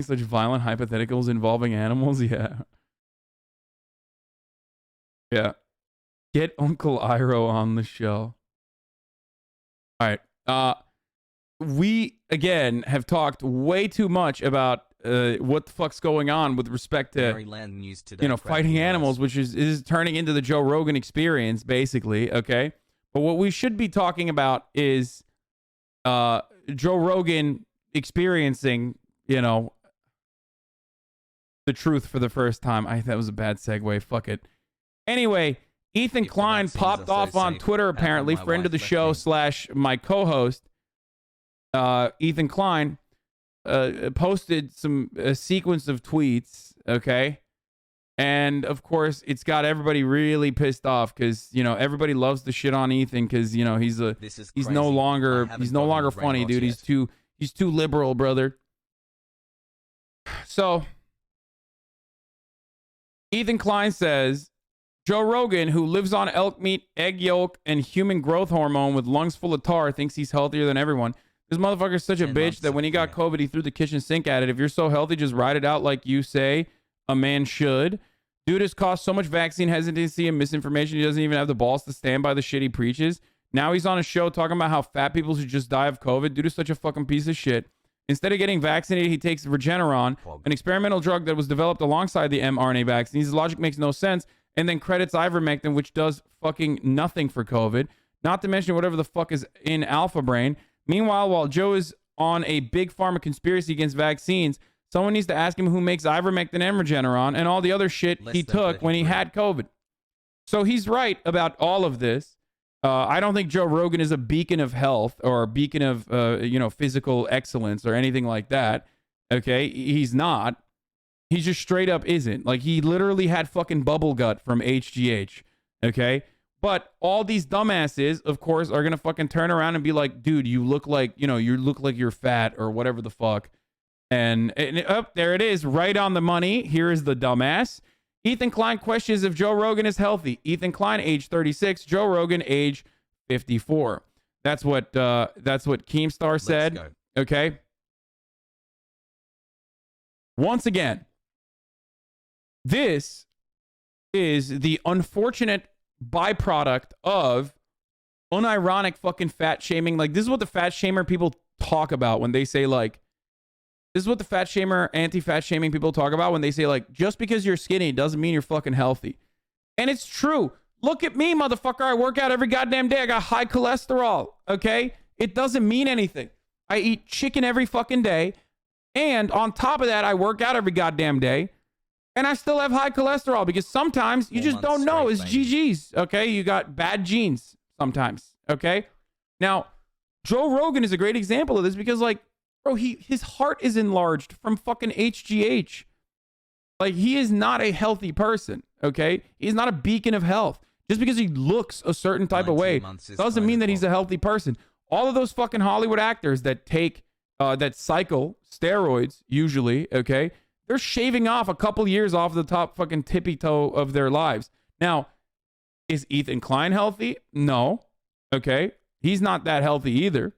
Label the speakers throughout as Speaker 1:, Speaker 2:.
Speaker 1: such violent hypotheticals involving animals? Yeah. Yeah. Get Uncle Iroh on the show. All right. We, again, have talked way too much about what the fuck's going on with respect to,
Speaker 2: News today,
Speaker 1: fighting animals, which is turning into the Joe Rogan experience, basically, okay? But what we should be talking about is Joe Rogan experiencing, the truth for the first time. That was a bad segue. Fuck it. Anyway, Ethan Klein popped off on Twitter, apparently, friend of the show / my co-host. Ethan Klein posted a sequence of tweets, okay? And of course, it's got everybody really pissed off because, everybody loves to shit on Ethan because, he's no longer funny, dude. He's too liberal, brother. So Ethan Klein says, Joe Rogan, who lives on elk meat, egg yolk, and human growth hormone with lungs full of tar, thinks he's healthier than everyone. This motherfucker's such a bitch that when he got COVID, he threw the kitchen sink at it. If you're so healthy, just ride it out like you say a man should. Dude has caused so much vaccine hesitancy and misinformation. He doesn't even have the balls to stand by the shit he preaches. Now he's on a show talking about how fat people should just die of COVID. Dude is such a fucking piece of shit. Instead of getting vaccinated, he takes Regeneron, an experimental drug that was developed alongside the mRNA vaccine. His logic makes no sense. And then credits ivermectin, which does fucking nothing for COVID. Not to mention whatever the fuck is in Alpha Brain. Meanwhile, while Joe is on a big pharma conspiracy against vaccines, someone needs to ask him who makes ivermectin and Regeneron and all the other shit he took when he had COVID. So he's right about all of this. I don't think Joe Rogan is a beacon of health or a beacon of, physical excellence or anything like that. Okay? He's not. He just straight up isn't. Like, he literally had fucking bubble gut from HGH. Okay? But all these dumbasses, of course, are going to fucking turn around and be like, dude, you look like you're fat or whatever the fuck. And there it is, right on the money. Here is the dumbass. Ethan Klein questions if Joe Rogan is healthy. Ethan Klein, age 36. Joe Rogan, age 54. That's what Keemstar said. Okay. Once again, this is the unfortunate byproduct of unironic fucking fat shaming. Like, this is what the fat shamer people talk about when they say, like, this is what the fat shamer, anti-fat shaming people talk about when they say, like, just because you're skinny doesn't mean you're fucking healthy. And it's true. Look at me, motherfucker. I work out every goddamn day. I got high cholesterol. Okay? It doesn't mean anything. I eat chicken every fucking day. And on top of that, I work out every goddamn day. And I still have high cholesterol because sometimes you just don't know. It's GG's. Okay? You got bad genes sometimes. Okay? Now, Joe Rogan is a great example of this because, like, bro, his heart is enlarged from fucking HGH. Like, he is not a healthy person. Okay? He's not a beacon of health. Just because he looks a certain type of way doesn't mean that he's a healthy person. All of those fucking Hollywood actors that take, that cycle steroids, usually, okay? They're shaving off a couple years off the top fucking tippy toe of their lives. Now, is Ethan Klein healthy? No. Okay? He's not that healthy either.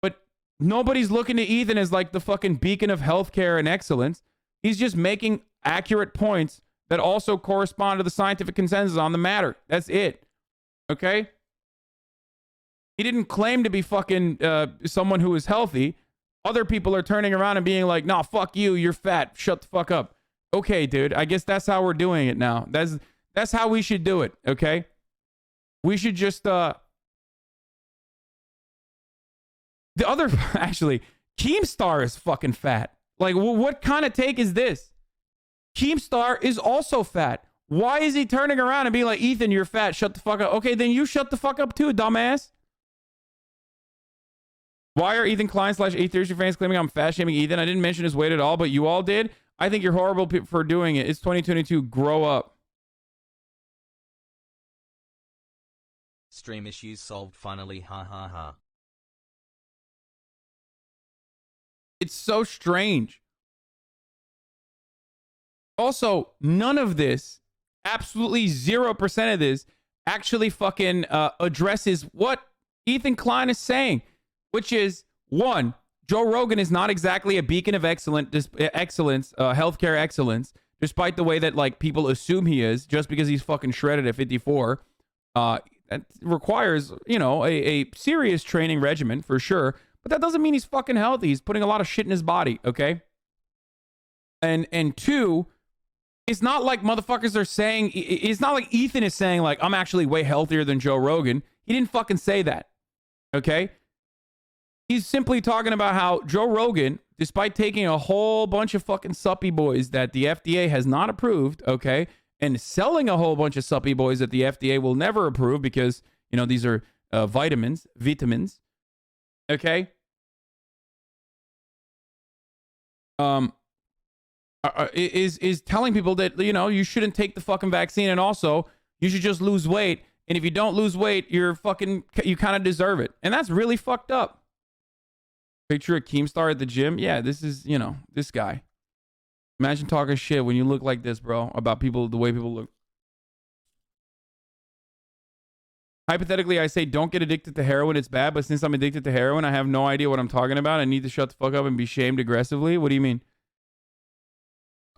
Speaker 1: But nobody's looking to Ethan as like the fucking beacon of healthcare and excellence. He's just making accurate points that also correspond to the scientific consensus on the matter. That's it. Okay? He didn't claim to be fucking someone who is healthy. Other people are turning around and being like, nah, fuck you, you're fat, shut the fuck up. Okay, dude, I guess that's how we're doing it now. That's how we should do it, okay? We should just, the other, actually, Keemstar is fucking fat. Like, what kind of take is this? Keemstar is also fat. Why is he turning around and being like, Ethan, you're fat, shut the fuck up? Okay, then you shut the fuck up too, dumbass. Why are Ethan Klein / A30 fans claiming I'm fat shaming Ethan? I didn't mention his weight at all, but you all did. I think you're horrible for doing it. It's 2022. Grow up.
Speaker 2: Stream issues solved finally. Ha ha ha.
Speaker 1: It's so strange. Also, none of this, absolutely 0% of this, actually fucking addresses what Ethan Klein is saying. Which is, one, Joe Rogan is not exactly a beacon of excellence, healthcare excellence, despite the way that like people assume he is, just because he's fucking shredded at 54. That requires, you know, a serious training regimen for sure, but that doesn't mean he's fucking healthy. He's putting a lot of shit in his body, okay? And two, it's not like motherfuckers are saying, it's not like Ethan is saying like, I'm actually way healthier than Joe Rogan. He didn't fucking say that, okay? He's simply talking about how Joe Rogan, despite taking a whole bunch of fucking suppy boys that the FDA has not approved, okay, and selling a whole bunch of suppy boys that the FDA will never approve because, you know, these are vitamins, okay? Is telling people that, you know, you shouldn't take the fucking vaccine, and also you should just lose weight, and if you don't lose weight, you kind of deserve it. And that's really fucked up. Picture of Keemstar at the gym. Yeah, this is, you know, this guy. Imagine talking shit when you look like this, bro, about people, the way people look. Hypothetically, I say don't get addicted to heroin. It's bad, but since I'm addicted to heroin, I have no idea what I'm talking about. I need to shut the fuck up and be shamed aggressively. What do you mean?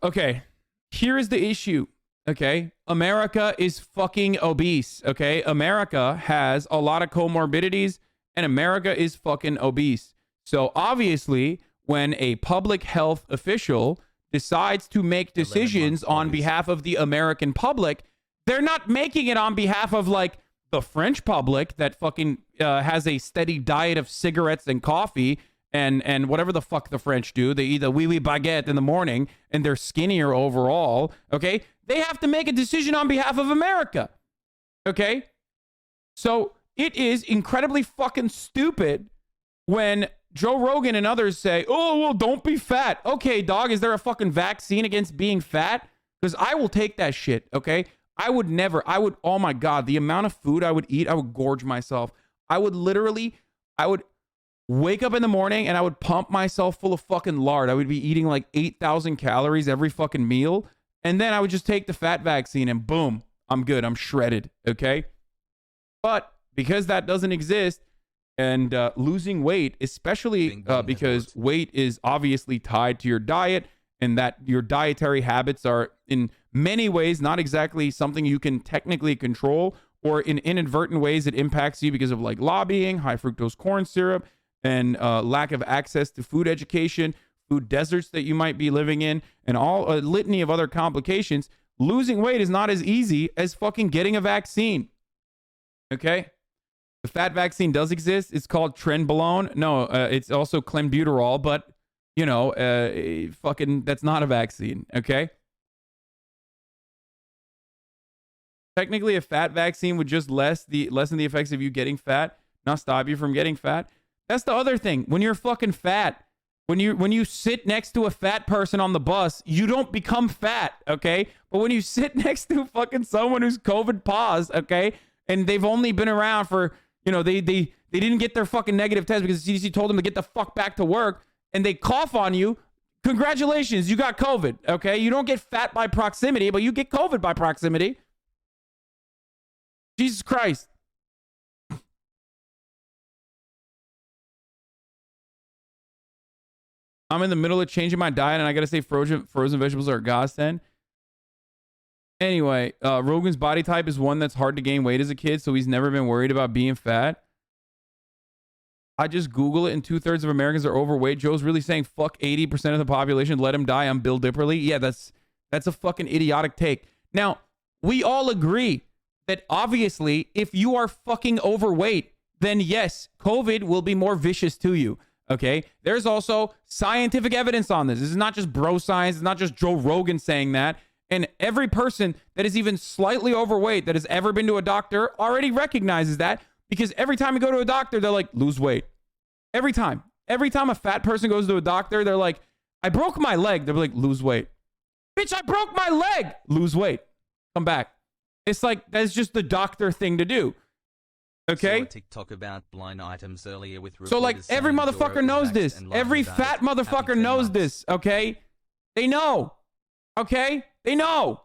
Speaker 1: Okay, here is the issue. Okay, America is fucking obese. Okay, America has a lot of comorbidities, and America is fucking obese. So obviously, when a public health official decides to make decisions on behalf of the American public, they're not making it on behalf of like the French public that fucking has a steady diet of cigarettes and coffee and whatever the fuck the French do. They eat a wee wee baguette in the morning and they're skinnier overall. Okay, they have to make a decision on behalf of America. Okay, so it is incredibly fucking stupid when Joe Rogan and others say, oh, well, don't be fat. Okay, dog, is there a fucking vaccine against being fat? Because I will take that shit, okay? Oh my God, the amount of food I would eat, I would gorge myself. I would wake up in the morning and I would pump myself full of fucking lard. I would be eating like 8,000 calories every fucking meal. And then I would just take the fat vaccine and boom, I'm good. I'm shredded, okay? But because that doesn't exist, and losing weight, especially because weight is obviously tied to your diet, and that your dietary habits are in many ways not exactly something you can technically control, or in inadvertent ways it impacts you because of like lobbying, high fructose corn syrup, and lack of access to food education, food deserts that you might be living in, and all a litany of other complications. Losing weight is not as easy as fucking getting a vaccine. Okay? The fat vaccine does exist. It's called Trenbolone. No, it's also clenbuterol, but, you know, fucking, that's not a vaccine, okay? Technically, a fat vaccine would just lessen the effects of you getting fat, not stop you from getting fat. That's the other thing. When you're fucking fat, when you sit next to a fat person on the bus, you don't become fat, okay? But when you sit next to fucking someone who's COVID paused, okay, and they've only been around for, you know, they didn't get their fucking negative test because the CDC told them to get the fuck back to work, and they cough on you, congratulations, you got COVID, okay? You don't get fat by proximity, but you get COVID by proximity. Jesus Christ. I'm in the middle of changing my diet, and I gotta say frozen vegetables are a godsend. Anyway, Rogan's body type is one that's hard to gain weight as a kid, so he's never been worried about being fat. I just Google it, and 2/3 of Americans are overweight. Joe's really saying fuck 80% of the population, let him die. I'm Bill Dipperly. Yeah, that's a fucking idiotic take. Now, we all agree that obviously, if you are fucking overweight, then yes, COVID will be more vicious to you. Okay, there's also scientific evidence on this. This is not just bro science. It's not just Joe Rogan saying that. And every person that is even slightly overweight that has ever been to a doctor already recognizes that, because every time you go to a doctor, they're like, lose weight. Every time a fat person goes to a doctor, they're like, I broke my leg. They're like, lose weight. Bitch, I broke my leg. Lose weight. Come back. It's like, that's just the doctor thing to do. Okay.
Speaker 2: Saw a TikTok about blind items earlier with
Speaker 1: so like every motherfucker knows this. Every fat motherfucker knows this. Okay. They know. Okay. They know.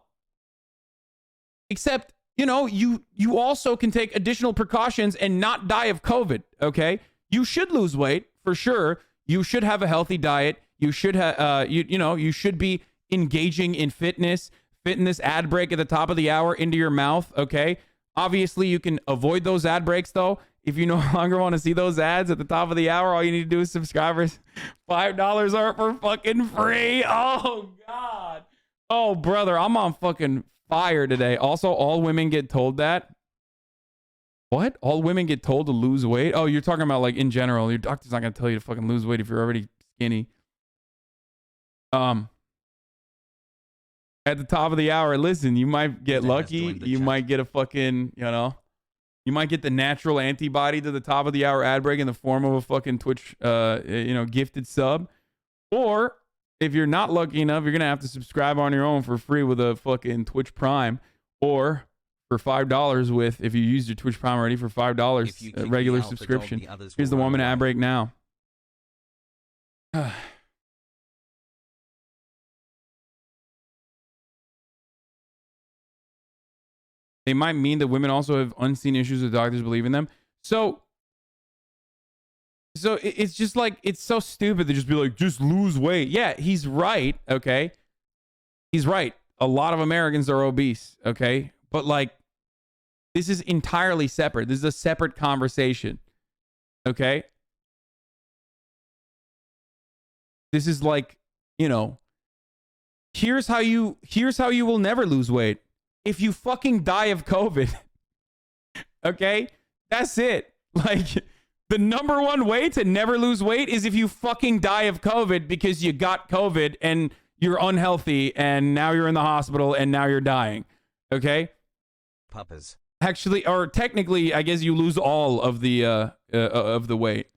Speaker 1: Except, you know, you also can take additional precautions and not die of COVID. Okay. You should lose weight for sure. You should have a healthy diet. You should have, you should be engaging in fitness. Fitting this ad break at the top of the hour into your mouth. Okay. Obviously, you can avoid those ad breaks though. If you no longer want to see those ads at the top of the hour, all you need to do is subscribers. $5 are for fucking free. Oh God. Oh brother, I'm on fucking fire today. Also, all women get told that. What? All women get told to lose weight? Oh, you're talking about like in general. Your doctor's not gonna tell you to fucking lose weight if you're already skinny. At the top of the hour, listen, you might get lucky. You might get a fucking, you might get the natural antibody to the top of the hour ad break in the form of a fucking Twitch, gifted sub. Or if you're not lucky enough, you're going to have to subscribe on your own for free with a fucking Twitch Prime. Or for $5 with, if you used your Twitch Prime already, for $5, a regular subscription. Here's the 1 minute ad break now. They might mean that women also have unseen issues with doctors believing them. So it's just like, it's so stupid to just be like, just lose weight. Yeah, he's right. Okay. He's right. A lot of Americans are obese. Okay. But like, this is entirely separate. This is a separate conversation. Okay. This is like, here's how you will never lose weight. If you fucking die of COVID, okay? That's it. Like, the number one way to never lose weight is if you fucking die of COVID because you got COVID and you're unhealthy and now you're in the hospital and now you're dying, okay?
Speaker 2: Papas.
Speaker 1: Actually, or technically, I guess you lose all of the weight.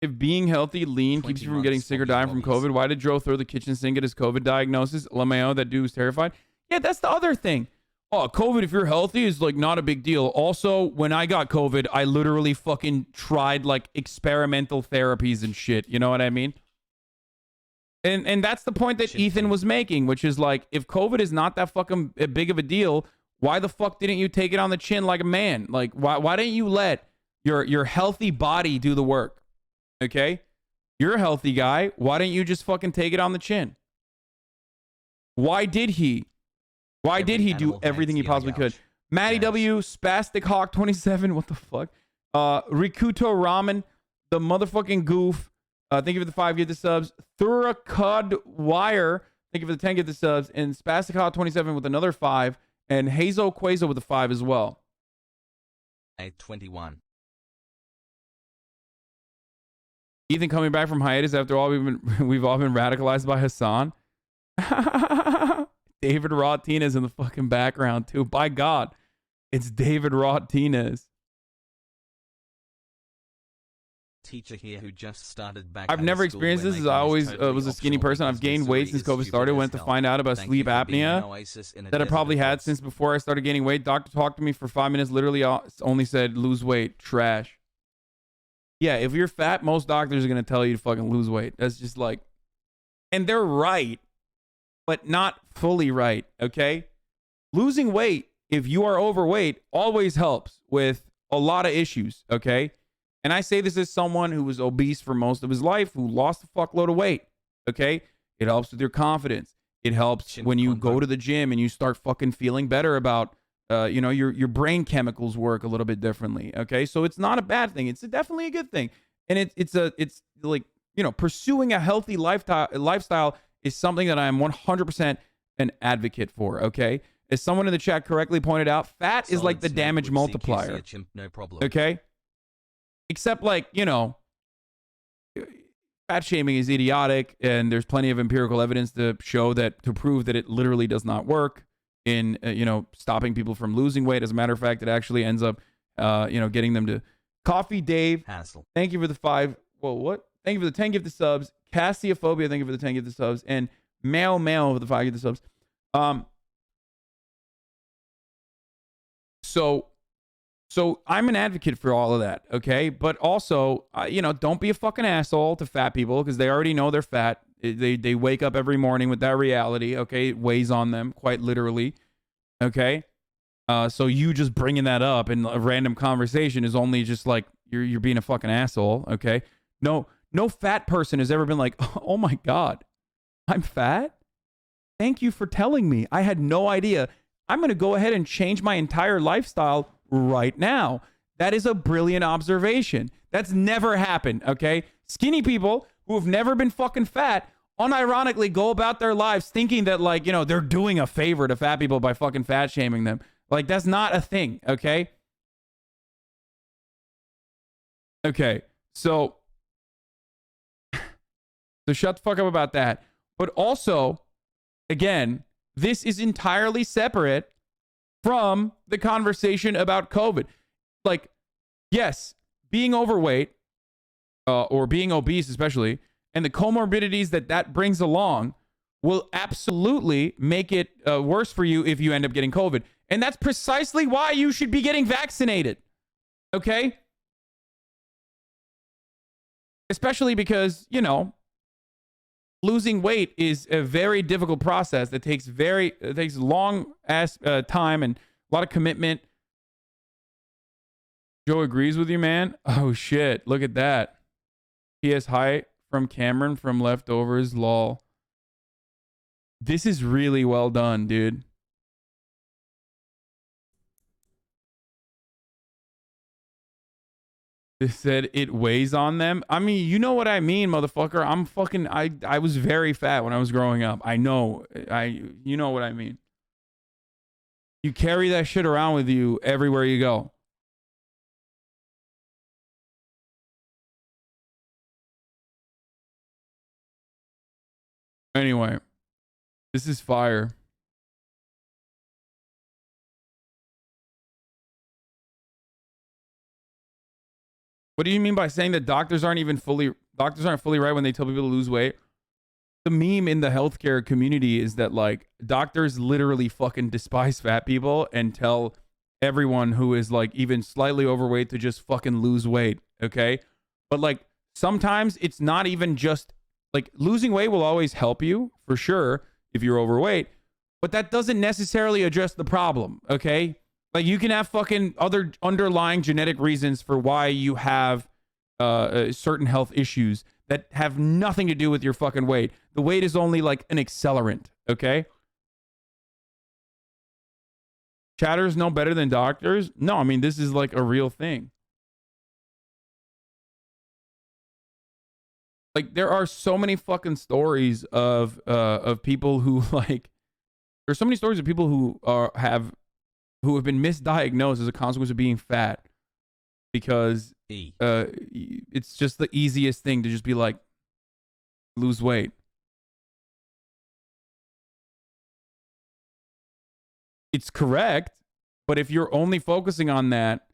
Speaker 1: If being healthy, lean, keeps you from getting sick or dying from COVID, why did Joe throw the kitchen sink at his COVID diagnosis? LMAO, that dude was terrified. Yeah, that's the other thing. Oh, COVID, if you're healthy, is like not a big deal. Also, when I got COVID, I literally fucking tried like experimental therapies and shit. You know what I mean? And that's the point that Ethan was making, which is like, if COVID is not that fucking big of a deal, why the fuck didn't you take it on the chin like a man? Like, why didn't you let your healthy body do the work? Okay? You're a healthy guy. Why didn't you just fucking take it on the chin? Why did he? Why did he do everything he possibly could? Matty W, Spastic Hawk 27, what the fuck? Rikuto Ramen, the motherfucking goof. Thank you for the 5 gift subs. Thura Cud Wire, thank you for the 10 gift subs. And Spastic Hawk 27 with another 5. And Hazo Quazo with a 5 as well.
Speaker 2: 821.
Speaker 1: Ethan coming back from hiatus after all we've all been radicalized by Hasan. David Martinez in the fucking background too. By God, it's David Martinez.
Speaker 2: Teacher here who just started back.
Speaker 1: I've never experienced this, as I always was a skinny person. I've gained weight since COVID started. Went to find out about sleep apnea that I probably had since before I started gaining weight. Doctor talked to me for 5 minutes. Literally only said lose weight. Trash. Yeah, if you're fat, most doctors are going to tell you to fucking lose weight. That's just like, and they're right, but not fully right, okay? Losing weight, if you are overweight, always helps with a lot of issues, okay? And I say this as someone who was obese for most of his life, who lost a fuckload of weight, okay? It helps with your confidence. It helps when you go to the gym and you start fucking feeling better about your brain chemicals work a little bit differently. Okay. So it's not a bad thing. It's definitely a good thing. And it's like, pursuing a healthy lifestyle is something that I am 100% an advocate for. Okay. As someone in the chat correctly pointed out, fat is like the damage multiplier.
Speaker 2: No problem.
Speaker 1: Okay. Except like, fat shaming is idiotic. And there's plenty of empirical evidence to prove that it literally does not work in stopping people from losing weight. As a matter of fact, it actually ends up getting them to Coffee Dave.
Speaker 2: Hassle.
Speaker 1: Thank you for the 5. Well, what? Thank you for the 10 gifted subs. Cassiophobia, thank you for the 10 gifted subs. And Mao for the 5 gifted subs. So I'm an advocate for all of that, okay? But also, don't be a fucking asshole to fat people because they already know they're fat. They wake up every morning with that reality. Okay, it weighs on them quite literally. Okay, so you just bringing that up in a random conversation is only just like you're being a fucking asshole. Okay, no fat person has ever been like, oh my god, I'm fat. Thank you for telling me. I had no idea. I'm going to go ahead and change my entire lifestyle right now. That is a brilliant observation. That's never happened, okay? Skinny people who have never been fucking fat unironically go about their lives thinking that, like, you know, they're doing a favor to fat people by fucking fat shaming them. Like, that's not a thing, okay? Okay, so shut the fuck up about that. But also, again, this is entirely separate from the conversation about COVID. Like, yes, being overweight or being obese, especially, and the comorbidities that brings along will absolutely make it worse for you if you end up getting COVID. And that's precisely why you should be getting vaccinated. Okay? Especially because, you know, losing weight is a very difficult process that takes long ass time and a lot of commitment. Joe agrees with you, man. Oh shit, look at that. P.S. Hi from Cameron from Leftovers. Lol. This is really well done, dude. They said it weighs on them. I mean, you know what I mean, motherfucker. I was very fat when I was growing up. I know. You know what I mean. You carry that shit around with you everywhere you go. Anyway, this is fire. What do you mean by saying that doctors aren't fully right when they tell people to lose weight? The meme in the healthcare community is that, like, doctors literally fucking despise fat people and tell everyone who is, like, even slightly overweight to just fucking lose weight, okay? But, like, sometimes it's not even just, like, losing weight will always help you, for sure, if you're overweight, but that doesn't necessarily address the problem, okay? Like, you can have fucking other underlying genetic reasons for why you have certain health issues that have nothing to do with your fucking weight. The weight is only like an accelerant, okay? Chatters know better than doctors? No, I mean, this is like a real thing. Like, there are so many fucking stories of people who, like, there's so many stories of people who have been misdiagnosed as a consequence of being fat because it's just the easiest thing to just be like, lose weight. It's correct, but if you're only focusing on that,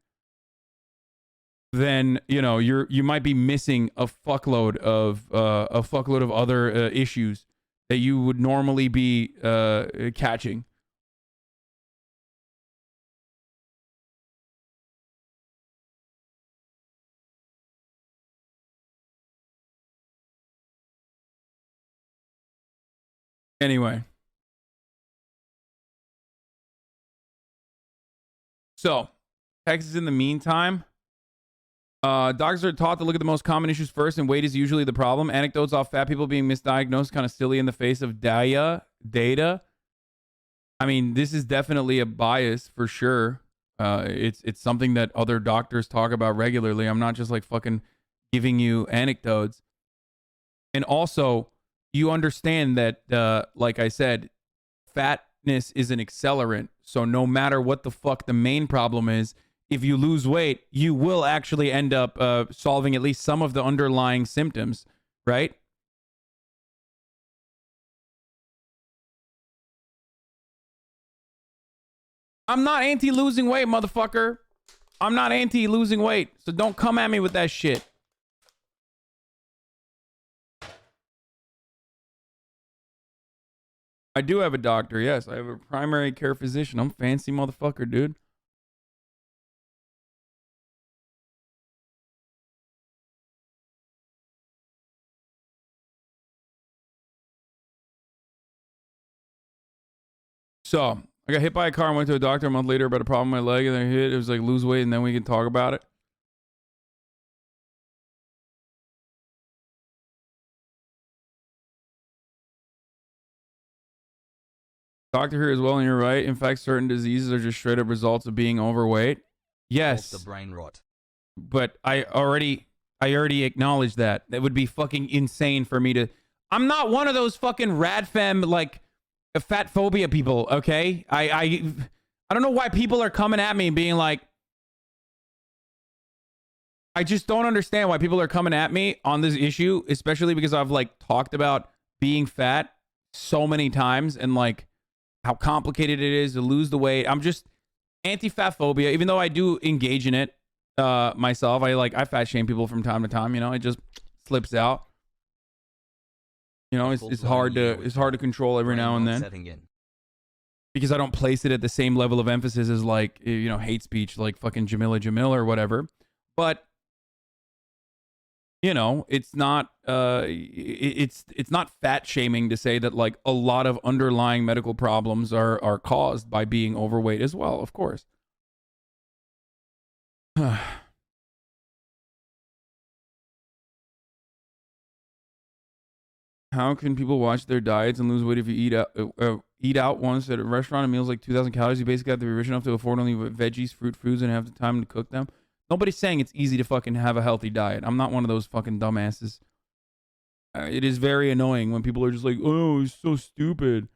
Speaker 1: then, you know, you might be missing a fuckload of other issues that you would normally be catching. Anyway. So, Texas in the meantime. Doctors are taught to look at the most common issues first, and weight is usually the problem. Anecdotes off fat people being misdiagnosed kind of silly in the face of data. I mean, this is definitely a bias for sure. It's something that other doctors talk about regularly. I'm not just like fucking giving you anecdotes. And also, you understand that, like I said, fatness is an accelerant. So no matter what the fuck the main problem is, if you lose weight, you will actually end up solving at least some of the underlying symptoms, right? I'm not anti losing weight, motherfucker. I'm not anti losing weight. So don't come at me with that shit. I do have a doctor. Yes, I have a primary care physician. I'm fancy motherfucker, dude. So I got hit by a car and went to a doctor a month later about a problem in my leg, and then it was like lose weight, and then we can talk about it. Doctor here as well, and you're right. In fact, certain diseases are just straight up results of being overweight. Yes,
Speaker 2: the brain rot.
Speaker 1: But I already acknowledged that. That would be fucking insane for me to. I'm not one of those fucking radfem like fat phobia people. Okay, I don't know why people are coming at me and being like. I just don't understand why people are coming at me on this issue, especially because I've like talked about being fat so many times and like how complicated it is to lose the weight. I'm just anti-fat phobia, even though I do engage in it myself. I fat shame people from time to time. You know, it just slips out. You know, it's hard to control every now and then because I don't place it at the same level of emphasis as like, you know, hate speech like fucking Jamil or whatever. But you know, it's not it's not fat shaming to say that like a lot of underlying medical problems are caused by being overweight as well, of course. How can people watch their diets and lose weight if you eat out once at a restaurant and meals like 2,000 calories? You basically have to be rich enough to afford only veggies, fruit foods, and have the time to cook them. Nobody's saying it's easy to fucking have a healthy diet. I'm not one of those fucking dumbasses. It is very annoying when people are just like, oh, it's so stupid.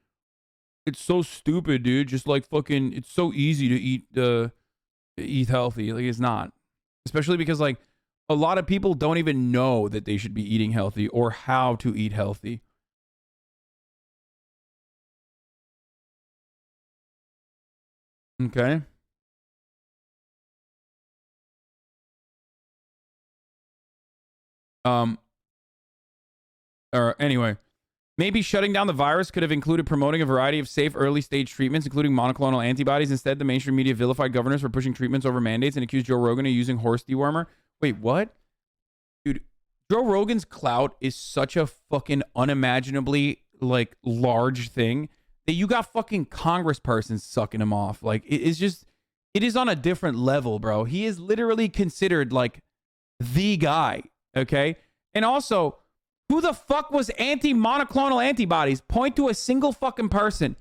Speaker 1: It's so stupid, dude. Just like fucking, it's so easy to eat healthy. Like, it's not. Especially because like a lot of people don't even know that they should be eating healthy or how to eat healthy. Okay. Or anyway, maybe shutting down the virus could have included promoting a variety of safe early stage treatments, including monoclonal antibodies. Instead, the mainstream media vilified governors for pushing treatments over mandates and accused Joe Rogan of using horse dewormer. Wait, what? Dude, Joe Rogan's clout is such a fucking unimaginably like large thing that you got fucking congresspersons sucking him off. Like it is on a different level, bro. He is literally considered like the guy. Okay. And also, who the fuck was anti-monoclonal antibodies? Point to a single fucking person.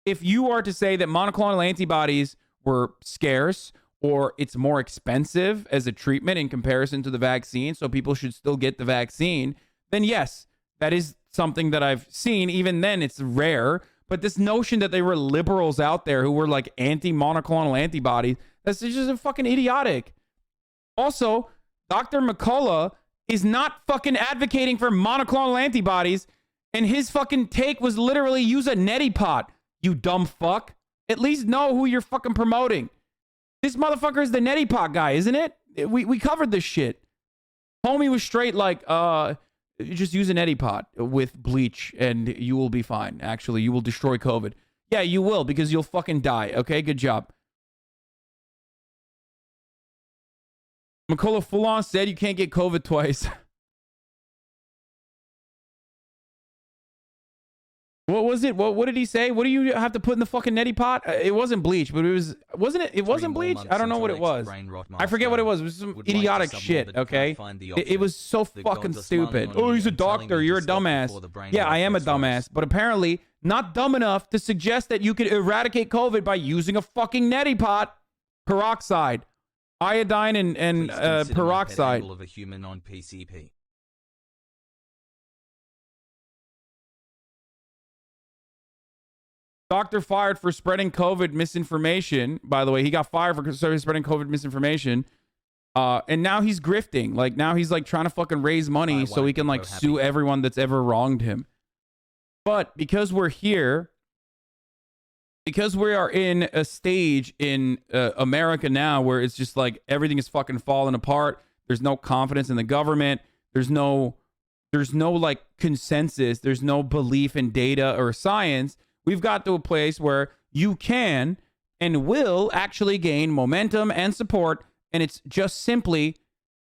Speaker 1: If you are to say that monoclonal antibodies were scarce or it's more expensive as a treatment in comparison to the vaccine, so people should still get the vaccine, then yes, that is something that I've seen. Even then, it's rare. But this notion that they were liberals out there who were like anti-monoclonal antibodies, that's just fucking idiotic. Also, Dr. McCullough is not fucking advocating for monoclonal antibodies, and his fucking take was literally use a neti pot, you dumb fuck. At least know who you're fucking promoting. This motherfucker is the neti pot guy, isn't it? We covered this shit. Homie was straight like, just use an neti pot with bleach and you will be fine. Actually, you will destroy COVID. Yeah, you will, because you'll fucking die. Okay, good job. McCullough full on said you can't get COVID twice. What was it? What did he say? What do you have to put in the fucking neti pot? It wasn't bleach, but wasn't it? It wasn't bleach. I don't know what it was. I forget what it was. It was some idiotic shit. Okay, it was so fucking stupid. Oh, he's a doctor. You're a dumbass. Yeah, I am a dumbass, but apparently not dumb enough to suggest that you could eradicate COVID by using a fucking neti pot. Peroxide, iodine, and peroxide.
Speaker 2: Of a human on PCP.
Speaker 1: Doctor fired for spreading COVID misinformation. By the way, he got fired for spreading COVID misinformation. And now he's grifting. Like, now he's like trying to fucking raise money so he can like sue everyone that's ever wronged him. But because we're here, because we are in a stage in America now where it's just like everything is fucking falling apart. There's no confidence in the government. There's no like consensus. There's no belief in data or science. We've got to a place where you can and will actually gain momentum and support. And it's just simply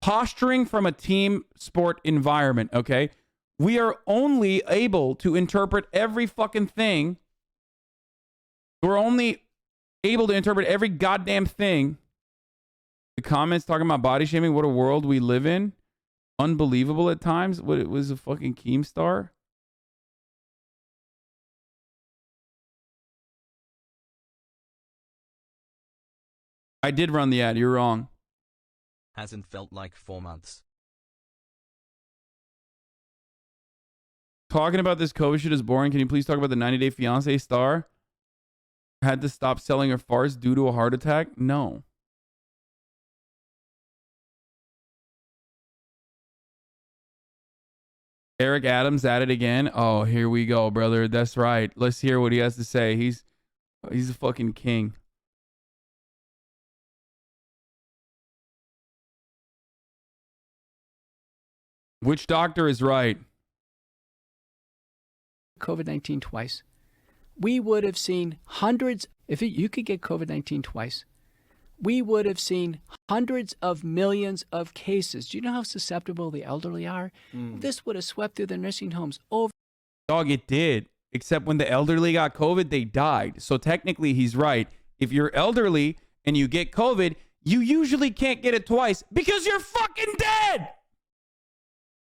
Speaker 1: posturing from a team sport environment. Okay. We are only able to interpret every fucking thing We're only able to interpret every goddamn thing. The comments talking about body shaming, what a world we live in. Unbelievable at times. What, it was a fucking Keemstar? I did run the ad. You're wrong.
Speaker 2: Hasn't felt like 4 months.
Speaker 1: Talking about this COVID shit is boring. Can you please talk about the 90 Day Fiance star? Had to stop selling her farts due to a heart attack? No. Eric Adams at it again. Oh, here we go, brother. That's right. Let's hear what he has to say. He's a fucking king. Which doctor is right?
Speaker 3: COVID-19 twice. We would have seen hundreds, you could get COVID-19 twice, we would have seen hundreds of millions of cases. Do you know how susceptible the elderly are? This would have swept through the nursing homes over.
Speaker 1: Dog, it did. Except when the elderly got COVID, they died. So technically, he's right. If you're elderly and you get COVID, you usually can't get it twice because you're fucking dead.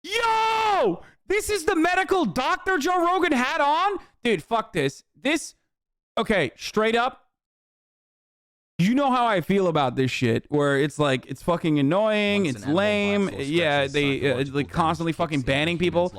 Speaker 1: Yo! This is the medical doctor Joe Rogan had on? Dude, fuck this. Okay, straight up. You know how I feel about this shit, where it's like, it's fucking annoying, it's lame. Yeah, they like constantly fucking banning people.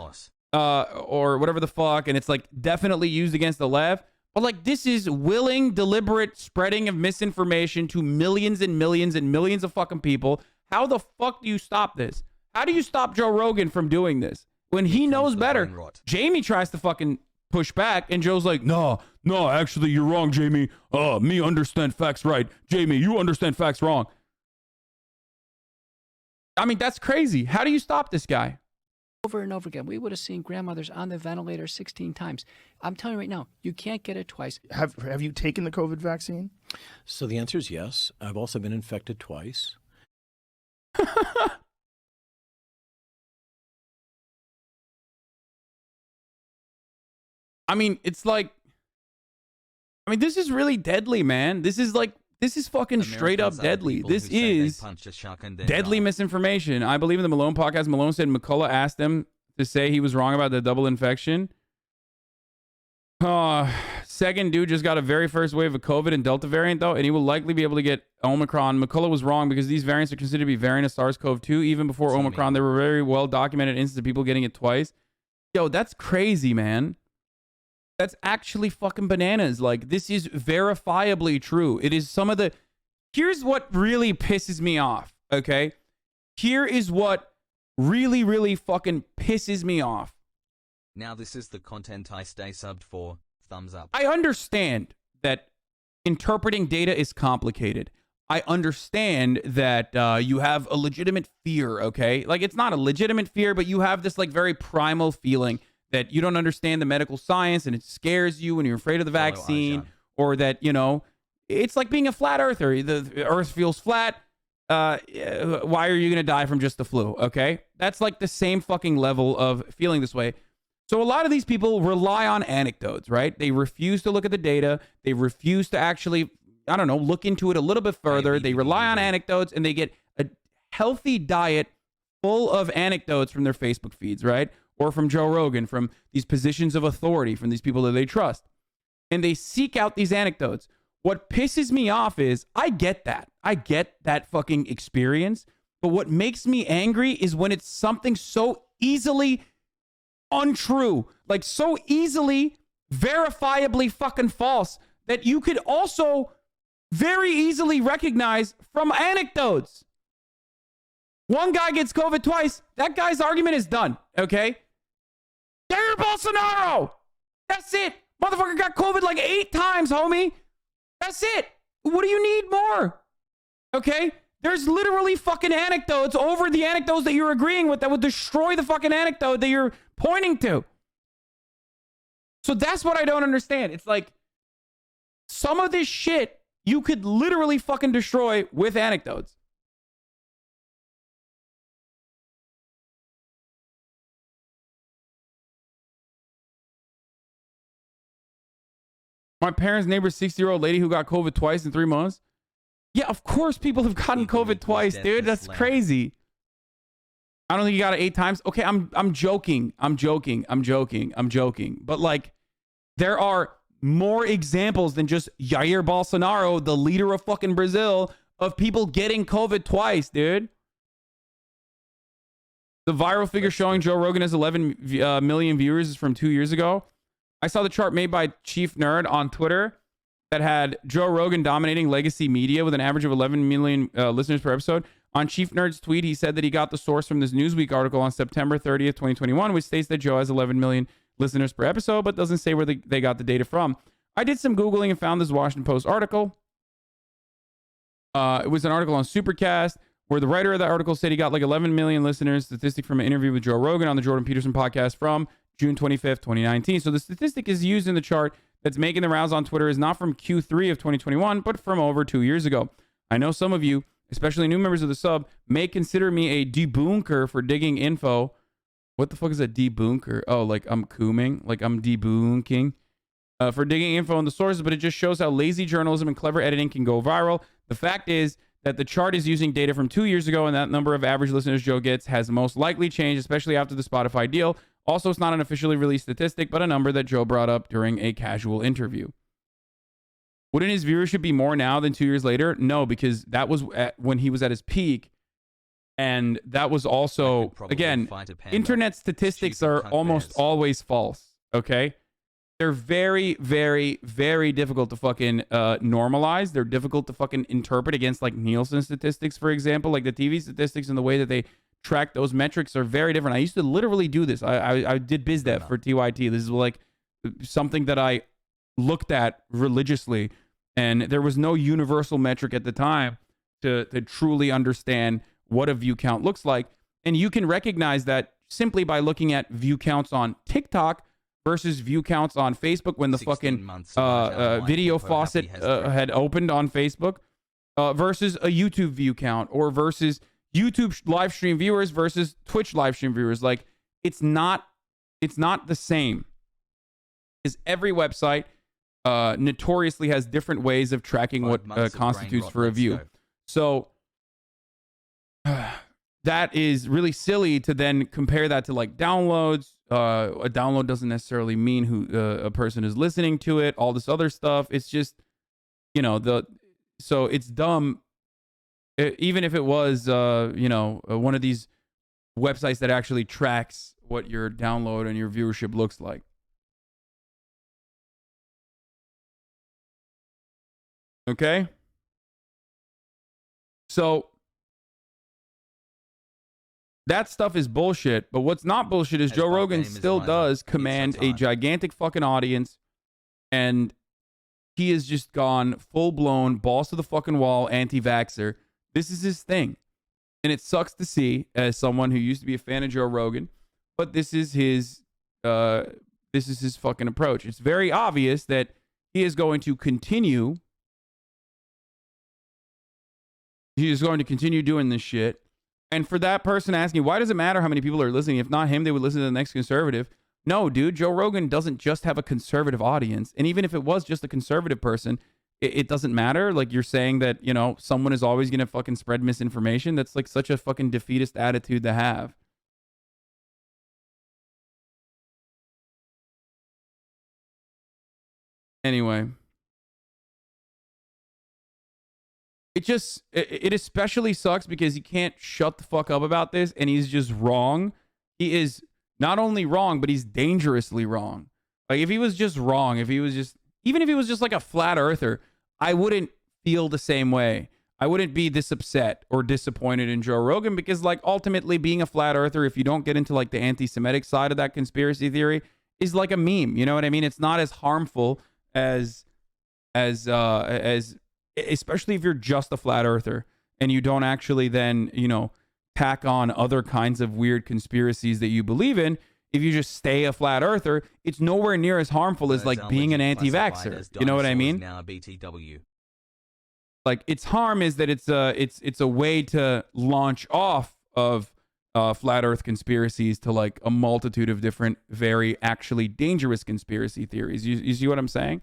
Speaker 1: Or whatever the fuck, and it's like definitely used against the left. But like, this is willing, deliberate spreading of misinformation to millions and millions and millions of fucking people. How the fuck do you stop this? How do you stop Joe Rogan from doing this when he knows better? Jamie tries to fucking push back, and Joe's like, no, actually, you're wrong, Jamie. Me understand facts right. Jamie, you understand facts wrong. I mean, that's crazy. How do you stop this guy?
Speaker 3: Over and over again. We would have seen grandmothers on the ventilator 16 times. I'm telling you right now, you can't get it twice.
Speaker 4: Have you taken the COVID vaccine?
Speaker 5: So the answer is yes. I've also been infected twice.
Speaker 1: I mean, it's like, this is really deadly, man. This is fucking straight up deadly. This is deadly misinformation. I believe in the Malone podcast. Malone said McCullough asked him to say he was wrong about the double infection. Second dude just got a very first wave of COVID and Delta variant, though, and he will likely be able to get Omicron. McCullough was wrong because these variants are considered to be variant of SARS-CoV-2. Even before Omicron, there were very well documented instances of people getting it twice. Yo, that's crazy, man. That's actually fucking bananas. Like, this is verifiably true. It is some of the... Here's what really pisses me off, okay? Here is what really, really fucking pisses me off.
Speaker 2: Now this is the content I stay subbed for. Thumbs up.
Speaker 1: I understand that interpreting data is complicated. I understand that you have a legitimate fear, okay? Like, it's not a legitimate fear, but you have this, like, very primal feeling that you don't understand the medical science and it scares you and you're afraid of the vaccine, or that, you know, it's like being a flat earther. The earth feels flat. Why are you going to die from just the flu? Okay. That's like the same fucking level of feeling this way. So a lot of these people rely on anecdotes, right? They refuse to look at the data. They refuse to actually, I don't know, look into it a little bit further. They rely on anecdotes and they get a healthy diet full of anecdotes from their Facebook feeds, right? Or from Joe Rogan, from these positions of authority, from these people that they trust. And they seek out these anecdotes. What pisses me off is, I get that. I get that fucking experience. But what makes me angry is when it's something so easily untrue, like so easily, verifiably fucking false, that you could also very easily recognize from anecdotes. One guy gets COVID twice. That guy's argument is done, okay? Jair Bolsonaro! That's it! Motherfucker got COVID like 8 times, homie! That's it! What do you need more? Okay? There's literally fucking anecdotes over the anecdotes that you're agreeing with that would destroy the fucking anecdote that you're pointing to. So that's what I don't understand. It's like, some of this shit you could literally fucking destroy with anecdotes. My parents' neighbor's 60-year-old lady who got COVID twice in 3 months. Yeah, of course people have gotten COVID twice, dude. That's crazy. I don't think you got it 8 times. Okay, I'm joking. I'm joking. But like, there are more examples than just Jair Bolsonaro, the leader of fucking Brazil, of people getting COVID twice, dude. The viral figure showing Joe Rogan has 11 million viewers is from 2 years ago. I saw the chart made by Chief Nerd on Twitter that had Joe Rogan dominating legacy media with an average of 11 million listeners per episode. On Chief Nerd's tweet, he said that he got the source from this Newsweek article on September 30th, 2021, which states that Joe has 11 million listeners per episode, but doesn't say where they got the data from. I did some Googling and found this Washington Post article. It was an article on Supercast where the writer of the article said he got like 11 million listeners, statistic from an interview with Joe Rogan on the Jordan Peterson podcast from June 25th, 2019. So the statistic is used in the chart that's making the rounds on Twitter is not from Q3 of 2021, but from over 2 years ago. I know some of you, especially new members of the sub, may consider me a debunker for digging info. What the fuck is a debunker? Oh, like I'm cooming, like I'm debunking for digging info on the sources, but it just shows how lazy journalism and clever editing can go viral. The fact is that the chart is using data from 2 years ago, and that number of average listeners Joe gets has most likely changed, especially after the Spotify deal. Also, it's not an officially released statistic, but a number that Joe brought up during a casual interview. Wouldn't his viewership be more now than 2 years later? No, because that was when he was at his peak. And that was also, again, internet statistics are almost always false, okay? They're very, very, very difficult to fucking normalize. They're difficult to fucking interpret against like Nielsen statistics, for example. Like the TV statistics and the way that they track those metrics are very different. I used to literally do this. I did BizDev for TYT. This is like something that I looked at religiously. And there was no universal metric at the time to truly understand what a view count looks like. And you can recognize that simply by looking at view counts on TikTok versus view counts on Facebook when the fucking video faucet had opened on Facebook versus a YouTube view count, or versus YouTube live stream viewers versus Twitch live stream viewers. Like it's not the same, because every website notoriously has different ways of tracking what constitutes for a view. So that is really silly to then compare that to like downloads. A download doesn't necessarily mean who a person is listening to it, all this other stuff. It's just, you know, so it's dumb. Even if it was, one of these websites that actually tracks what your download and your viewership looks like. Okay? So that stuff is bullshit, but what's not bullshit is Joe Rogan still does command a gigantic fucking audience, and he has just gone full-blown, balls to the fucking wall, anti-vaxxer. This is his thing, and it sucks to see as someone who used to be a fan of Joe Rogan, but this is his fucking approach. It's very obvious that he is going to continue. He is going to continue doing this shit. And for that person asking, why does it matter how many people are listening? If not him, they would listen to the next conservative. No, dude, Joe Rogan doesn't just have a conservative audience. And even if it was just a conservative person, it doesn't matter. Like you're saying that, you know, someone is always going to fucking spread misinformation. That's like such a fucking defeatist attitude to have. Anyway. It especially sucks because he can't shut the fuck up about this, and he's just wrong. He is not only wrong, but he's dangerously wrong. Like if he was just wrong, even if he was just like a flat earther, I wouldn't feel the same way. I wouldn't be this upset or disappointed in Joe Rogan, because like ultimately being a flat earther, if you don't get into like the anti-Semitic side of that conspiracy theory, is like a meme. You know what I mean? It's not as harmful as especially if you're just a flat earther and you don't actually then, you know, tack on other kinds of weird conspiracies that you believe in. If you just stay a flat earther, it's nowhere near as harmful as like being an anti-vaxxer. You know what I mean? Like its harm is that it's a way to launch off of flat earth conspiracies to like a multitude of different, very actually dangerous conspiracy theories. You see what I'm saying?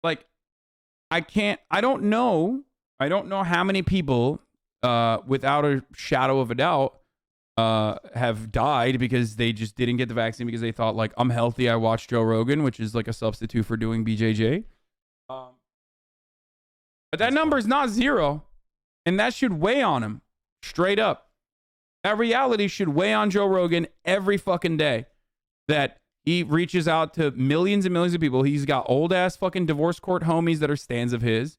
Speaker 1: like, I don't know how many people, without a shadow of a doubt, have died because they just didn't get the vaccine because they thought, like, I'm healthy, I watched Joe Rogan, which is like a substitute for doing BJJ. But that number is not zero, and that should weigh on him, straight up. That reality should weigh on Joe Rogan every fucking day, that he reaches out to millions and millions of people. He's got old ass fucking divorce court homies that are stands of his,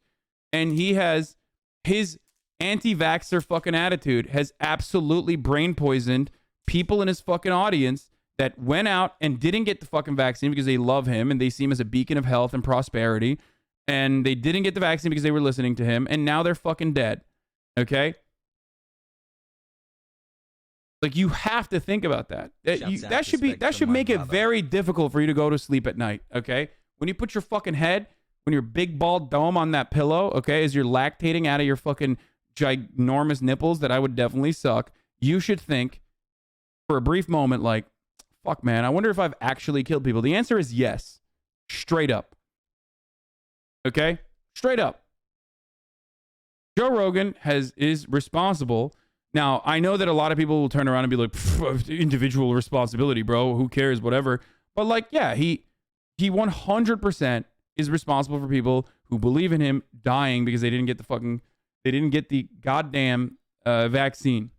Speaker 1: and he has his anti-vaxxer fucking attitude has absolutely brain poisoned people in his fucking audience that went out and didn't get the fucking vaccine because they love him and they see him as a beacon of health and prosperity, and they didn't get the vaccine because they were listening to him, and now they're fucking dead. Okay? Like, you have to think about that. That should make it very difficult for you to go to sleep at night. Okay? When you put your fucking head, when your big bald dome on that pillow, okay, as you're lactating out of your fucking ginormous nipples that I would definitely suck, you should think for a brief moment, like, fuck, man, I wonder if I've actually killed people. The answer is yes. Straight up. Okay? Straight up. Joe Rogan is responsible. Now, I know that a lot of people will turn around and be like, individual responsibility, bro. Who cares? Whatever. But, like, yeah, he 100% is responsible for people who believe in him dying because they didn't get the goddamn vaccine.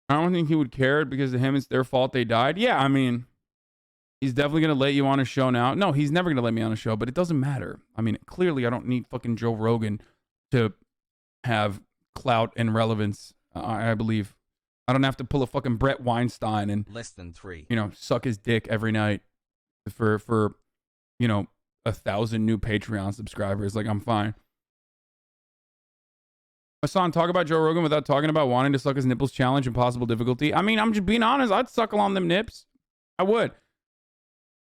Speaker 1: I don't think he would care because to him it's their fault they died. Yeah, I mean, he's definitely going to let you on a show now. No, he's never going to let me on a show, but it doesn't matter. I mean, clearly I don't need fucking Joe Rogan to have clout and relevance, I believe. I don't have to pull a fucking Brett Weinstein and
Speaker 2: less than 3.
Speaker 1: Suck his dick every night for 1,000 new Patreon subscribers. Like, I'm fine. Hasan, talk about Joe Rogan without talking about wanting to suck his nipples challenge and possible difficulty. I mean, I'm just being honest. I'd suckle on them nips. I would.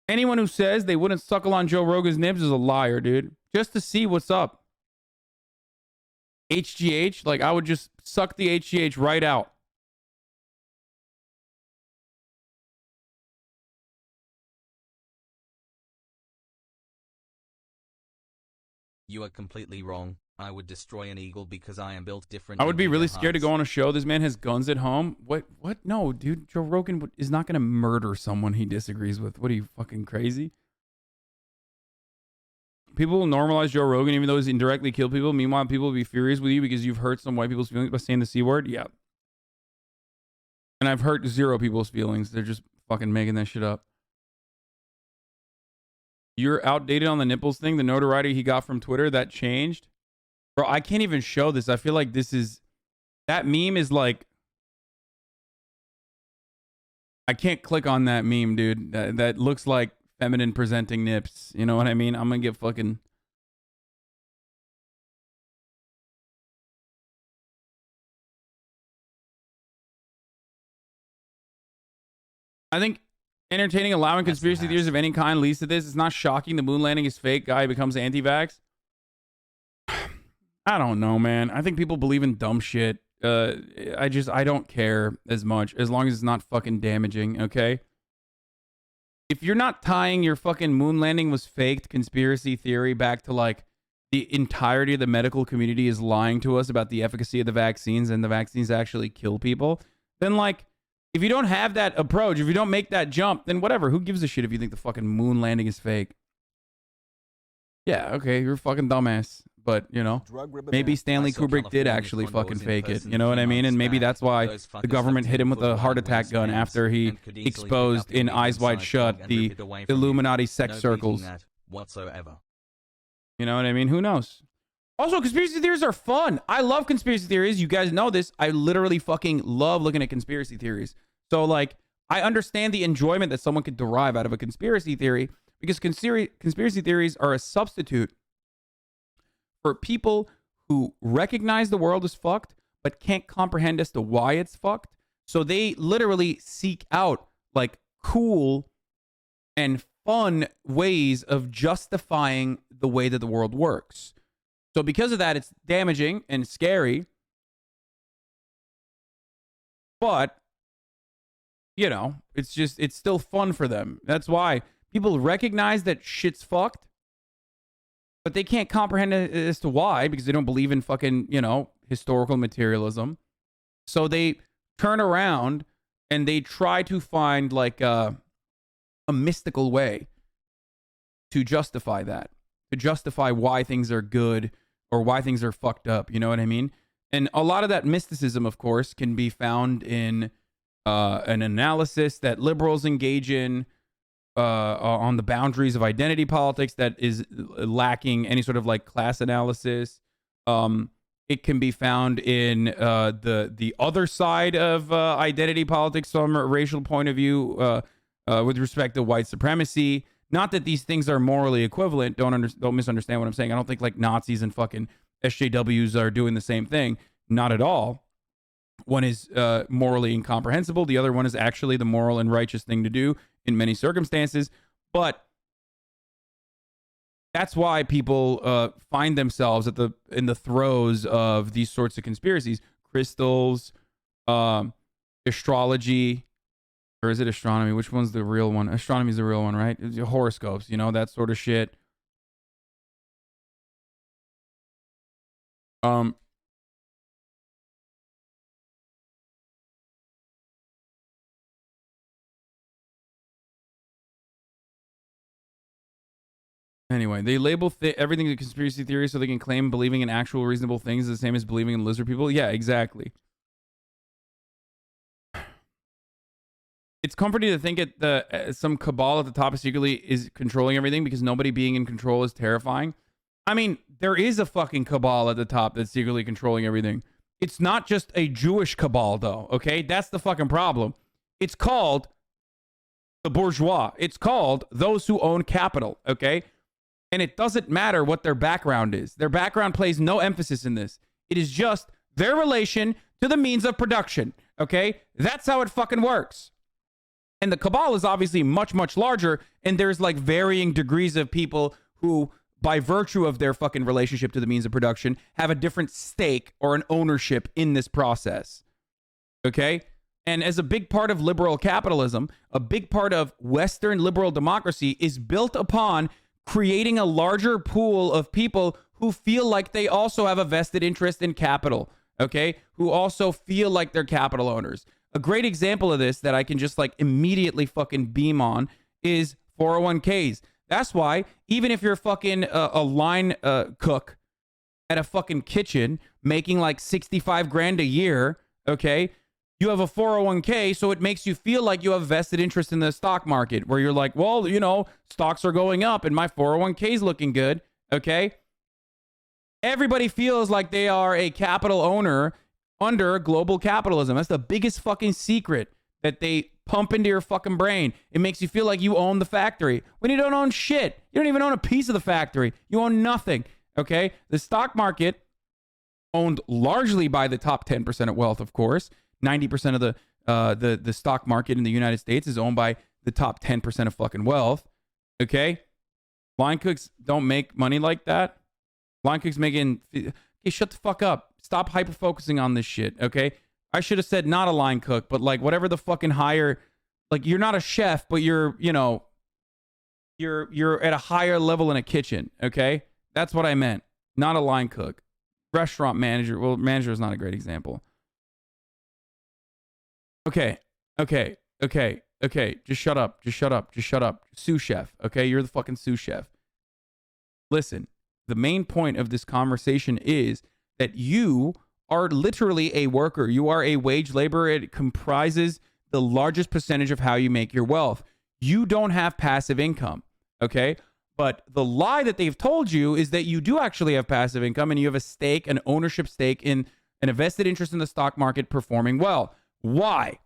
Speaker 1: Anyone who says they wouldn't suckle on Joe Rogan's nips is a liar, dude. Just to see what's up. HGH, like, I would just suck the HGH right out.
Speaker 2: You are completely wrong. I would destroy an eagle because I am built different.
Speaker 1: I would be really scared to go on a show. This man has guns at home. What? No, dude. Joe Rogan is not going to murder someone he disagrees with. What, are you fucking crazy? People will normalize Joe Rogan even though he's indirectly killed people. Meanwhile, people will be furious with you because you've hurt some white people's feelings by saying the C word. Yeah. And I've hurt 0 people's feelings. They're just fucking making that shit up. You're outdated on the nipples thing. The notoriety he got from Twitter, that changed. Bro, I can't even show this. I feel like that meme is like, I can't click on that meme, dude. That looks like feminine presenting nips. You know what I mean? I'm gonna get fucking... I think entertaining, allowing conspiracy theories of any kind leads to this. It's not shocking the moon landing is fake. Guy becomes anti-vax. I don't know, man. I think people believe in dumb shit. I don't care as much as long as it's not fucking damaging, okay? If you're not tying your fucking moon landing was faked conspiracy theory back to, like, the entirety of the medical community is lying to us about the efficacy of the vaccines and the vaccines actually kill people, then, like, if you don't have that approach, if you don't make that jump, then whatever. Who gives a shit if you think the fucking moon landing is fake? Yeah, okay, you're a fucking dumbass. But, maybe Stanley Kubrick did actually fucking fake it. You know what I mean? And maybe that's why the government hit him with a heart attack gun after he exposed in Eyes Wide Shut the Illuminati sex circles.
Speaker 2: Whatsoever.
Speaker 1: You know what I mean? Who knows? Also, conspiracy theories are fun. I love conspiracy theories. You guys know this. I literally fucking love looking at conspiracy theories. So, like, I understand the enjoyment that someone could derive out of a conspiracy theory because conspiracy theories are a substitute for people who recognize the world is fucked but can't comprehend as to why it's fucked. So they literally seek out, like, cool and fun ways of justifying the way that the world works. So because of that, it's damaging and scary. But, you know, it's still fun for them. That's why people recognize that shit's fucked, but they can't comprehend it as to why, because they don't believe in fucking, you know, historical materialism. So they turn around and they try to find like a mystical way to justify that, to justify why things are good or why things are fucked up. You know what I mean? And a lot of that mysticism, of course, can be found in an analysis that liberals engage in on the boundaries of identity politics that is lacking any sort of like class analysis. It can be found in the other side of identity politics from a racial point of view with respect to white supremacy. Not that these things are morally equivalent. Don't misunderstand what I'm saying. I don't think like Nazis and fucking SJWs are doing the same thing. Not at all. One is morally incomprehensible. The other one is actually the moral and righteous thing to do in many circumstances. But that's why people find themselves in the throes of these sorts of conspiracies. Crystals, astrology, or is it astronomy? Which one's the real one? Astronomy is the real one, right? Horoscopes, you know, that sort of shit. Anyway, they label everything a conspiracy theory so they can claim believing in actual reasonable things is the same as believing in lizard people. Yeah, exactly. It's comforting to think that some cabal at the top secretly is controlling everything, because nobody being in control is terrifying. I mean, there is a fucking cabal at the top that's secretly controlling everything. It's not just a Jewish cabal, though, okay? That's the fucking problem. It's called the bourgeois. It's called those who own capital, okay? And it doesn't matter what their background is. Their background plays no emphasis in this. It is just their relation to the means of production, okay? That's how it fucking works. And the cabal is obviously much, much larger, and there's like varying degrees of people who, by virtue of their fucking relationship to the means of production, have a different stake or an ownership in this process. Okay? And as a big part of liberal capitalism, a big part of Western liberal democracy is built upon creating a larger pool of people who feel like they also have a vested interest in capital. Okay? Who also feel like they're capital owners. A great example of this that I can just like immediately fucking beam on is 401ks. That's why even if you're fucking a line cook at a fucking kitchen making like 65 grand a year, okay, you have a 401k, so it makes you feel like you have vested interest in the stock market, where you're like, well, you know, stocks are going up and my 401k is looking good, okay? Everybody feels like they are a capital owner under global capitalism. That's the biggest fucking secret that they pump into your fucking brain. It makes you feel like you own the factory when you don't own shit. You don't even own a piece of the factory. You own nothing. Okay? The stock market, owned largely by the top 10% of wealth, of course. 90% of the stock market in the United States is owned by the top 10% of fucking wealth. Okay? Line cooks don't make money like that. Line cooks making... Okay, shut the fuck up. Stop hyper-focusing on this shit, okay? I should have said not a line cook, but like whatever the fucking higher... Like, you're not a chef, but you're, you know... You're at a higher level in a kitchen, okay? That's what I meant. Not a line cook. Restaurant manager. Well, manager is not a great example. Okay. Just shut up. Sous chef, okay? You're the fucking sous chef. Listen, the main point of this conversation is that you are literally a worker. You are a wage laborer. It comprises the largest percentage of how you make your wealth. You don't have passive income, okay? But the lie that they've told you is that you do actually have passive income and you have a stake, an ownership stake in an vested interest in the stock market performing well. Why?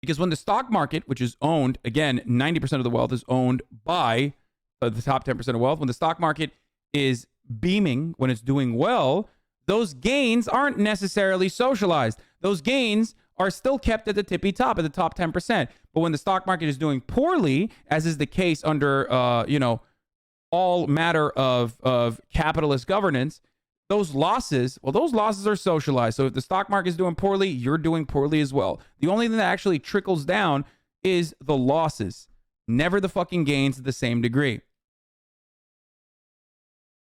Speaker 1: Because when the stock market, which is owned, again, 90% of the wealth is owned by the top 10% of wealth. When the stock market is beaming, when it's doing well, those gains aren't necessarily socialized. Those gains are still kept at the tippy top, at the top 10%. But when the stock market is doing poorly, as is the case under, all matter of capitalist governance, those losses are socialized. So if the stock market is doing poorly, you're doing poorly as well. The only thing that actually trickles down is the losses, never the fucking gains to the same degree.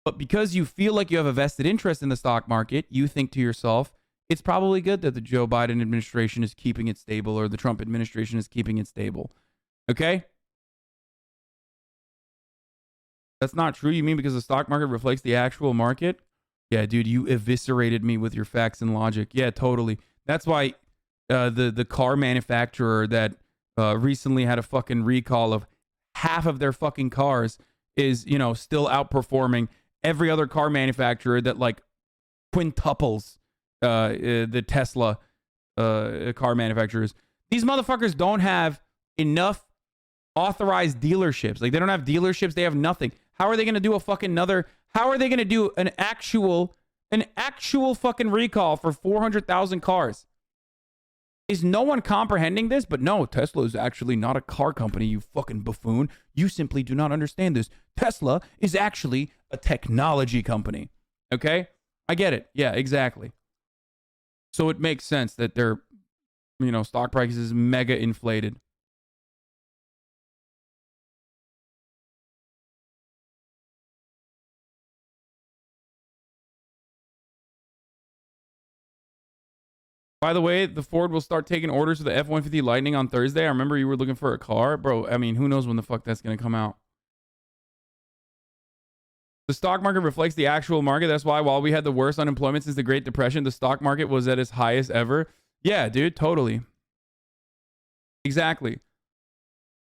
Speaker 1: But because you feel like you have a vested interest in the stock market, you think to yourself, it's probably good that the Joe Biden administration is keeping it stable or the Trump administration is keeping it stable. Okay? That's not true. You mean because the stock market reflects the actual market? Yeah, dude, you eviscerated me with your facts and logic. Yeah, totally. That's why the car manufacturer that recently had a fucking recall of half of their fucking cars is, still outperforming every other car manufacturer that like quintuples the Tesla car manufacturers. These motherfuckers don't have enough authorized dealerships. Like, they don't have dealerships. They have nothing. How are they going to do how are they going to do an actual fucking recall for 400,000 cars? Is no one comprehending this? But no, Tesla is actually not a car company, you fucking buffoon. You simply do not understand this. Tesla is actually a technology company. Okay? I get it. Yeah, exactly. So it makes sense that their, stock price is mega inflated. By the way, the Ford will start taking orders for the F-150 Lightning on Thursday. I remember you were looking for a car. Bro, I mean, who knows when the fuck that's going to come out. The stock market reflects the actual market. That's why while we had the worst unemployment since the Great Depression, the stock market was at its highest ever. Yeah, dude, totally. Exactly.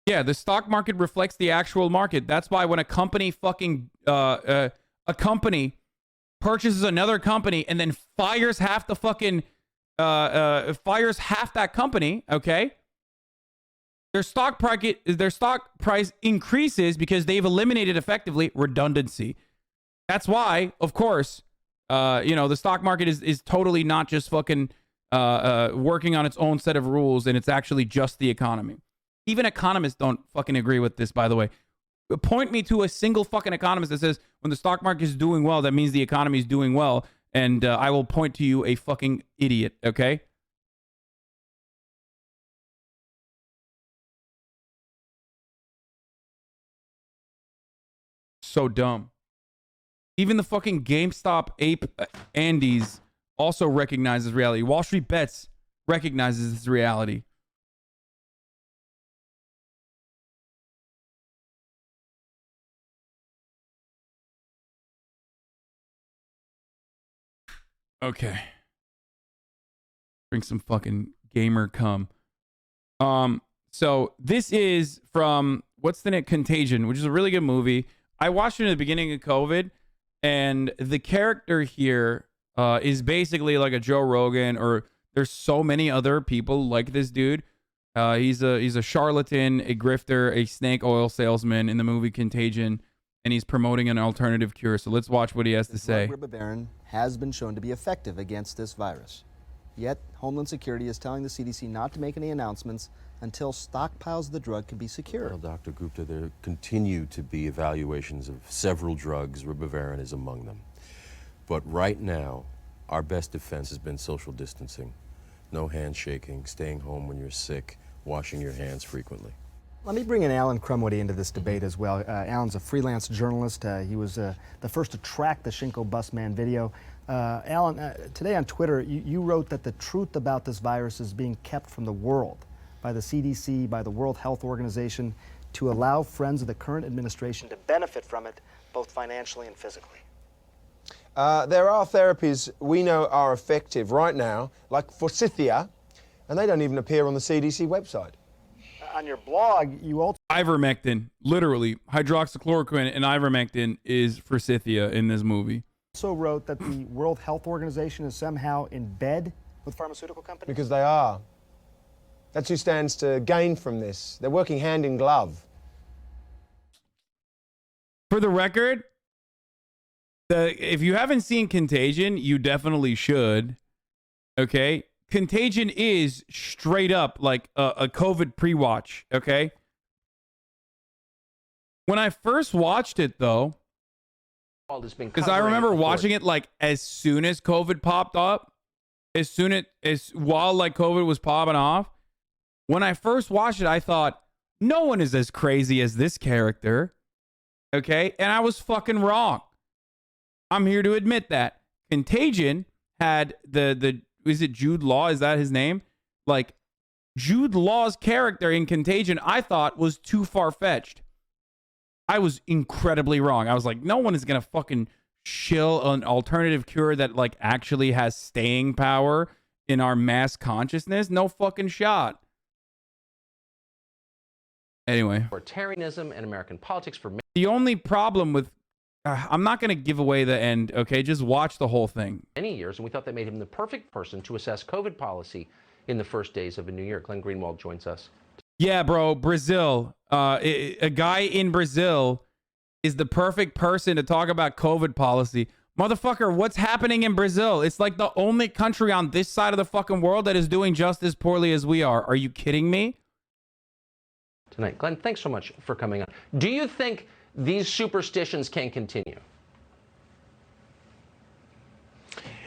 Speaker 1: Yeah, the stock market reflects the actual market. That's why when a company a company purchases another company and then fires half the fucking fires half that company, okay? Their stock price increases because they've eliminated effectively redundancy. That's why, of course, the stock market is totally not just fucking working on its own set of rules, and it's actually just the economy. Even economists don't fucking agree with this, by the way. Point me to a single fucking economist that says when the stock market is doing well, that means the economy is doing well. And I will point to you a fucking idiot, okay? So dumb. Even the fucking GameStop ape Andes also recognizes reality. Wall Street Bets recognizes this reality. Okay. Bring some fucking gamer cum. So this is from, what's the name? Contagion, which is a really good movie. I watched it in the beginning of COVID, and the character here is basically like a Joe Rogan, or there's so many other people like this dude. He's a charlatan, a grifter, a snake oil salesman in the movie Contagion, and he's promoting an alternative cure. So let's watch what he has to say.
Speaker 6: Ribavirin has been shown to be effective against this virus. Yet, Homeland Security is telling the CDC not to make any announcements until stockpiles of the drug can be secured.
Speaker 7: Well, Dr. Gupta, there continue to be evaluations of several drugs. Ribavirin is among them. But right now, our best defense has been social distancing. No handshaking, staying home when you're sick, washing your hands frequently.
Speaker 6: Let me bring in Alan Crumwoody into this debate as well. Alan's a freelance journalist. He was the first to track the Shinko Busman video. Alan, today on Twitter, you wrote that the truth about this virus is being kept from the world by the CDC, by the World Health Organization, to allow friends of the current administration to benefit from it, both financially and physically.
Speaker 8: There are therapies we know are effective right now, like forsythia, and they don't even appear on the CDC website.
Speaker 6: On your blog, you also...
Speaker 1: Ivermectin, literally, hydroxychloroquine and ivermectin is forsythia in this movie.
Speaker 6: Also wrote that the World Health Organization is somehow in bed with pharmaceutical companies?
Speaker 8: Because they are. That's who stands to gain from this. They're working hand in glove.
Speaker 1: For the record, if you haven't seen Contagion, you definitely should. Okay? Contagion is straight up like a COVID pre-watch, okay? When I first watched it, though, because I remember watching it like as soon as COVID popped up, while like COVID was popping off, when I first watched it, I thought, no one is as crazy as this character, okay? And I was fucking wrong. I'm here to admit that. Contagion had is it Jude Law? Is that his name? Like, Jude Law's character in Contagion, I thought was too far-fetched. I was incredibly wrong. I was like, no one is going to fucking shill an alternative cure that, like, actually has staying power in our mass consciousness. No fucking shot. Anyway.
Speaker 9: Authoritarianism and American politics for
Speaker 1: the only problem with... I'm not going to give away the end, okay? Just watch the whole thing.
Speaker 9: many years, and we thought that made him the perfect person to assess COVID policy in the first days of a new year. Glenn Greenwald joins us.
Speaker 1: Yeah, bro, Brazil. A guy in Brazil is the perfect person to talk about COVID policy. Motherfucker, what's happening in Brazil? It's like the only country on this side of the fucking world that is doing just as poorly as we are. Are you kidding me?
Speaker 9: Tonight. Glenn, thanks so much for coming on. Do you think these superstitions can continue?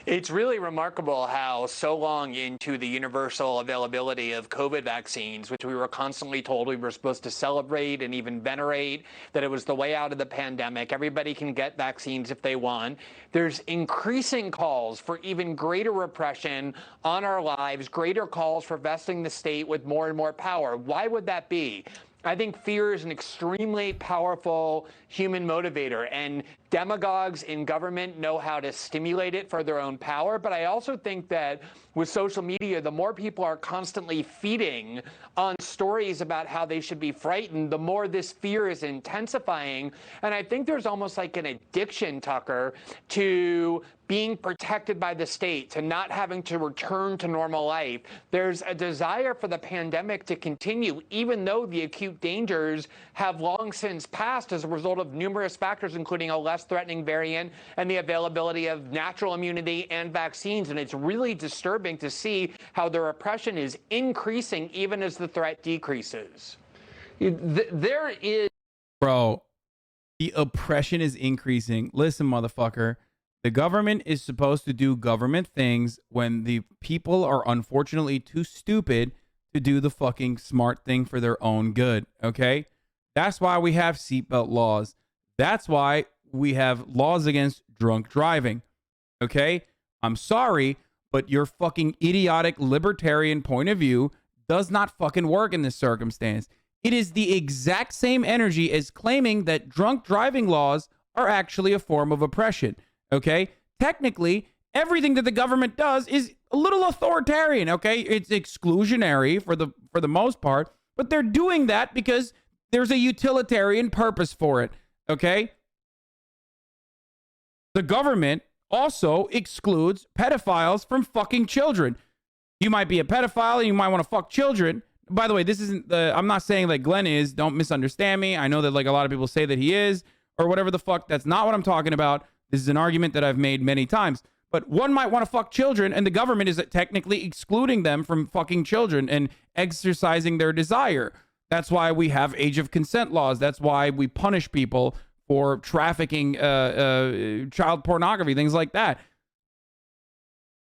Speaker 10: It's really remarkable how so long into the universal availability of COVID vaccines, which we were constantly told we were supposed to celebrate and even venerate, that it was the way out of the pandemic, everybody can get vaccines if they want, there's increasing calls for even greater repression on our lives, greater calls for vesting the state with more and more power. Why would that be? I think fear is an extremely powerful human motivator, and demagogues in government know how to stimulate it for their own power. But I also think that with social media, the more people are constantly feeding on stories about how they should be frightened, the more this fear is intensifying. And I think there's almost like an addiction, Tucker, to being protected by the state, to not having to return to normal life. There's a desire for the pandemic to continue, even though the acute dangers have long since passed as a result of numerous factors, including a less threatening variant and the availability of natural immunity and vaccines. And it's really disturbing to see how the repression is increasing even as the threat decreases.
Speaker 9: There is...
Speaker 1: Bro, the oppression is increasing. Listen, motherfucker. The government is supposed to do government things when the people are unfortunately too stupid to do the fucking smart thing for their own good, okay? That's why we have seatbelt laws. That's why we have laws against drunk driving, okay? I'm sorry, but your fucking idiotic libertarian point of view does not fucking work in this circumstance. It is the exact same energy as claiming that drunk driving laws are actually a form of oppression. Okay, technically, everything that the government does is a little authoritarian. Okay, it's exclusionary for the most part, but they're doing that because there's a utilitarian purpose for it. Okay, the government also excludes pedophiles from fucking children. You might be a pedophile and you might want to fuck children. By the way, this isn't the. I'm not saying that Glenn is. Don't misunderstand me. I know that like a lot of people say that he is or whatever the fuck. That's not what I'm talking about. This is an argument that I've made many times. But one might want to fuck children, and the government is technically excluding them from fucking children and exercising their desire. That's why we have age of consent laws. That's why we punish people for trafficking child pornography, things like that.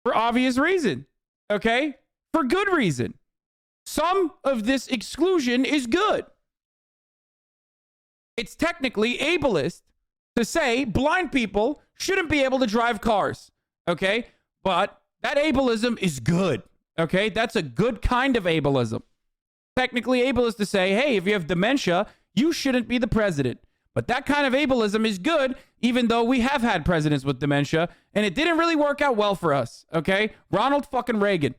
Speaker 1: For obvious reason, okay? For good reason. Some of this exclusion is good. It's technically ableist to say blind people shouldn't be able to drive cars, okay? But that ableism is good, okay? That's a good kind of ableism. Technically ableist to say, hey, if you have dementia, you shouldn't be the president. But that kind of ableism is good, even though we have had presidents with dementia, and it didn't really work out well for us, okay? Ronald fucking Reagan.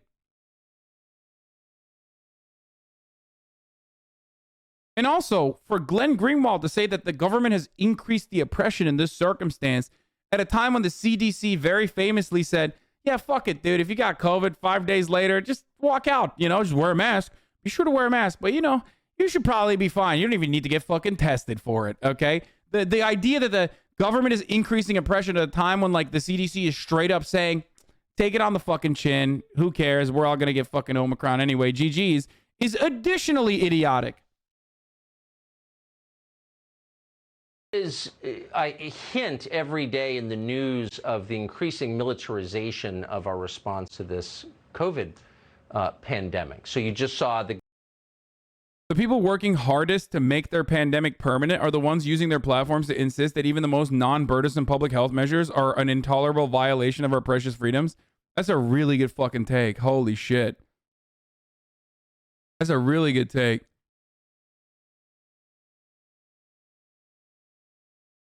Speaker 1: And also, for Glenn Greenwald to say that the government has increased the oppression in this circumstance at a time when the CDC very famously said, yeah, fuck it, dude. If you got COVID 5 days later, just walk out, just wear a mask. Be sure to wear a mask. But, you should probably be fine. You don't even need to get fucking tested for it, okay? The idea that the government is increasing oppression at a time when, like, the CDC is straight up saying, take it on the fucking chin. Who cares? We're all going to get fucking Omicron anyway. GG's is additionally idiotic.
Speaker 9: Is a hint every day in the news of the increasing militarization of our response to this COVID pandemic. So you just saw the
Speaker 1: people working hardest to make their pandemic permanent are the ones using their platforms to insist that even the most non-burdensome public health measures are an intolerable violation of our precious freedoms. That's a really good fucking take. Holy shit. That's a really good take.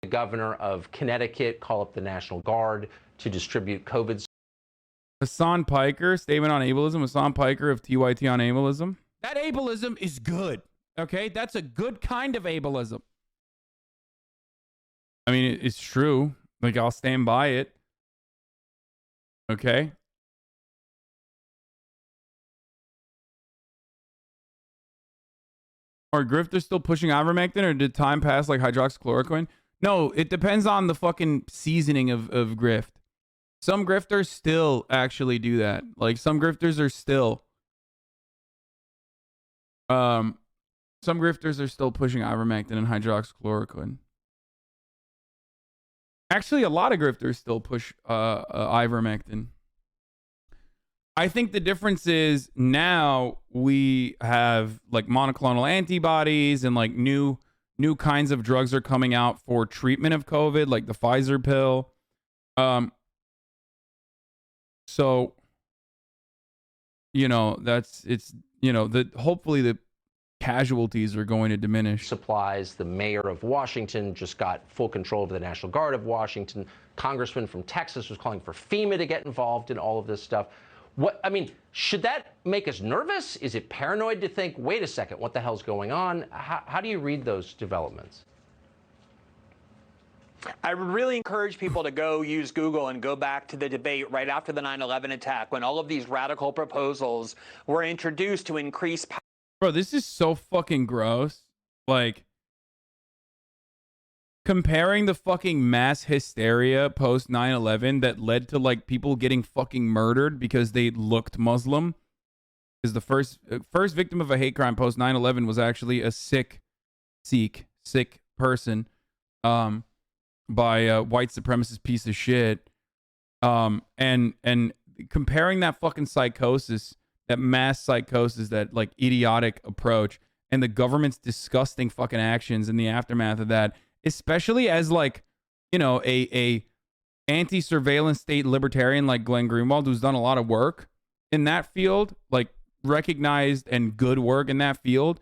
Speaker 9: The governor of Connecticut call up the National Guard to distribute COVID.
Speaker 1: Hasan Piker, statement on ableism. Hasan Piker of TYT on ableism. That ableism is good. Okay? That's a good kind of ableism. I mean, it's true. Like, I'll stand by it. Okay? Are grifters still pushing ivermectin, or did time pass like hydroxychloroquine? No, it depends on the fucking seasoning of grift. Some grifters still actually do that. Like, some grifters are still pushing ivermectin and hydroxychloroquine. Actually, a lot of grifters still push ivermectin. I think the difference is now we have like monoclonal antibodies and like new kinds of drugs are coming out for treatment of COVID, like the Pfizer pill. So, you know, hopefully the casualties are going to diminish.
Speaker 9: Supplies. The mayor of Washington just got full control of the National Guard of Washington. Congressman from Texas was calling for FEMA to get involved in all of this stuff. Should that make us nervous? Is it paranoid to think, wait a second, what the hell's going on? How do you read those developments?
Speaker 10: I would really encourage people to go use Google and go back to the debate right after the 9/11 attack when all of these radical proposals were introduced to increase power.
Speaker 1: Bro, this is so fucking gross. Like, comparing the fucking mass hysteria post 9/11 that led to like people getting fucking murdered because they looked Muslim, is the first victim of a hate crime post 9/11 was actually a sick person by a white supremacist piece of shit. And comparing that fucking psychosis, that mass psychosis, that like idiotic approach, and the government's disgusting fucking actions in the aftermath of that, especially as like, you know, a anti-surveillance state libertarian like Glenn Greenwald, who's done a lot of work in that field, like recognized and good work in that field,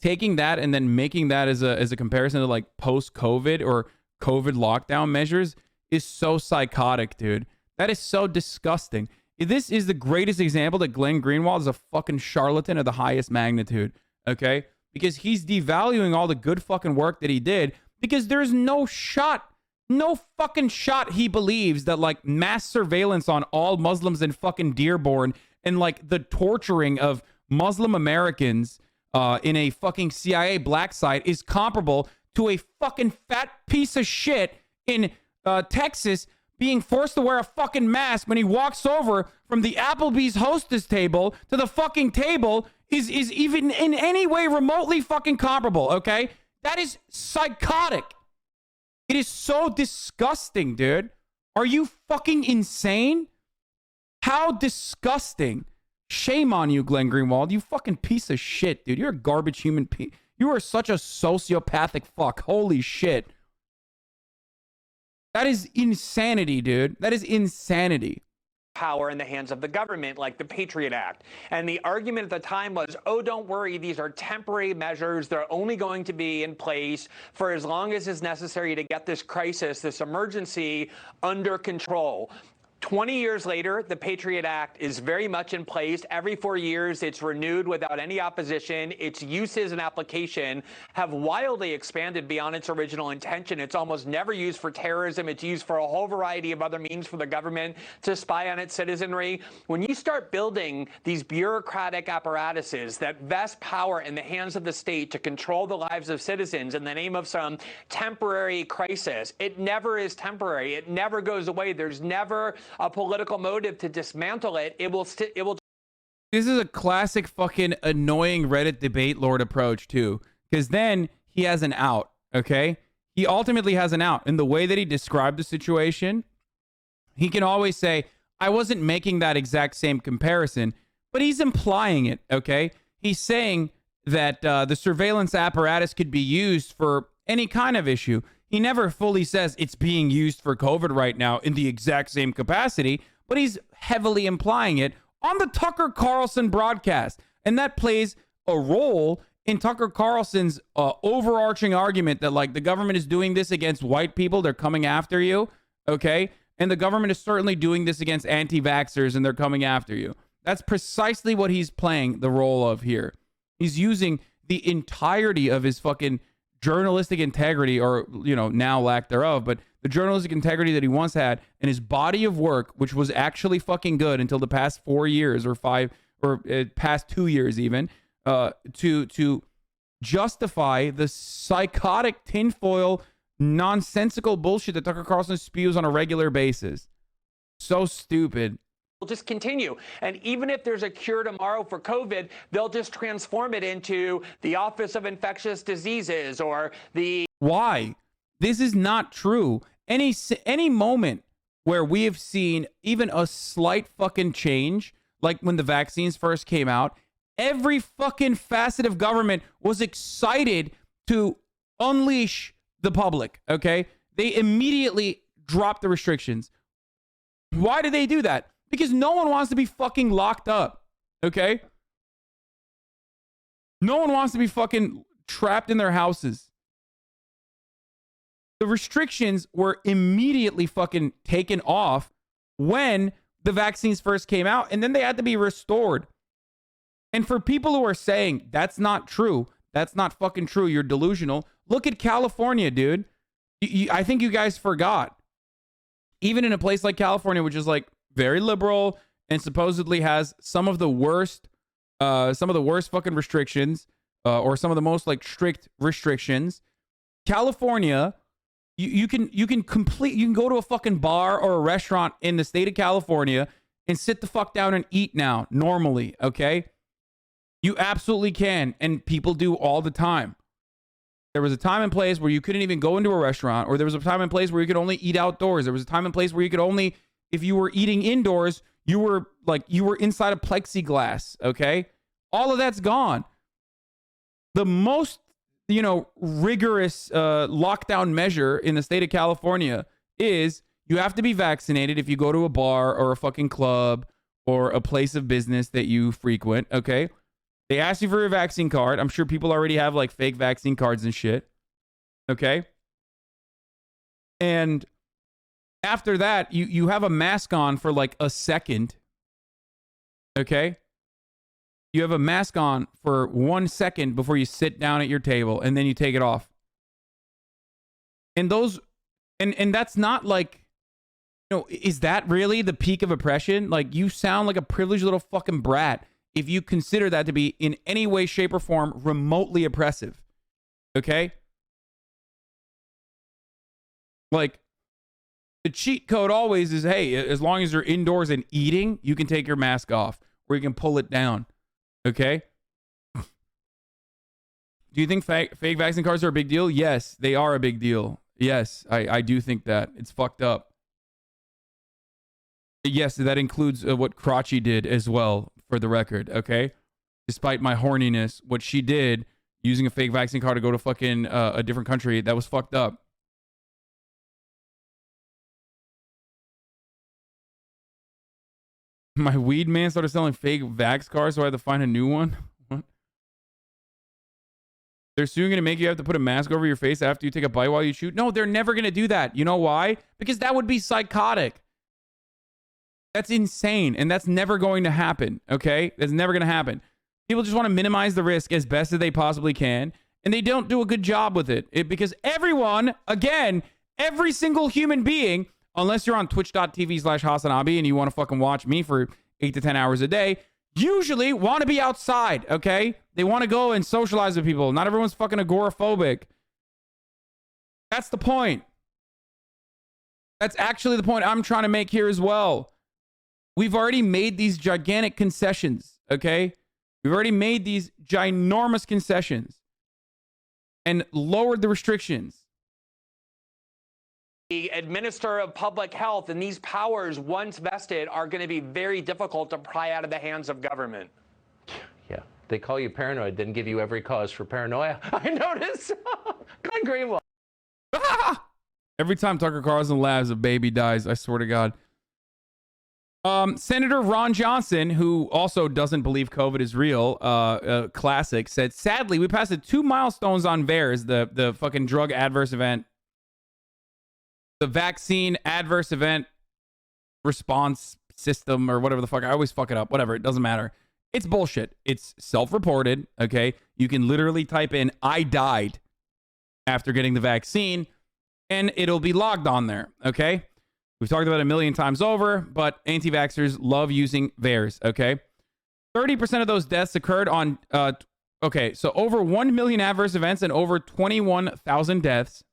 Speaker 1: taking that and then making that as a comparison to like post-COVID or COVID lockdown measures is so psychotic, dude. That is so disgusting. This is the greatest example that Glenn Greenwald is a fucking charlatan of the highest magnitude, okay? Because he's devaluing all the good fucking work that he did, because there's no fucking shot he believes that like mass surveillance on all Muslims in fucking Dearborn and like the torturing of Muslim Americans in a fucking CIA black site is comparable to a fucking fat piece of shit in Texas being forced to wear a fucking mask when he walks over from the Applebee's hostess table to the fucking table is even in any way remotely fucking comparable, okay? That is psychotic. It is so disgusting, dude. Are you fucking insane? How disgusting. Shame on you, Glenn Greenwald. You fucking piece of shit, dude. You're a garbage human piece. You are such a sociopathic fuck. Holy shit. That is insanity, dude. That is insanity.
Speaker 10: Power in the hands of the government, like the Patriot Act. And the argument at the time was, oh, don't worry, these are temporary measures. They're only going to be in place for as long as is necessary to get this crisis, this emergency, under control. 20 years later, the Patriot Act is very much in place. Every 4 years, it's renewed without any opposition. Its uses and application have wildly expanded beyond its original intention. It's almost never used for terrorism. It's used for a whole variety of other means for the government to spy on its citizenry. When you start building these bureaucratic apparatuses that vest power in the hands of the state to control the lives of citizens in the name of some temporary crisis, it never is temporary. It never goes away. There's never a political motive to dismantle it, it will
Speaker 1: This is a classic fucking annoying Reddit debate lord approach too, because then he has an out, okay? He ultimately has an out. In the way that he described the situation, he can always say, I wasn't making that exact same comparison, but he's implying it, okay? He's saying that the surveillance apparatus could be used for any kind of issue. He never fully says it's being used for COVID right now in the exact same capacity, but he's heavily implying it on the Tucker Carlson broadcast. And that plays a role in Tucker Carlson's overarching argument that, like, the government is doing this against white people. They're coming after you, okay? And the government is certainly doing this against anti-vaxxers, and they're coming after you. That's precisely what he's playing the role of here. He's using the entirety of his fucking journalistic integrity, or, you know, now lack thereof, but the journalistic integrity that he once had, and his body of work, which was actually fucking good until the past 4 years or 5 or past 2 years even, to justify the psychotic tinfoil nonsensical bullshit that Tucker Carlson spews on a regular basis. So stupid.
Speaker 10: will just continue. And even if there's a cure tomorrow for COVID, they'll just transform it into the Office of Infectious Diseases or the...
Speaker 1: Why? This is not true. Any moment where we have seen even a slight fucking change, like when the vaccines first came out, every fucking facet of government was excited to unleash the public, okay? They immediately dropped the restrictions. Why do they do that? Because no one wants to be fucking locked up, okay? No one wants to be fucking trapped in their houses. The restrictions were immediately fucking taken off when the vaccines first came out, and then they had to be restored. And for people who are saying that's not true, that's not fucking true, you're delusional, look at California, dude. I think you guys forgot. Even in a place like California, which is like very liberal and supposedly has some of the worst fucking restrictions, or some of the most like strict restrictions, California, you can go to a fucking bar or a restaurant in the state of California and sit the fuck down and eat now normally, okay? You absolutely can, and people do all the time. There was a time and place where you couldn't even go into a restaurant, or there was a time and place where you could only eat outdoors. There was a time and place where you could only, if you were eating indoors, you were inside a plexiglass, okay? All of that's gone. The most, rigorous lockdown measure in the state of California is you have to be vaccinated if you go to a bar or a fucking club or a place of business that you frequent, okay? They ask you for your vaccine card. I'm sure people already have like fake vaccine cards and shit. Okay. And after that, you have a mask on for like a second. Okay. You have a mask on for 1 second before you sit down at your table, and then you take it off. And and that's not like, is that really the peak of oppression? Like, you sound like a privileged little fucking brat if you consider that to be in any way, shape, or form remotely oppressive. Okay? Like, the cheat code always is, hey, as long as you're indoors and eating, you can take your mask off, or you can pull it down. Okay? Do you think fake vaccine cards are a big deal? Yes, they are a big deal. Yes, I do think that. It's fucked up. Yes, that includes what Crotchy did as well, for the record, okay? Despite my horniness, what she did, using a fake vaccine card to go to fucking a different country, that was fucked up. My weed man started selling fake vax cards, so I had to find a new one. What? They're soon going to make you have to put a mask over your face after you take a bite while you shoot? No, they're never going to do that. You know why? Because that would be psychotic. That's insane, and that's never going to happen, okay? That's never going to happen. People just want to minimize the risk as best as they possibly can, and they don't do a good job with it. Because everyone, again, every single human being, unless you're on twitch.tv/Hasanabi and you want to fucking watch me for 8 to 10 hours a day, usually want to be outside, okay? They want to go and socialize with people. Not everyone's fucking agoraphobic. That's the point. That's actually the point I'm trying to make here as well. We've already made these gigantic concessions, okay? We've already made these ginormous concessions and lowered the restrictions.
Speaker 10: The administrator of public health, and these powers, once vested, are going to be very difficult to pry out of the hands of government.
Speaker 9: Yeah, they call you paranoid, then give you every cause for paranoia. I noticed. Glenn Greenwald.
Speaker 1: Every time Tucker Carlson laughs, a baby dies. I swear to God. Senator Ron Johnson, who also doesn't believe COVID is real, classic, said, sadly, we passed 2 milestones on VAERS, the fucking drug adverse event, the vaccine adverse event response system, or whatever the fuck. I always fuck it up. Whatever. It doesn't matter. It's bullshit. It's self-reported. Okay. You can literally type in, I died after getting the vaccine, and it'll be logged on there. Okay. We've talked about it a million times over, but anti-vaxxers love using VAERS, okay? 30% of those deaths occurred on, okay, so over 1 million adverse events and over 21,000 deaths.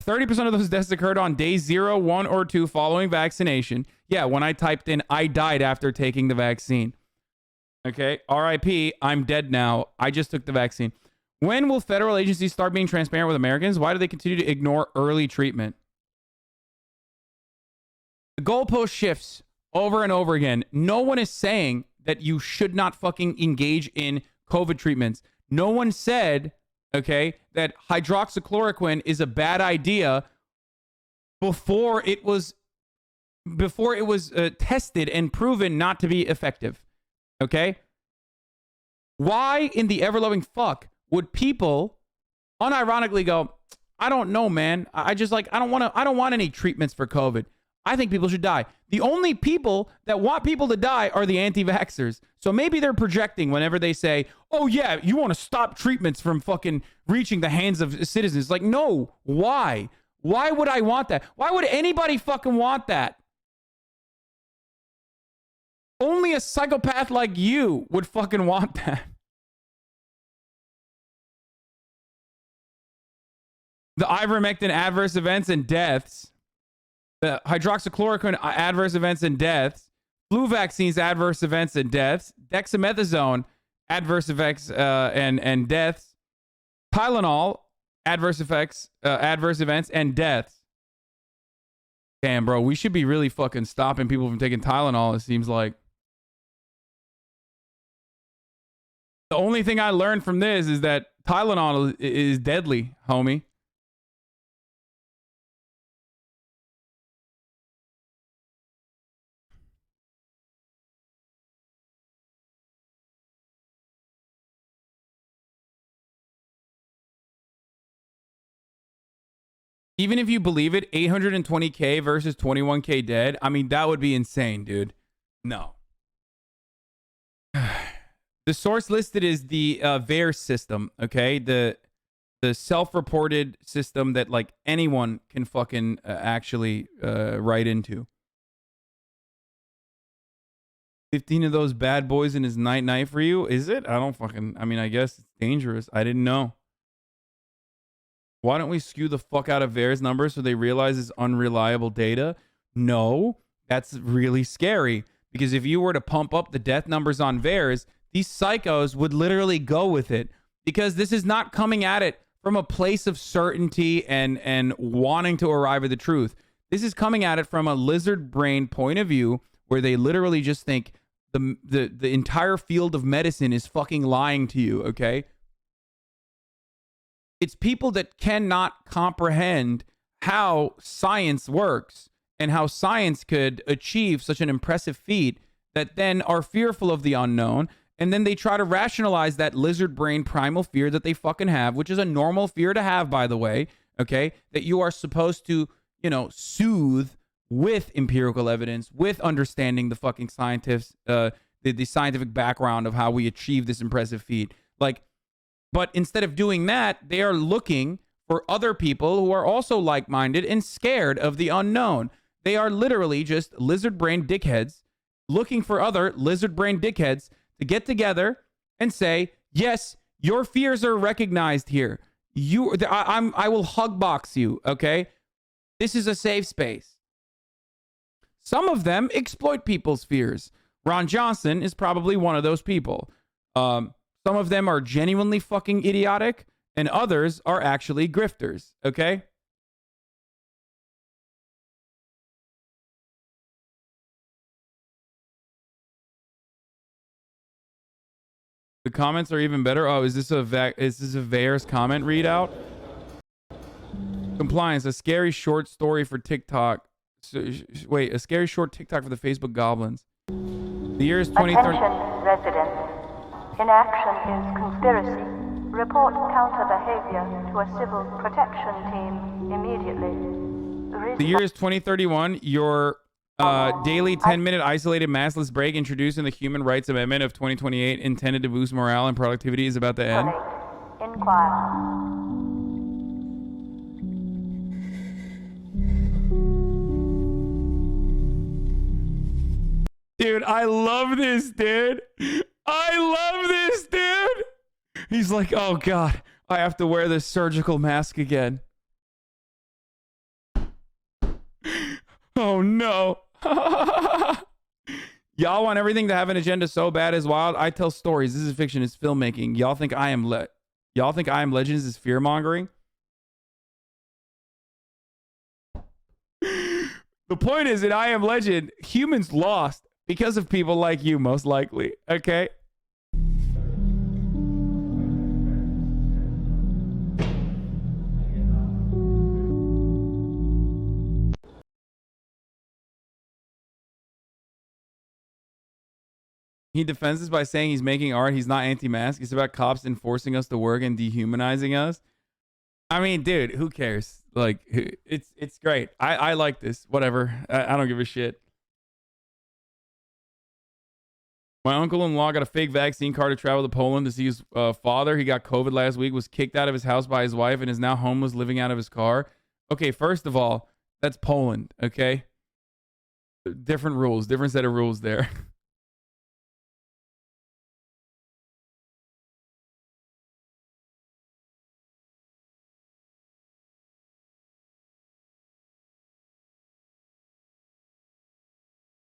Speaker 1: 30% of those deaths occurred on day 0, 1, or 2 following vaccination. Yeah, when I typed in, I died after taking the vaccine. Okay, RIP, I'm dead now. I just took the vaccine. When will federal agencies start being transparent with Americans? Why do they continue to ignore early treatment? The goalpost shifts over and over again. No one is saying that you should not fucking engage in COVID treatments. No one said, okay, that hydroxychloroquine is a bad idea before it was tested and proven not to be effective. Okay? Why in the ever-loving fuck would people unironically go, I don't know, man. I don't want any treatments for COVID. I think people should die. The only people that want people to die are the anti-vaxxers. So maybe they're projecting whenever they say, oh yeah, you want to stop treatments from fucking reaching the hands of citizens. Like, no, why? Why would I want that? Why would anybody fucking want that? Only a psychopath like you would fucking want that. The ivermectin adverse events and deaths, the hydroxychloroquine adverse events and deaths, flu vaccines adverse events and deaths, dexamethasone adverse effects and deaths, Tylenol adverse effects, adverse events and deaths. Damn, bro, we should be really fucking stopping people from taking Tylenol, it seems like. The only thing I learned from this is that Tylenol is deadly, homie. Even if you believe it, 820K versus 21K dead, I mean, that would be insane, dude. No. The source listed is the VAERS system, okay? The self-reported system that, like, anyone can fucking actually write into. 15 of those bad boys in his night-night for you? Is it? I mean, I guess it's dangerous. I didn't know. Why don't we skew the fuck out of VAERS numbers so they realize it's unreliable data? No, that's really scary. Because if you were to pump up the death numbers on VAERS, these psychos would literally go with it. Because this is not coming at it from a place of certainty and wanting to arrive at the truth. This is coming at it from a lizard brain point of view where they literally just think the entire field of medicine is fucking lying to you, okay? It's people that cannot comprehend how science works and how science could achieve such an impressive feat that then are fearful of the unknown. And then they try to rationalize that lizard brain primal fear that they fucking have, which is a normal fear to have, by the way, okay? That you are supposed to, you know, soothe with empirical evidence, with understanding the fucking scientists, the scientific background of how we achieve this impressive feat. Like, but instead of doing that, they are looking for other people who are also like-minded and scared of the unknown. They are literally just lizard brain dickheads looking for other lizard brain dickheads to get together and say, yes, your fears are recognized here. I will hug box you, okay? This is a safe space. Some of them exploit people's fears. Ron Johnson is probably one of those people. Some of them are genuinely fucking idiotic, and others are actually grifters, okay? The comments are even better. Oh, is this a Vaer's comment readout? Compliance, a scary short story for TikTok. Wait, a scary short TikTok for the Facebook goblins. The year is 2030.
Speaker 11: Attention, residents. Inaction is conspiracy. Report counter behavior to a civil protection team immediately.
Speaker 1: The year is 2031. Your daily 10-minute isolated massless break introduced in the Human Rights Amendment of 2028 intended to boost morale and productivity is about to end.
Speaker 11: Inquire.
Speaker 1: Dude, I love this, dude. I love this, dude. He's like, oh, God, I have to wear this surgical mask again. Oh, no. Y'all want everything to have an agenda so bad as wild? I tell stories. This is fiction. It's filmmaking. Y'all think I am Legends is fear-mongering? The point is, in I Am Legend, humans lost because of people like you, most likely. Okay? He defends this by saying he's making art. He's not anti-mask. It's about cops enforcing us to work and dehumanizing us. I mean, dude, who cares? Like, it's great. I like this. Whatever. I don't give a shit. My uncle-in-law got a fake vaccine card to travel to Poland to see his father. He got COVID last week, was kicked out of his house by his wife, and is now homeless living out of his car. Okay, first of all, that's Poland, okay? Different rules. Different set of rules there.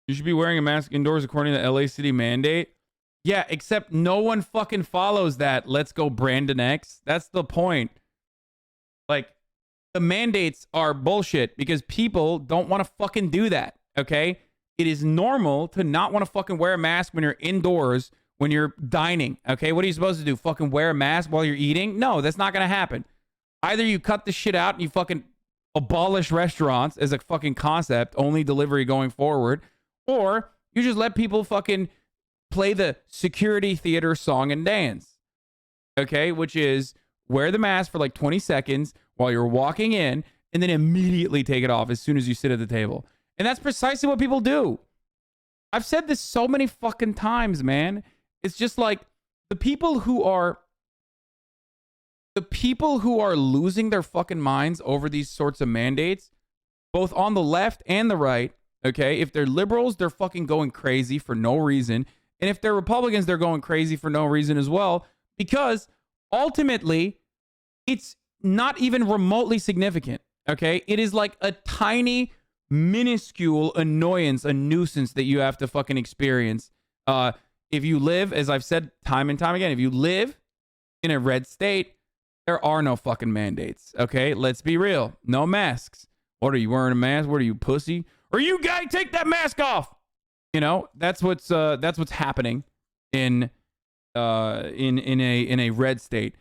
Speaker 1: You should be wearing a mask indoors according to the LA City mandate. Yeah, except no one fucking follows that. Let's go Brandon X. That's the point. Like, the mandates are bullshit because people don't want to fucking do that, okay? It is normal to not want to fucking wear a mask when you're indoors, when you're dining, okay? What are you supposed to do? Fucking wear a mask while you're eating? No, that's not going to happen. Either you cut this shit out and you fucking abolish restaurants as a fucking concept, only delivery going forward, or you just let people fucking play the security theater song and dance, okay? Which is wear the mask for like 20 seconds while you're walking in and then immediately take it off as soon as you sit at the table. And that's precisely what people do. I've said this so many fucking times, man. It's just like the people who are losing their fucking minds over these sorts of mandates, both on the left and the right. Okay, if they're liberals, they're fucking going crazy for no reason. And if they're Republicans, they're going crazy for no reason as well. Because ultimately, it's not even remotely significant. Okay, it is like a tiny, minuscule annoyance, a nuisance that you have to fucking experience. If you live, as I've said time and time again, if you live in a red state, there are no fucking mandates. Okay, let's be real. No masks. What are you wearing a mask? What are you, pussy? Or you guy, take that mask off. You know, that's what's happening in a red state.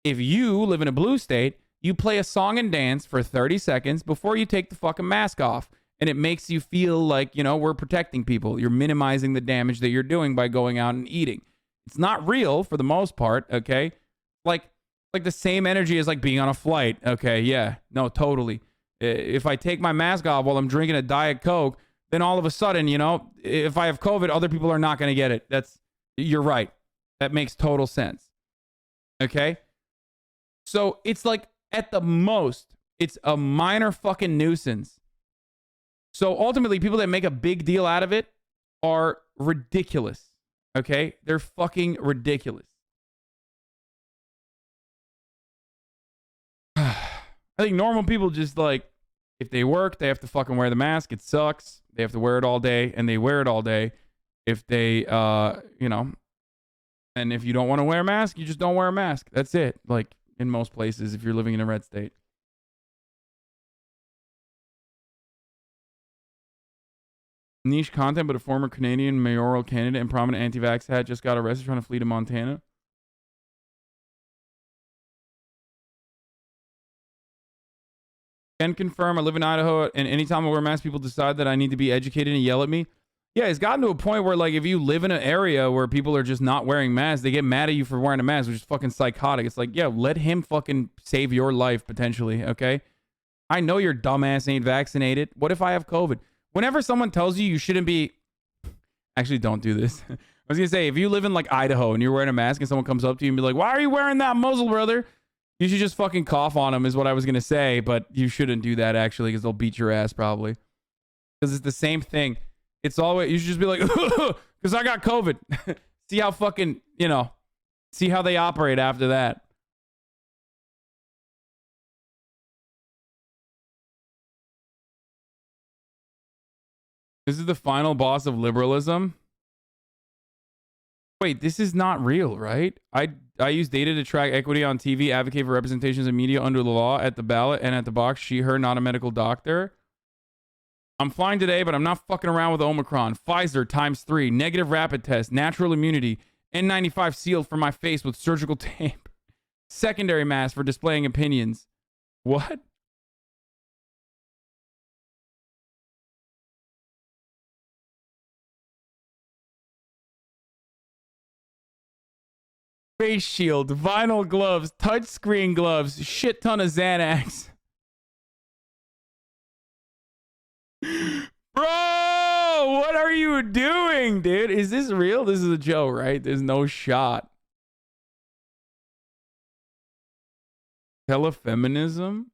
Speaker 1: If you live in a blue state, you play a song and dance for 30 seconds before you take the fucking mask off, and it makes you feel like, you know, we're protecting people. You're minimizing the damage that you're doing by going out and eating. It's not real for the most part, okay? Like the same energy as like being on a flight, okay? Yeah, no, totally. If I take my mask off while I'm drinking a Diet Coke, then all of a sudden, you know, if I have COVID, other people are not going to get it. You're right. That makes total sense. Okay? So it's like, at the most, it's a minor fucking nuisance. So ultimately, people that make a big deal out of it are ridiculous. Okay? They're fucking ridiculous. I think normal people just like, If they work, they have to fucking wear the mask. It sucks. They have to wear it all day, and they wear it all day. If they, you know, and if you don't want to wear a mask, you just don't wear a mask. That's it. Like in most places, if you're living in a red state. Niche content, but a former Canadian mayoral candidate and prominent anti-vax hat just got arrested trying to flee to Montana. Can confirm I live in Idaho, and anytime I wear a mask, people decide that I need to be educated and yell at me. Yeah, it's gotten to a point where, like, if you live in an area where people are just not wearing masks, they get mad at you for wearing a mask, which is fucking psychotic. It's like, yeah, let him fucking save your life, potentially, okay? I know your dumbass ain't vaccinated. What if I have COVID? Whenever someone tells you you shouldn't be... Actually, don't do this. I was going to say, if you live in, like, Idaho and you're wearing a mask and someone comes up to you and be like, why are you wearing that muzzle, brother? You should just fucking cough on them is what I was going to say, but you shouldn't do that, actually, because they'll beat your ass, probably. Because it's the same thing. It's always... You should just be like, because I got COVID. See how fucking, you know, see how they operate after that. This is the final boss of liberalism. Wait, this is not real, right? I use data to track equity on TV, advocate for representations in media under the law, at the ballot, and at the box. She, her, not a medical doctor. I'm fine today, but I'm not fucking around with Omicron. Pfizer ×3, negative rapid test, natural immunity, N95 sealed for my face with surgical tape. Secondary mask for displaying opinions. What? Face shield, vinyl gloves, touchscreen gloves, shit ton of Xanax. Bro, what are you doing, dude? Is this real? This is a joke, right? There's no shot. Telefeminism?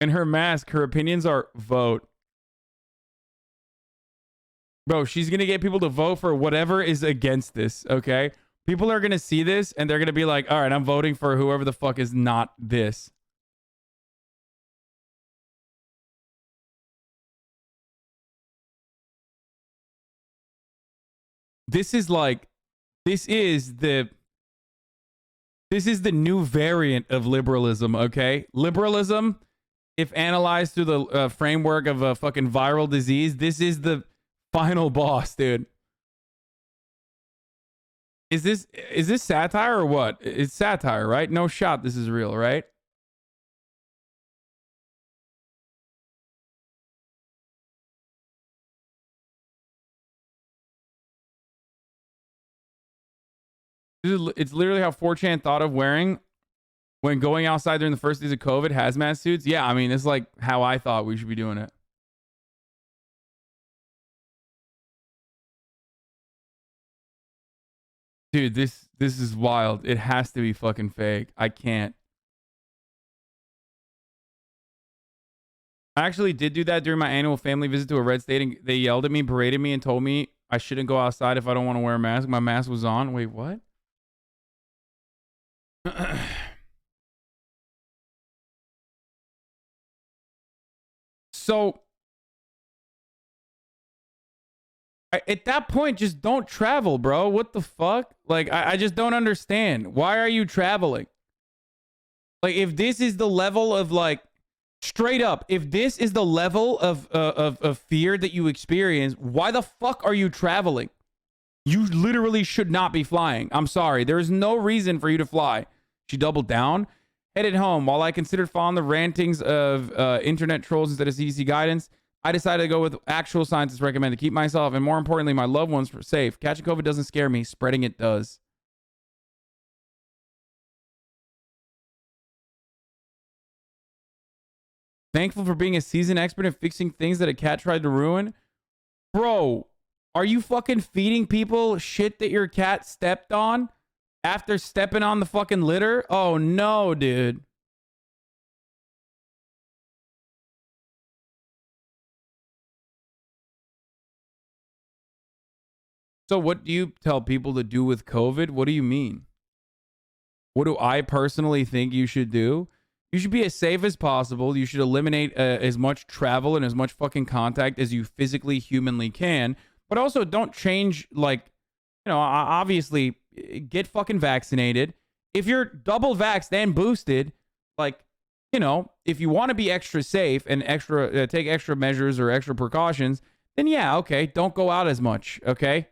Speaker 1: And her mask, her opinions are vote. Bro, she's going to get people to vote for whatever is against this, okay? People are going to see this and they're going to be like, all right, I'm voting for whoever the fuck is not this. This is like, this is the new variant of liberalism, okay? Liberalism, if analyzed through the framework of a fucking viral disease, this is the final boss, dude. Is this satire or what? It's satire, right? No shot this is real, right? It's literally how 4chan thought of wearing when going outside during the first days of COVID, hazmat suits. Yeah, I mean, it's like how I thought we should be doing it. Dude, this is wild. It has to be fucking fake. I can't. I actually did do that during my annual family visit to a red state, and they yelled at me, berated me, and told me I shouldn't go outside if I don't want to wear a mask. My mask was on. Wait, what? So at that point, just don't travel, bro. What the fuck? Like, I just don't understand. Why are you traveling? Like, if this is the level of, like, straight up, if this is the level of fear that you experience, why the fuck are you traveling? You literally should not be flying. I'm sorry. There is no reason for you to fly. She doubled down. Headed home. While I considered following the rantings of internet trolls instead of CDC guidance, I decided to go with actual scientists recommend to keep myself and, more importantly, my loved ones safe. Catching COVID doesn't scare me. Spreading it does. Thankful for being a seasoned expert in fixing things that a cat tried to ruin. Bro, are you fucking feeding people shit that your cat stepped on after stepping on the fucking litter? Oh, no, dude. So what do you tell people to do with COVID? What do you mean? What do I personally think you should do? You should be as safe as possible. You should eliminate as much travel and as much fucking contact as you physically, humanly can. But also don't change, like, you know, obviously get fucking vaccinated. If you're double vaxxed and boosted, like, you know, if you want to be extra safe and extra take extra measures or extra precautions, then yeah, okay, don't go out as much, okay?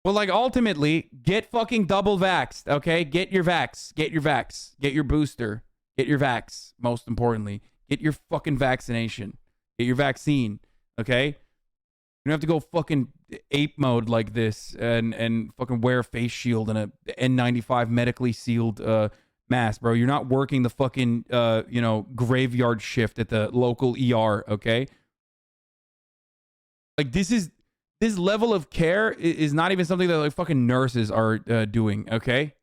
Speaker 1: But like ultimately, get fucking double vaxxed, okay? Get your vax, get your vax, get your booster, get your vax, most importantly. Get your fucking vaccination. Get your vaccine, okay? You don't have to go fucking ape mode like this and fucking wear a face shield and a N95 medically sealed mask, bro. You're not working the fucking you know, graveyard shift at the local ER, okay? Like this level of care is not even something that like fucking nurses are doing, okay?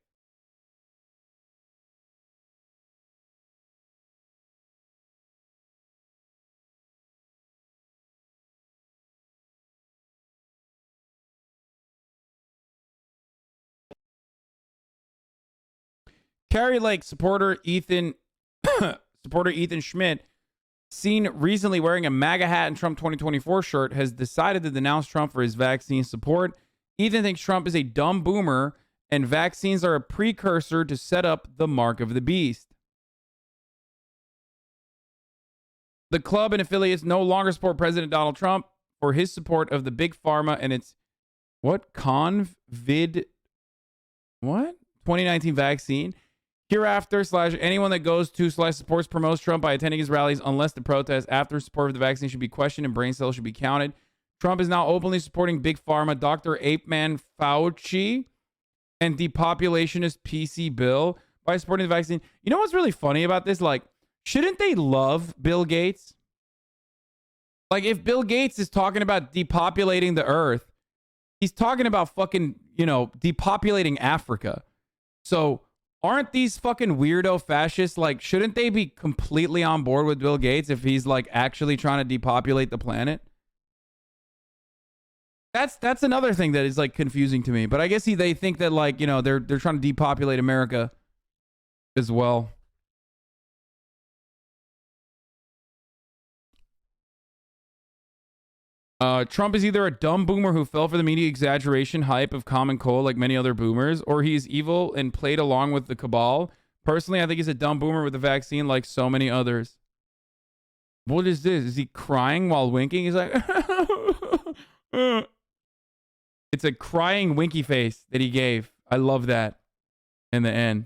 Speaker 1: Carrie Lake supporter Ethan Schmidt, seen recently wearing a MAGA hat and Trump 2024 shirt, has decided to denounce Trump for his vaccine support. Ethan thinks Trump is a dumb boomer and vaccines are a precursor to set up the mark of the beast. The club and affiliates no longer support President Donald Trump for his support of the big pharma and its what 2019 vaccine. Hereafter, anyone that goes to / supports promotes Trump by attending his rallies unless the protest after support of the vaccine should be questioned and brain cells should be counted. Trump is now openly supporting Big Pharma, Dr. Ape Man Fauci, and depopulationist PC Bill by supporting the vaccine. You know what's really funny about this? Like, shouldn't they love Bill Gates? Like, if Bill Gates is talking about depopulating the earth, he's talking about fucking, you know, depopulating Africa. So aren't these fucking weirdo fascists, like, shouldn't they be completely on board with Bill Gates if he's, like, actually trying to depopulate the planet? That's another thing that is, like, confusing to me. But I guess they think that, like, you know, they're trying to depopulate America as well. Trump is either a dumb boomer who fell for the media exaggeration hype of common cold like many other boomers, or he's evil and played along with the cabal. Personally, I think he's a dumb boomer with the vaccine like so many others. What is this? Is he crying while winking? He's like... It's a crying winky face that he gave. I love that in the end.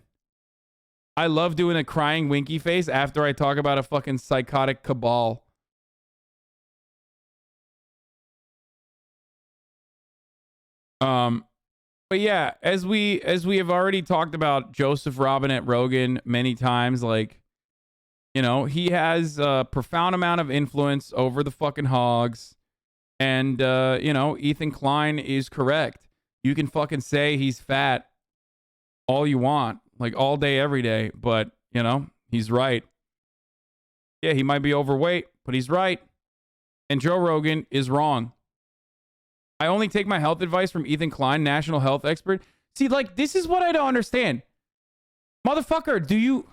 Speaker 1: I love doing a crying winky face after I talk about a fucking psychotic cabal. But yeah, as we have already talked about Joseph Robinette Rogan many times, like, you know, he has a profound amount of influence over the fucking hogs. And, you know, Ethan Klein is correct. You can fucking say he's fat all you want, like all day, every day. But, you know, he's right. Yeah, he might be overweight, but he's right. And Joe Rogan is wrong. I only take my health advice from Ethan Klein, national health expert. See, like, this is what I don't understand. Motherfucker, do you...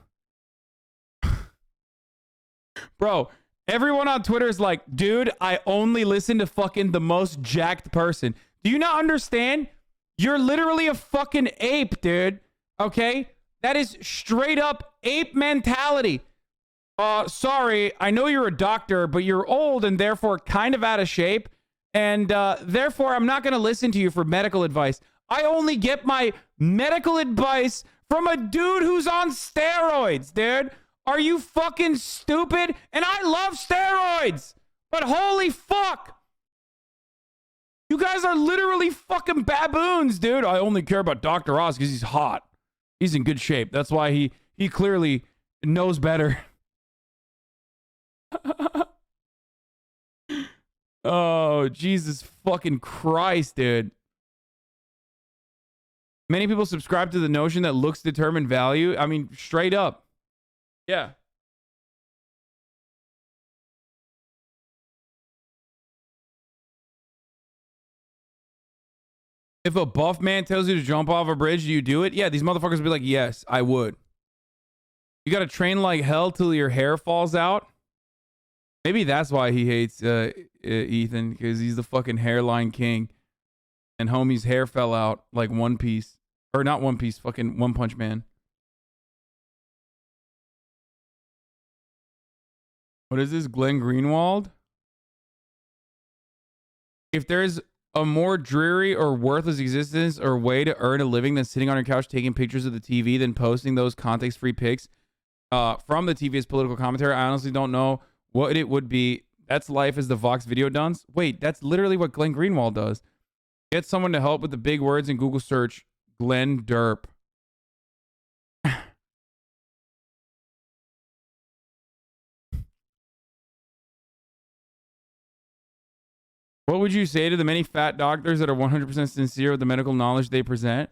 Speaker 1: Bro, everyone on Twitter is like, dude, I only listen to fucking the most jacked person. Do you not understand? You're literally a fucking ape, dude. Okay? That is straight up ape mentality. Sorry, I know you're a doctor, but you're old and therefore kind of out of shape. And therefore, I'm not going to listen to you for medical advice. I only get my medical advice from a dude who's on steroids, dude. Are you fucking stupid? And I love steroids, but holy fuck. You guys are literally fucking baboons, dude. I only care about Dr. Oz because he's hot. He's in good shape. That's why he clearly knows better. Oh, Jesus fucking Christ, dude. Many people subscribe to the notion that looks determine value. I mean, straight up. Yeah. If a buff man tells you to jump off a bridge, do you do it? Yeah, these motherfuckers will be like, yes, I would. You got to train like hell till your hair falls out. Maybe that's why he hates Ethan, because he's the fucking hairline king. And homie's hair fell out like One Piece. Or not One Piece, fucking One Punch Man. What is this, Glenn Greenwald? If there's a more dreary or worthless existence or way to earn a living than sitting on your couch taking pictures of the TV than posting those context-free pics from the TV as political commentary, I honestly don't know what it would be. That's life as the Vox video does. Wait, that's literally what Glenn Greenwald does. Get someone to help with the big words in Google search. Glenn Derp. What would you say to the many fat doctors that are 100% sincere with the medical knowledge they present?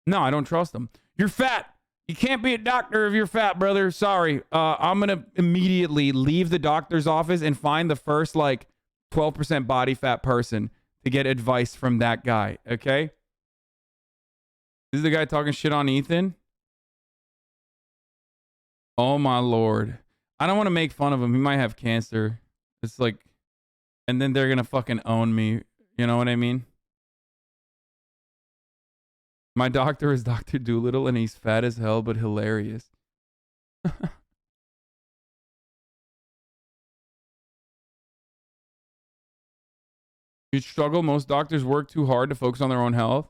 Speaker 1: No, I don't trust them. You're fat. You can't be a doctor if you're fat, brother. Sorry. I'm going to immediately leave the doctor's office and find the first, like, 12% body fat person to get advice from that guy, okay? This is the guy talking shit on Ethan? Oh, my Lord. I don't want to make fun of him. He might have cancer. It's like... And then they're going to fucking own me. You know what I mean? My doctor is Dr. Doolittle, and he's fat as hell, but hilarious. You struggle. Most doctors work too hard to focus on their own health.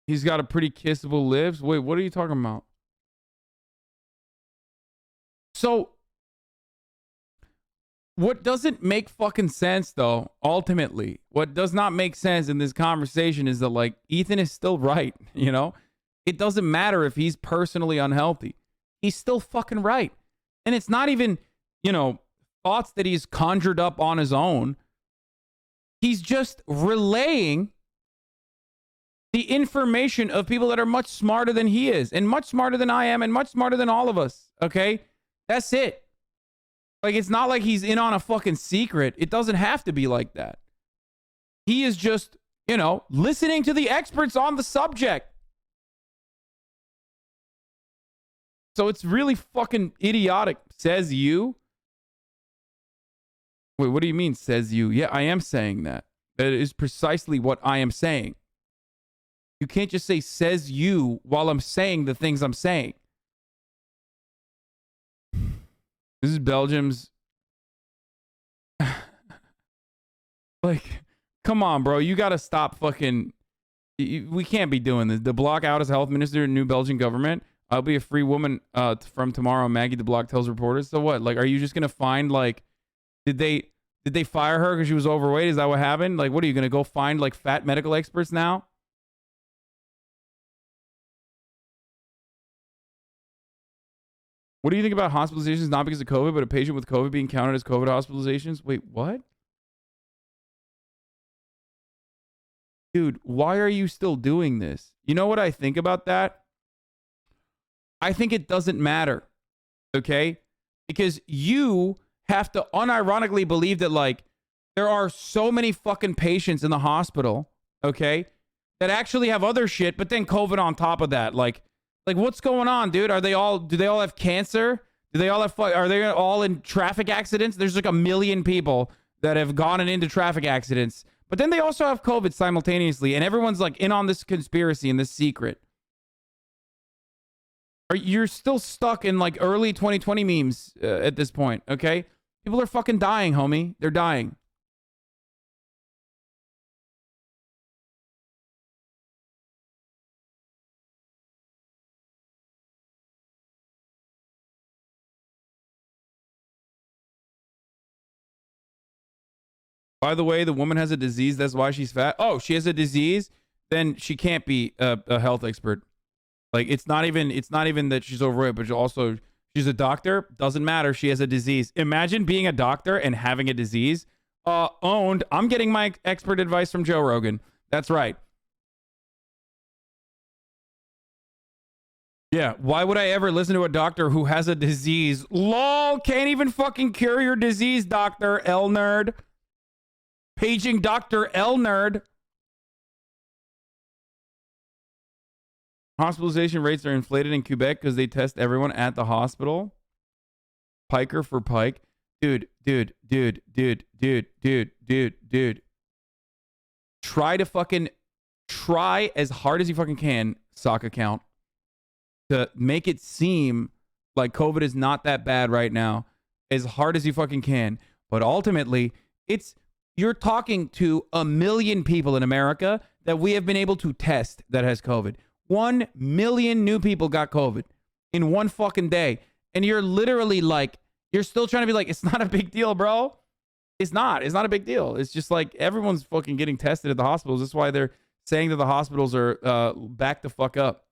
Speaker 1: He's got a pretty kissable lips. Wait, what are you talking about? So... what doesn't make fucking sense, though, ultimately, what does not make sense in this conversation is that, like, Ethan is still right, you know? It doesn't matter if he's personally unhealthy. He's still fucking right. And it's not even, you know, thoughts that he's conjured up on his own. He's just relaying the information of people that are much smarter than he is, and much smarter than I am, and much smarter than all of us, okay? That's it. Like, it's not like he's in on a fucking secret. It doesn't have to be like that. He is just, you know, listening to the experts on the subject. So it's really fucking idiotic. Says you? Wait, what do you mean, says you? Yeah, I am saying that. That is precisely what I am saying. You can't just say says you while I'm saying the things I'm saying. This is Belgium's. Like, come on, bro. You got to stop fucking. We can't be doing this. De Block out as health minister in new Belgian government. I'll be a free woman from tomorrow. Maggie De Block tells reporters. So what? Like, are you just going to find, like, did they fire her because she was overweight? Is that what happened? Like, what are you going to go find, like, fat medical experts now? What do you think about hospitalizations not because of COVID, but a patient with COVID being counted as COVID hospitalizations? Wait, what? Dude, why are you still doing this? You know what I think about that? I think it doesn't matter, okay? Because you have to unironically believe that, like, there are so many fucking patients in the hospital, okay, that actually have other shit, but then COVID on top of that. Like, what's going on, dude? Do they all have cancer? Do they all have, are they all in traffic accidents? There's like 1 million people that have gone into traffic accidents, but then they also have COVID simultaneously, and everyone's like in on this conspiracy and this secret. You're still stuck in like early 2020 memes at this point, okay? People are fucking dying, homie. They're dying. By the way, the woman has a disease. That's why she's fat. Oh, she has a disease? Then she can't be a health expert. Like, it's not even that she's overweight, but also she's a doctor. Doesn't matter. She has a disease. Imagine being a doctor and having a disease. Owned. I'm getting my expert advice from Joe Rogan. That's right. Yeah, why would I ever listen to a doctor who has a disease? LOL, can't even fucking cure your disease, Dr. L Nerd. Paging Dr. L Nerd. Hospitalization rates are inflated in Quebec because they test everyone at the hospital. Piker for Pike. Dude. Try as hard as you fucking can, sock account, to make it seem like COVID is not that bad right now, as hard as you fucking can. But ultimately, you're talking to 1 million people in America that we have been able to test that has COVID. 1 million new people got COVID in one fucking day. And you're literally like, you're still trying to be like, it's not a big deal, bro. It's not a big deal. It's just like everyone's fucking getting tested at the hospitals. That's why they're saying that the hospitals are back the fuck up.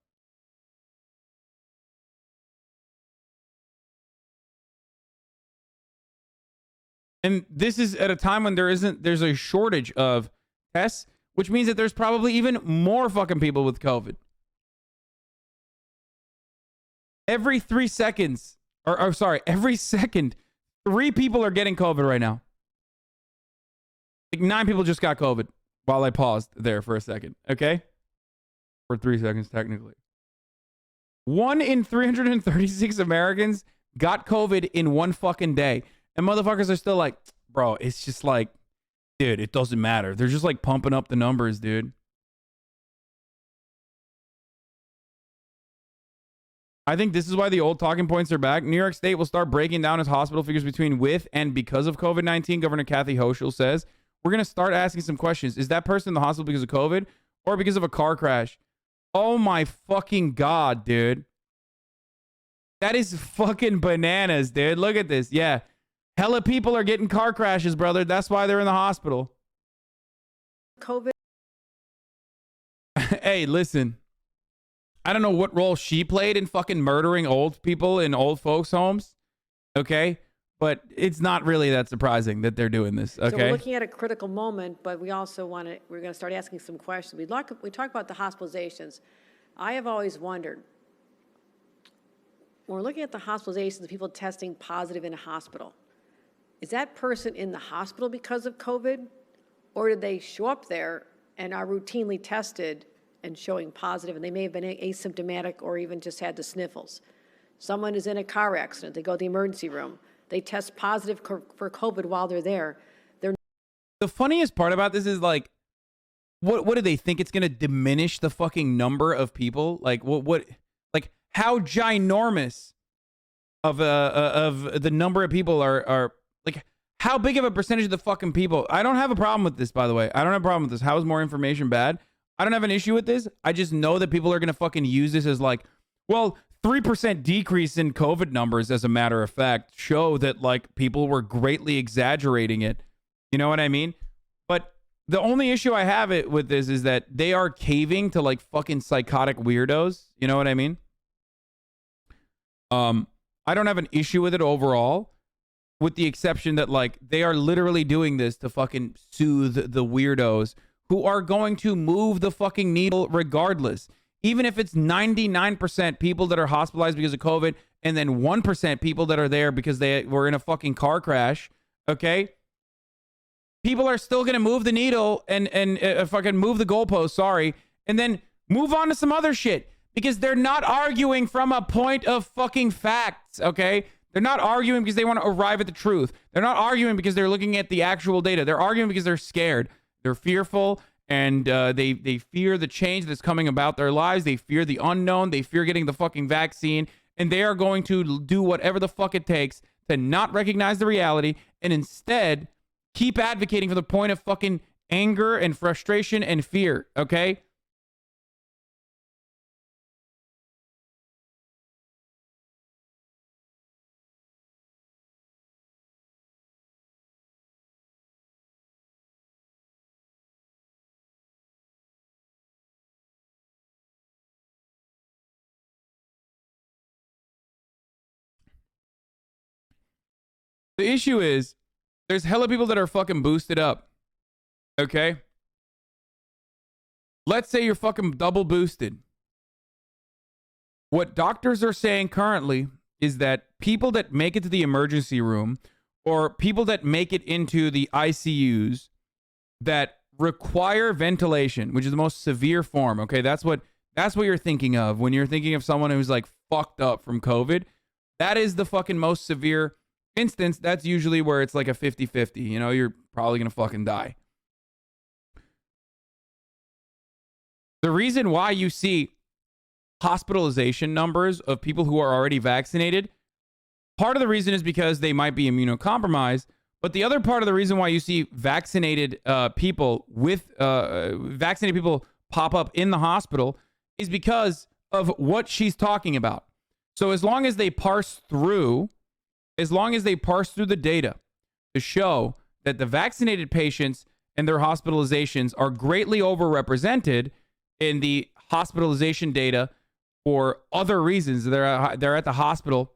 Speaker 1: And this is at a time when there's a shortage of tests, which means that there's probably even more fucking people with COVID. Every 3 seconds, every second, 3 people are getting COVID right now. Like 9 people just got COVID while I paused there for a second, okay? For 3 seconds, technically. 1 in 336 Americans got COVID in one fucking day. And motherfuckers are still like, bro, it's just like, dude, it doesn't matter. They're just like pumping up the numbers, dude. I think this is why the old talking points are back. New York State will start breaking down its hospital figures between with and because of COVID-19. Governor Kathy Hochul says, we're going to start asking some questions. Is that person in the hospital because of COVID or because of a car crash? Oh my fucking God, dude. That is fucking bananas, dude. Look at this. Yeah. Hella people are getting car crashes, brother. That's why they're in the hospital.
Speaker 12: COVID.
Speaker 1: Hey, listen. I don't know what role she played in fucking murdering old people in old folks' homes. Okay? But it's not really that surprising that they're doing this. Okay?
Speaker 12: So we're looking at a critical moment, but we also we're going to start asking some questions. We talk about the hospitalizations. I have always wondered, when we're looking at the hospitalizations of people testing positive in a hospital, is that person in the hospital because of COVID, or did they show up there and are routinely tested and showing positive, and they may have been asymptomatic or even just had the sniffles? Someone is in a car accident, they go to the emergency room, they test positive for COVID while they're there.
Speaker 1: The funniest part about this is like, what do they think it's going to diminish the fucking number of people? Like like how ginormous of the number of people are like, how big of a percentage of the fucking people? I don't have a problem with this, by the way. I don't have a problem with this. How is more information bad? I don't have an issue with this. I just know that people are going to fucking use this as like, well, 3% decrease in COVID numbers, as a matter of fact, show that like people were greatly exaggerating it. You know what I mean? But the only issue I have with this is that they are caving to like fucking psychotic weirdos. You know what I mean? I don't have an issue with it overall, with the exception that like they are literally doing this to fucking soothe the weirdos who are going to move the fucking needle regardless. Even if it's 99% people that are hospitalized because of COVID and then 1% people that are there because they were in a fucking car crash, okay? People are still going to move the needle and fucking move the goalpost, sorry, and then move on to some other shit because they're not arguing from a point of fucking facts, okay? They're not arguing because they want to arrive at the truth. They're not arguing because they're looking at the actual data. They're arguing because they're scared. They're fearful, and they fear the change that's coming about their lives. They fear the unknown. They fear getting the fucking vaccine, and they are going to do whatever the fuck it takes to not recognize the reality and instead keep advocating for the point of fucking anger and frustration and fear, okay? The issue is there's hella people that are fucking boosted up. Okay? Let's say you're fucking double boosted. What doctors are saying currently is that people that make it to the emergency room or people that make it into the ICUs that require ventilation, which is the most severe form, okay? That's what That's what you're thinking of when you're thinking of someone who's like fucked up from COVID. That is the fucking most severe instance. That's usually where it's like a 50-50. You know, you're probably going to fucking die. The reason why you see hospitalization numbers of people who are already vaccinated, part of the reason is because they might be immunocompromised. But the other part of the reason why you see vaccinated people pop up in the hospital is because of what she's talking about. So as long as they parse through the data to show that the vaccinated patients and their hospitalizations are greatly overrepresented in the hospitalization data for other reasons, they're at the hospital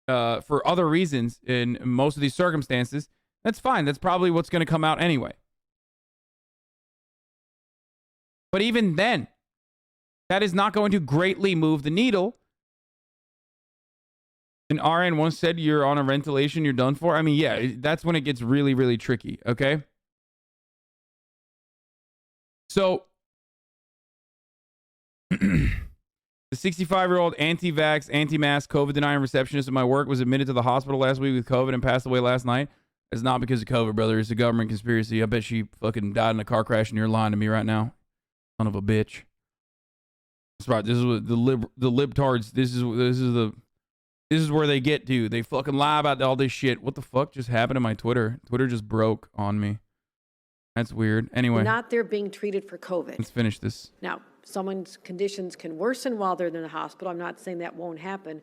Speaker 1: for other reasons in most of these circumstances, that's fine. That's probably what's going to come out anyway. But even then, that is not going to greatly move the needle. An RN once said, you're on a ventilation, you're done for. I mean, yeah, that's when it gets really, really tricky, okay? So, the 65-year-old anti-vax, anti-mask, COVID-denying receptionist at my work was admitted to the hospital last week with COVID and passed away last night. It's not because of COVID, brother. It's a government conspiracy. I bet she fucking died in a car crash and you're lying to me right now. Son of a bitch. That's right. This is what the libtards, this is where they get to. They fucking lie about all this shit. What the fuck just happened to my Twitter? Twitter just broke on me. That's weird. Anyway.
Speaker 12: Not they're being treated for COVID.
Speaker 1: Let's finish this.
Speaker 12: Now, someone's conditions can worsen while they're in the hospital. I'm not saying that won't happen,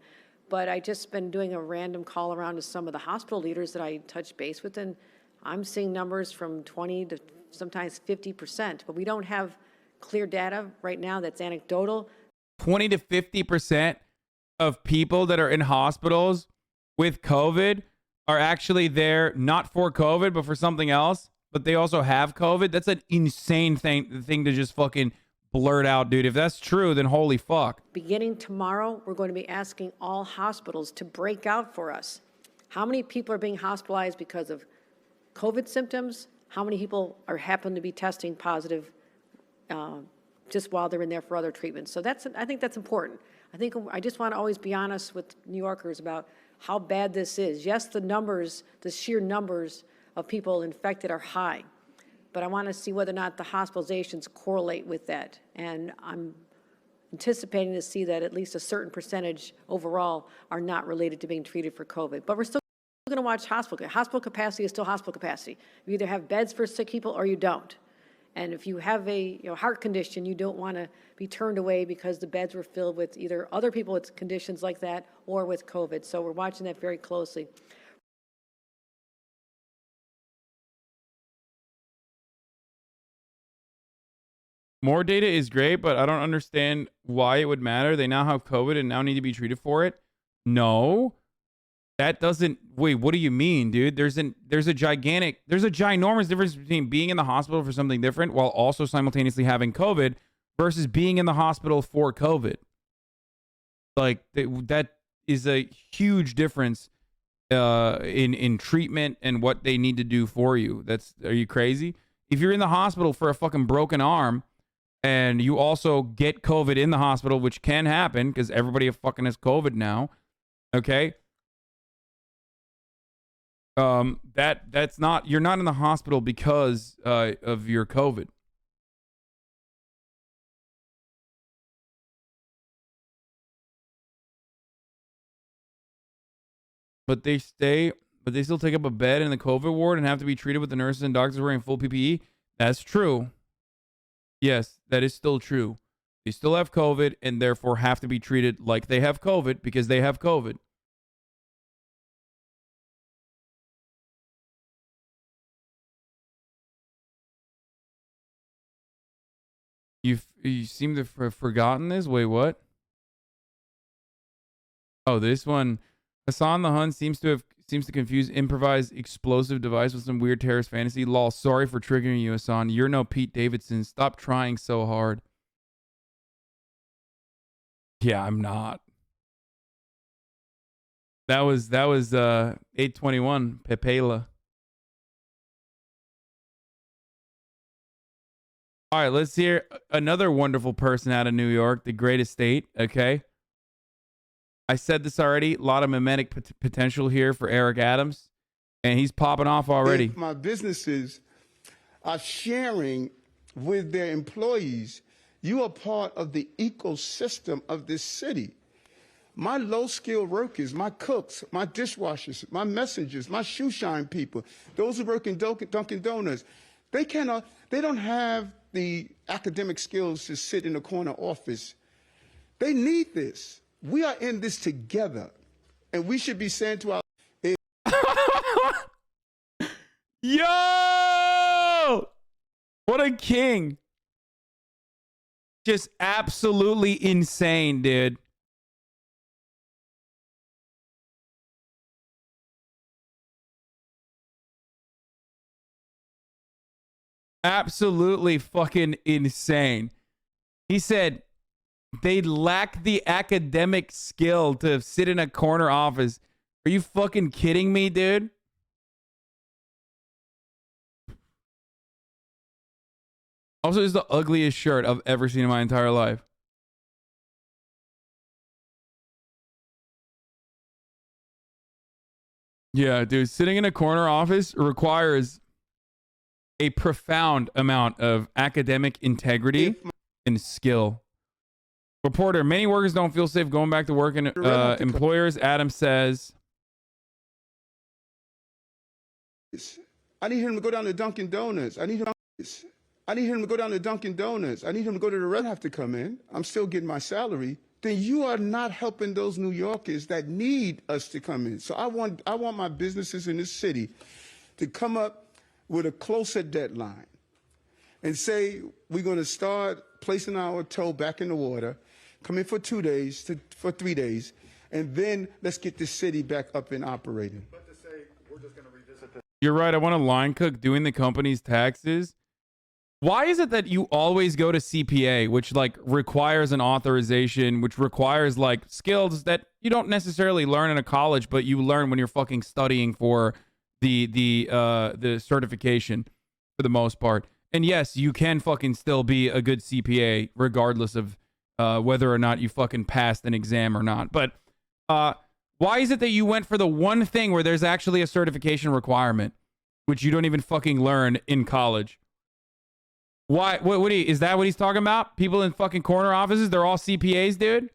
Speaker 12: but I just been doing a random call around to some of the hospital leaders that I touch base with, and I'm seeing numbers from 20 to sometimes 50%, but we don't have clear data right now. That's anecdotal.
Speaker 1: 20 to 50% of people that are in hospitals with COVID are actually there not for COVID, but for something else, but they also have COVID. That's an insane thing to just fucking blurt out, dude. If that's true, then holy fuck.
Speaker 12: Beginning tomorrow, we're going to be asking all hospitals to break out for us. How many people are being hospitalized because of COVID symptoms? How many people happen to be testing positive just while they're in there for other treatments? So I think that's important. I just want to always be honest with New Yorkers about how bad this is. Yes, the sheer numbers of people infected are high, but I want to see whether or not the hospitalizations correlate with that. And I'm anticipating to see that at least a certain percentage overall are not related to being treated for COVID. But we're still going to watch hospital. Hospital capacity is still hospital capacity. You either have beds for sick people or you don't. And if you have a heart condition, you don't want to be turned away because the beds were filled with either other people with conditions like that or with COVID. So we're watching that very closely.
Speaker 1: More data is great, but I don't understand why it would matter. They now have COVID and now need to be treated for it. No, that doesn't. Wait, what do you mean, dude? There's a ginormous difference between being in the hospital for something different while also simultaneously having COVID versus being in the hospital for COVID. Like that is a huge difference in treatment and what they need to do for you. Are you crazy? If you're in the hospital for a fucking broken arm, and you also get COVID in the hospital, which can happen because everybody fucking has COVID now. Okay. That's not, you're not in the hospital because of your COVID. But they still take up a bed in the COVID ward and have to be treated with the nurses and doctors wearing full PPE. That's true. Yes, that is still true. They still have COVID and therefore have to be treated like they have COVID because they have COVID. You seem to have forgotten this? Wait, what? Oh, this one. Hasan the Hun seems to confuse improvised explosive device with some weird terrorist fantasy. Lol, sorry for triggering you, Hasan. You're no Pete Davidson. Stop trying so hard. Yeah, I'm not. That was 821 Pepela. All right, let's hear another wonderful person out of New York, the greatest state. Okay. I said this already. A lot of mimetic potential here for Eric Adams, and he's popping off already.
Speaker 13: If my businesses are sharing with their employees, you are part of the ecosystem of this city. My low-skilled workers, my cooks, my dishwashers, my messengers, my shoe shine people, those who work in Dunkin' Donuts, they don't have the academic skills to sit in a corner office. They need this. We are in this together, and we should be saying to our...
Speaker 1: Yo! What a king. Just absolutely insane, dude. Absolutely fucking insane. He said they lack the academic skill to sit in a corner office. Are you fucking kidding me, dude? Also, is the ugliest shirt I've ever seen in my entire life. Yeah, dude, sitting in a corner office requires a profound amount of academic integrity and skill. Reporter, many workers don't feel safe going back to work in employers. Adam says,
Speaker 13: I need him to go down to Dunkin' Donuts. I need him to go down to Dunkin' Donuts. I need him to go to the restaurant. Have to come in. I'm still getting my salary. Then you are not helping those New Yorkers that need us to come in. So I want my businesses in this city to come up with a closer deadline and say we're going to start placing our toe back in the water, come in for 2 days, for 3 days, and then let's get this city back up and operating. But to say we're just going to revisit this.
Speaker 1: you're right. I want a line cook doing the company's taxes. Why is it that you always go to CPA, which like requires an authorization, which requires like skills that you don't necessarily learn in a college, but you learn when you're fucking studying for the certification for the most part. And yes, you can fucking still be a good CPA regardless of whether or not you fucking passed an exam or not. But why is it that you went for the one thing where there's actually a certification requirement, which you don't even fucking learn in college? Why? Is that what he's talking about? People in fucking corner offices, they're all CPAs, dude?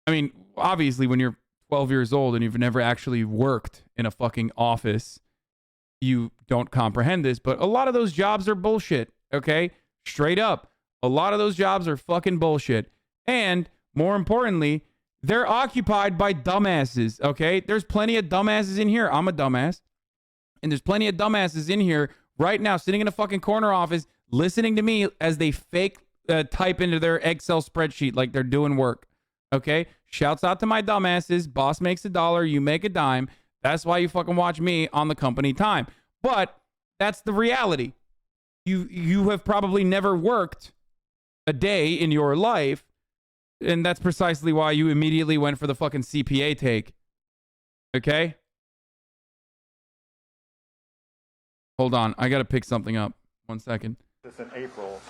Speaker 1: I mean, obviously, when you're 12 years old and you've never actually worked in a fucking office, you don't comprehend this, but a lot of those jobs are bullshit, okay? Straight up. A lot of those jobs are fucking bullshit. And more importantly, they're occupied by dumbasses, okay? There's plenty of dumbasses in here. I'm a dumbass. And there's plenty of dumbasses in here right now sitting in a fucking corner office listening to me as they fake type into their Excel spreadsheet like they're doing work, okay? Shouts out to my dumbasses. Boss makes $1, you make a dime. That's why you fucking watch me on the company time. But that's the reality. You have probably never worked a day in your life, and that's precisely why you immediately went for the fucking CPA take. Okay? Hold on. I got to pick something up. 1 second.
Speaker 14: This in April,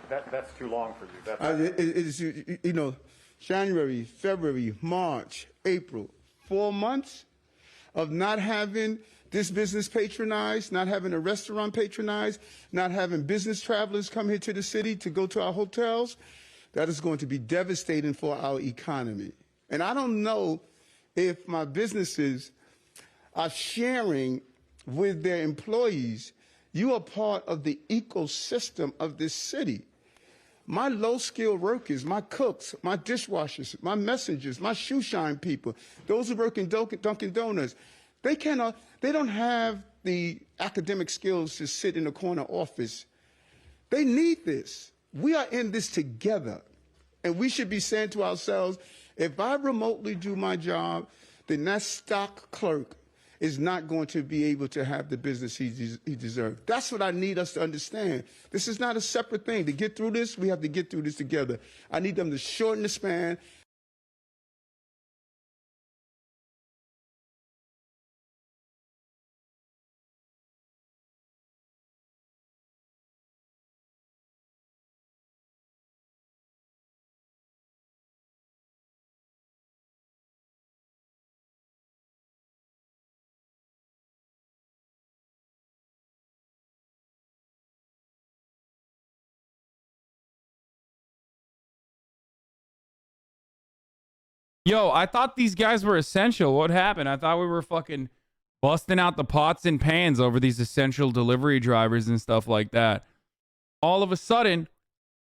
Speaker 14: that's too long for you.
Speaker 13: It's, you know, January, February, March, April, 4 months of not having this business patronized, not having a restaurant patronized, not having business travelers come here to the city to go to our hotels. That is going to be devastating for our economy. And I don't know if my businesses are sharing with their employees. You are part of the ecosystem of this city. My low-skilled workers, my cooks, my dishwashers, my messengers, my shoe shine people, those who work in Dunkin' Donuts, they don't have the academic skills to sit in a corner office. They need this. We are in this together. And we should be saying to ourselves, if I remotely do my job, then that stock clerk is not going to be able to have the business he deserves. That's what I need us to understand. This is not a separate thing. To get through this, we have to get through this together. I need them to shorten the span.
Speaker 1: Yo, I thought these guys were essential. What happened? I thought we were fucking busting out the pots and pans over these essential delivery drivers and stuff like that. All of a sudden,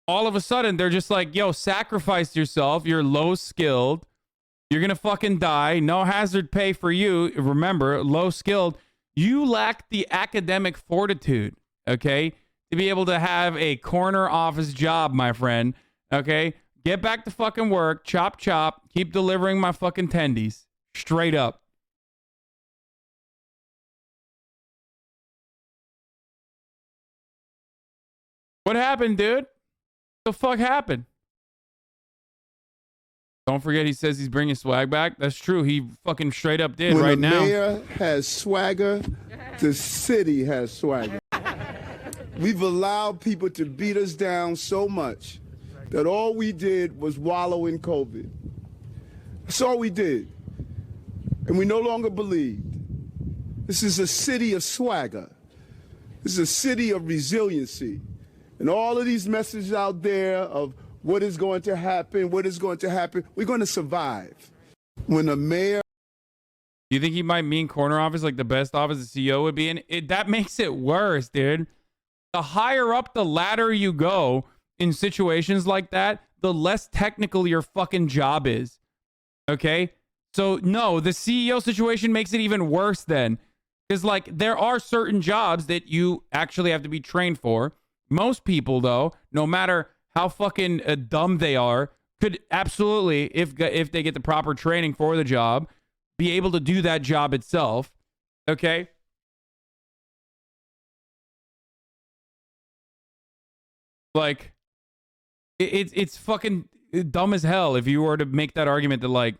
Speaker 1: they're just like, yo, sacrifice yourself. You're low skilled. You're going to fucking die. No hazard pay for you. Remember, low skilled. You lack the academic fortitude, okay, to be able to have a corner office job, my friend, okay? Get back to fucking work. Chop, chop. Keep delivering my fucking tendies. Straight up. What happened, dude? What the fuck happened? Don't forget, he says he's bringing swag back. That's true. He fucking straight up did right now.
Speaker 13: When the mayor has swagger, the city has swagger. We've allowed people to beat us down so much that all we did was wallow in COVID. That's all we did. And we no longer believed. This is a city of swagger. This is a city of resiliency. And all of these messages out there of what is going to happen, we're going to survive. When the mayor...
Speaker 1: You think he might mean corner office, like the best office the CEO would be in? That makes it worse, dude. The higher up the ladder you go in situations like that, the less technical your fucking job is. Okay? So, no, the CEO situation makes it even worse then. Because, like, there are certain jobs that you actually have to be trained for. Most people, though, no matter how fucking dumb they are, could absolutely, if they get the proper training for the job, be able to do that job itself. Okay? Like, it's fucking dumb as hell if you were to make that argument that, like,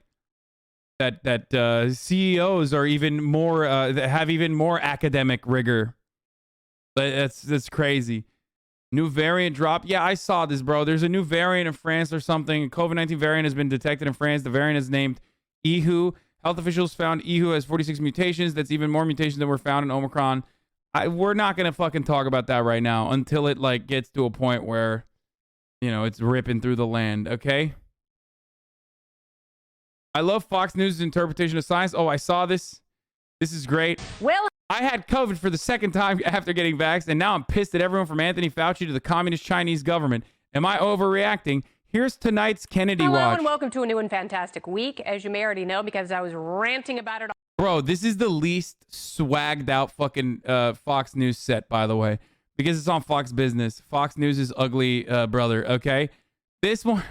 Speaker 1: that CEOs are even more, that have even more academic rigor. That's crazy. New variant drop. Yeah, I saw this, bro. There's a new variant in France or something. COVID-19 variant has been detected in France. The variant is named EHU. Health officials found EHU has 46 mutations. That's even more mutations than were found in Omicron. We're not going to fucking talk about that right now until it, like, gets to a point where, you know, it's ripping through the land, okay? I love Fox News' interpretation of science. Oh, I saw this. This is great.
Speaker 15: Well,
Speaker 1: I had COVID for the second time after getting vaxxed, and now I'm pissed at everyone from Anthony Fauci to the communist Chinese government. Am I overreacting? Here's tonight's Kennedy
Speaker 15: hello
Speaker 1: Watch.
Speaker 15: and welcome to a new and fantastic week, as you may already know, because I was ranting about it.
Speaker 1: Bro, this is the least swagged out fucking Fox News set, by the way, because it's on Fox Business. Fox News' ugly brother, okay? This one...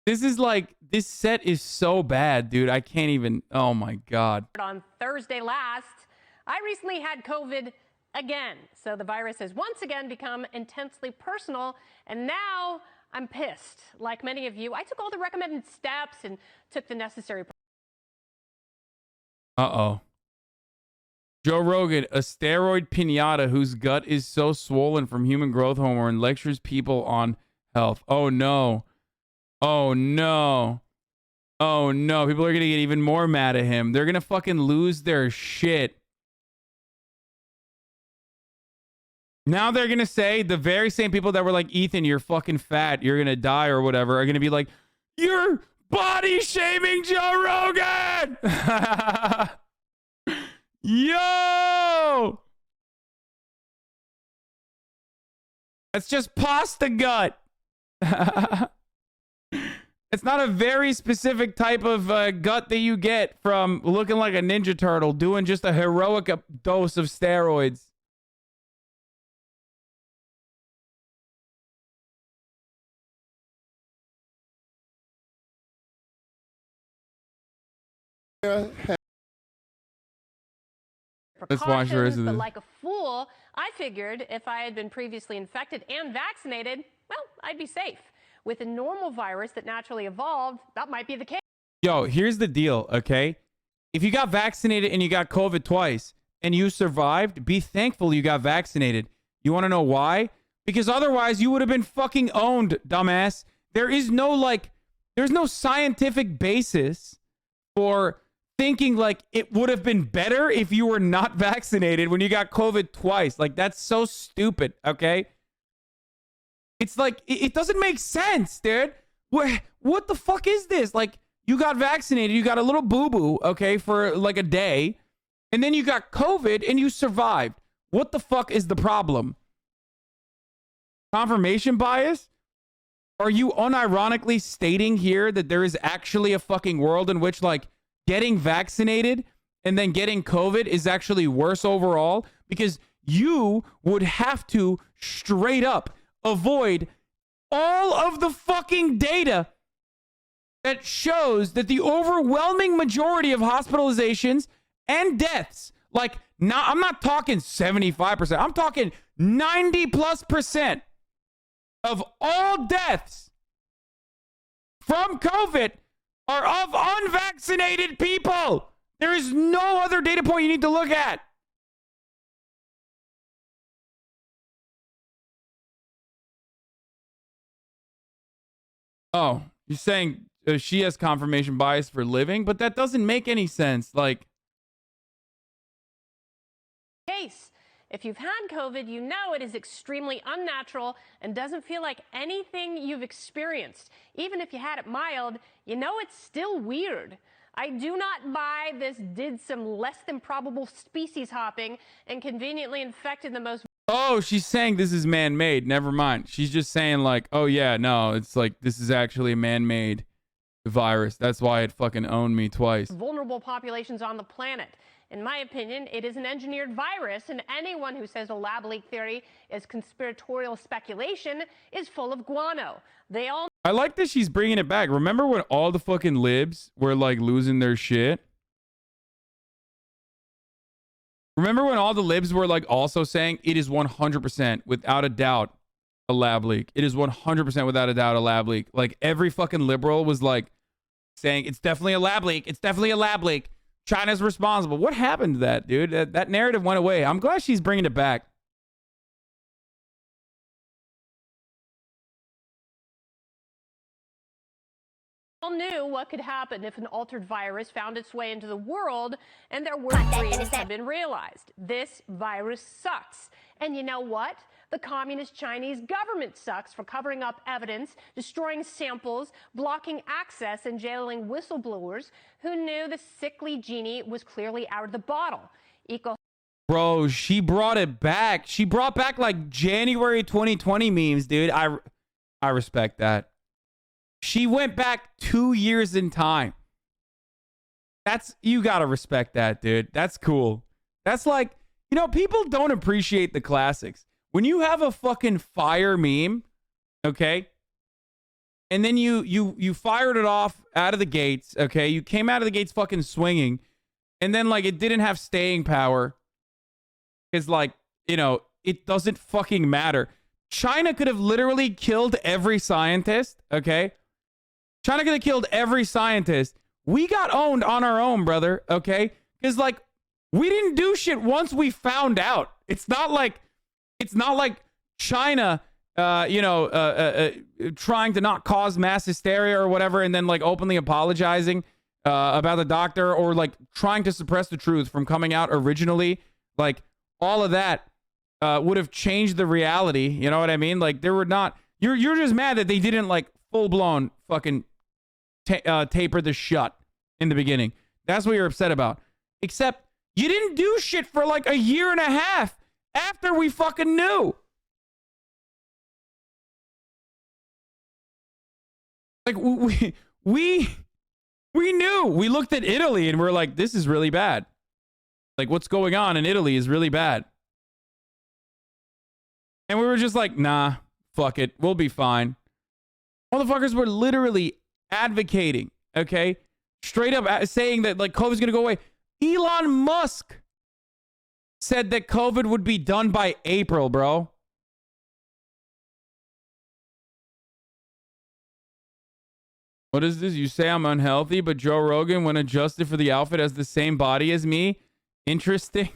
Speaker 1: This is like, this set is so bad, dude. I can't even, oh my God.
Speaker 15: On Thursday last, I recently had COVID again. So the virus has once again become intensely personal, and now I'm pissed. Like many of you, I took all the recommended steps and took the necessary.
Speaker 1: Uh-oh. Joe Rogan, a steroid pinata whose gut is so swollen from human growth hormone, lectures people on health. Oh no. Oh no. Oh no. People are going to get even more mad at him. They're going to fucking lose their shit. Now they're going to say, the very same people that were like, Ethan, you're fucking fat, you're going to die or whatever, are going to be like, you're body shaming Joe Rogan. Yo. That's just pasta gut. It's not a very specific type of gut that you get from looking like a Ninja Turtle doing just a heroic dose of steroids. Let's watch the rest of
Speaker 15: But
Speaker 1: this.
Speaker 15: like a fool, I figured if I had been previously infected and vaccinated, well, I'd be safe. With a normal virus that naturally evolved, that might be the case.
Speaker 1: Yo, here's the deal, okay? If you got vaccinated and you got COVID twice and you survived, be thankful you got vaccinated. You want to know why? Because otherwise you would have been fucking owned, dumbass. There is no, like, there's no scientific basis for thinking like it would have been better if you were not vaccinated when you got COVID twice. Like, that's so stupid, okay? It's like, it doesn't make sense, dude. what the fuck is this? Like, you got vaccinated, you got a little boo-boo, okay, for like a day, and then you got COVID and you survived. What the fuck is the problem? Confirmation bias? Are you unironically stating here that there is actually a fucking world in which, like, getting vaccinated and then getting COVID is actually worse overall? Because you would have to straight up avoid all of the fucking data that shows that the overwhelming majority of hospitalizations and deaths, like, now I'm not talking 75%, I'm talking 90+% of all deaths from COVID are of unvaccinated people. There is no other data point you need to look at. Oh, you're saying she has confirmation bias for living, but that doesn't make any sense. Like,
Speaker 15: Case. If you've had COVID, you know it is extremely unnatural and doesn't feel like anything you've experienced. Even if you had it mild, you know it's still weird. I do not buy this did some less than probable species hopping and conveniently infected the most.
Speaker 1: oh, she's saying this is man-made. Never mind. She's just saying, like, oh yeah, no, it's like this is actually a man-made virus. That's why it fucking owned me twice.
Speaker 15: Vulnerable populations on the planet. In my opinion, it is an engineered virus, and anyone who says a lab leak theory is conspiratorial speculation is full of guano. They all.
Speaker 1: I like that she's bringing it back. Remember when all the fucking libs were like losing their shit? Remember when all the libs were like also saying it is 100% without a doubt a lab leak. It is 100% without a doubt a lab leak. Like every fucking liberal was like saying it's definitely a lab leak. It's definitely a lab leak. China's responsible. What happened to that, dude? That narrative went away. I'm glad she's bringing it back.
Speaker 15: all knew what could happen if an altered virus found its way into the world, and their worst dreams have been realized. This virus sucks. And you know what? The communist Chinese government sucks for covering up evidence, destroying samples, blocking access, and jailing whistleblowers who knew the sickly genie was clearly out of the bottle.
Speaker 1: Bro, she brought it back. She brought back like January 2020 memes, dude. I respect that. She went back 2 years in time. You gotta respect that, dude. That's cool. That's like, you know, people don't appreciate the classics. When you have a fucking fire meme, okay, and then you fired it off out of the gates, okay, you came out of the gates fucking swinging, and then like it didn't have staying power, because like, you know, it doesn't fucking matter. China could have literally killed every scientist, okay? China could have killed every scientist. We got owned on our own, brother, okay? Because like, we didn't do shit once we found out. It's not like China, trying to not cause mass hysteria or whatever, and then like openly apologizing about the doctor, or like trying to suppress the truth from coming out originally. Like all of that would have changed the reality. You know what I mean? Like there were not. You're just mad that they didn't like full blown fucking taper the shut in the beginning. That's what you're upset about. Except you didn't do shit for like a year and a half after we fucking knew. Like we knew. We looked at Italy and we're like, this is really bad. Like what's going on in Italy is really bad. And we were just like, nah, fuck it. We'll be fine. Motherfuckers were literally advocating, okay? Straight up saying that like COVID's gonna go away. Elon Musk said that COVID would be done by April, bro. What is this? You say I'm unhealthy, but Joe Rogan, when adjusted for the outfit, has the same body as me? Interesting.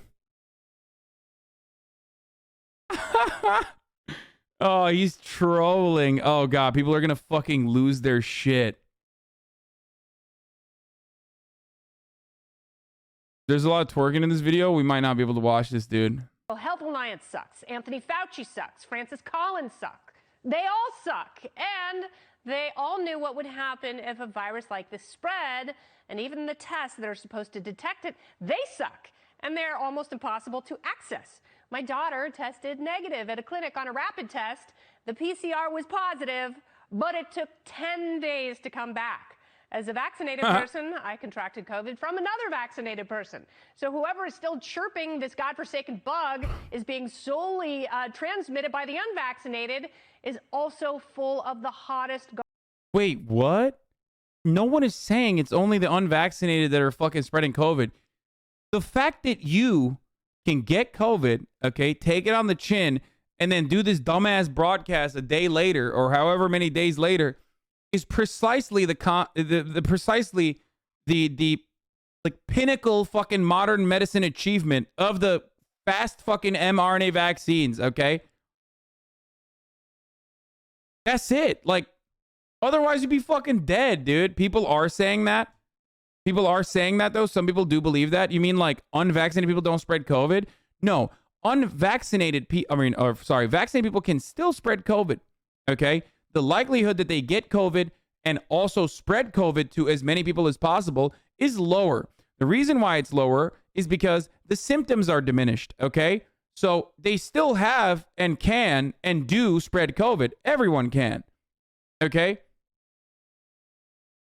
Speaker 1: Oh, he's trolling. Oh, God. People are going to fucking lose their shit. There's a lot of twerking in this video. We might not be able to watch this, dude.
Speaker 15: Health Alliance sucks. Anthony Fauci sucks. Francis Collins sucks. They all suck. And They all knew what would happen if a virus like this spread, and even the tests that are supposed to detect it, they suck, and they're almost impossible to access. My daughter tested negative at a clinic on a rapid test. The PCR was positive, but it took 10 days to come back. As a vaccinated person, I contracted COVID from another vaccinated person. So whoever is still chirping this godforsaken bug is being solely transmitted by the unvaccinated is also full of the hottest.
Speaker 1: Wait, what? No one is saying it's only the unvaccinated that are fucking spreading COVID. The fact that you can get COVID, okay, take it on the chin, and then do this dumbass broadcast a day later or however many days later is precisely the like pinnacle fucking modern medicine achievement of the fast fucking mRNA vaccines, okay? That's it. Like, otherwise you'd be fucking dead, dude. People are saying that. People are saying that, though. Some people do believe that. You mean like unvaccinated people don't spread COVID? No. Vaccinated people can still spread COVID, okay? The likelihood that they get COVID and also spread COVID to as many people as possible is lower. The reason why it's lower is because the symptoms are diminished, okay? So they still have and can and do spread COVID. Everyone can, okay?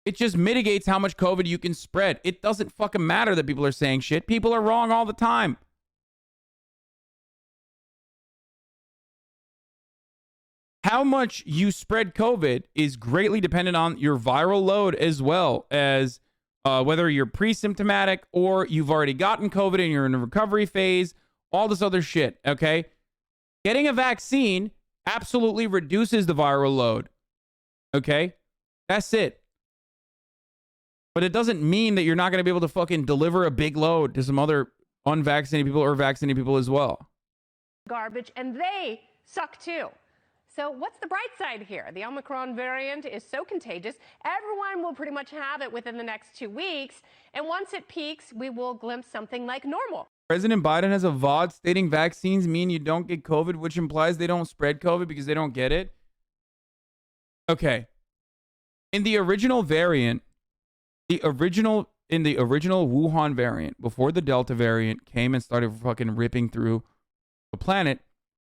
Speaker 1: It just mitigates how much COVID you can spread. It doesn't fucking matter that people are saying shit. People are wrong all the time. How much you spread COVID is greatly dependent on your viral load, as well as whether you're pre-symptomatic or you've already gotten COVID and you're in a recovery phase, all this other shit, okay? Getting a vaccine absolutely reduces the viral load, okay? That's it. But it doesn't mean that you're not going to be able to fucking deliver a big load to some other unvaccinated people or vaccinated people as well.
Speaker 15: Garbage, and they suck too. So what's the bright side here? The Omicron variant is so contagious, everyone will pretty much have it within the next 2 weeks. And once it peaks, we will glimpse something like normal.
Speaker 1: President Biden has a VOD stating vaccines mean you don't get COVID, which implies they don't spread COVID because they don't get it. Okay. In the original variant, in the original Wuhan variant, before the Delta variant came and started fucking ripping through the planet,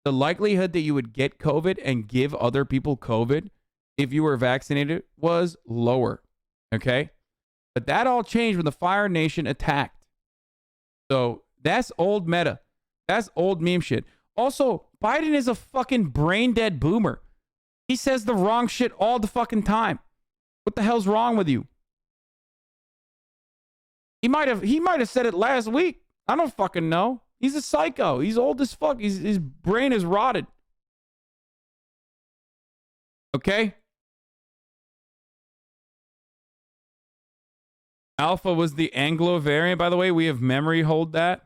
Speaker 1: the likelihood that you would get COVID and give other people COVID if you were vaccinated was lower. Okay? But that all changed when the Fire Nation attacked. So that's old meta. That's old meme shit. Also, Biden is a fucking brain dead boomer. He says the wrong shit all the fucking time. What the hell's wrong with you? He might have said it last week. I don't fucking know. He's a psycho. He's old as fuck. His brain is rotted. Okay? Alpha was the Anglo variant, by the way. We have memory hold that.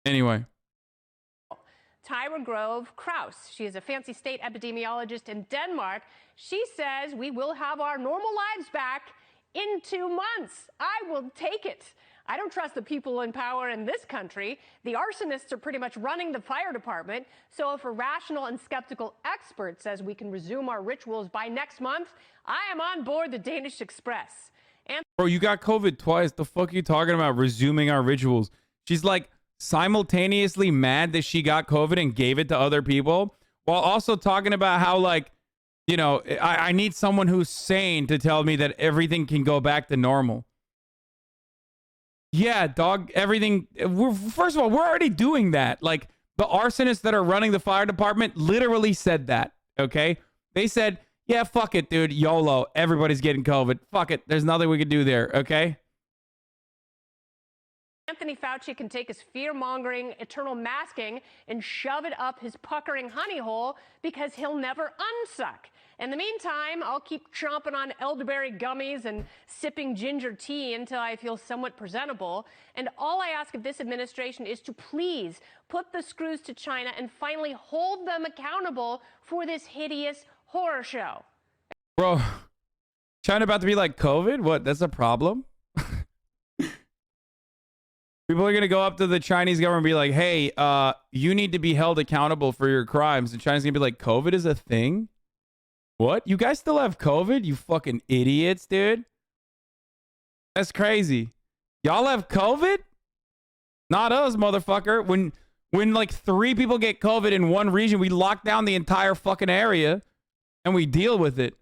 Speaker 1: Anyway.
Speaker 15: Tyra Grove Kraus. She is a fancy state epidemiologist in Denmark. She says we will have our normal lives back in 2 months. I will take it. I don't trust the people in power in this country. The arsonists are pretty much running the fire department. So if a rational and skeptical expert says we can resume our rituals by next month, I am on board the Danish Express. And
Speaker 1: bro, you got COVID twice. The fuck are you talking about resuming our rituals? She's like simultaneously mad that she got COVID and gave it to other people, while also talking about how, like, you know, I need someone who's sane to tell me that everything can go back to normal. Yeah, dog, everything. First of all, we're already doing that. Like, the arsonists that are running the fire department literally said that, okay? They said, yeah, fuck it, dude. YOLO. Everybody's getting COVID. Fuck it. There's nothing we can do there, okay?
Speaker 15: Anthony Fauci can take his fear-mongering, eternal masking and shove it up his puckering honey hole because he'll never unsuck. In the meantime, I'll keep chomping on elderberry gummies and sipping ginger tea until I feel somewhat presentable. And all I ask of this administration is to please put the screws to China and finally hold them accountable for this hideous horror show.
Speaker 1: Bro, China about to be like COVID? What? That's a problem? People are going to go up to the Chinese government and be like, hey, you need to be held accountable for your crimes. And China's going to be like, COVID is a thing? What? You guys still have COVID? You fucking idiots, dude. That's crazy. Y'all have COVID? Not us, motherfucker. When like 3 people get COVID in one region, we lock down the entire fucking area and we deal with it.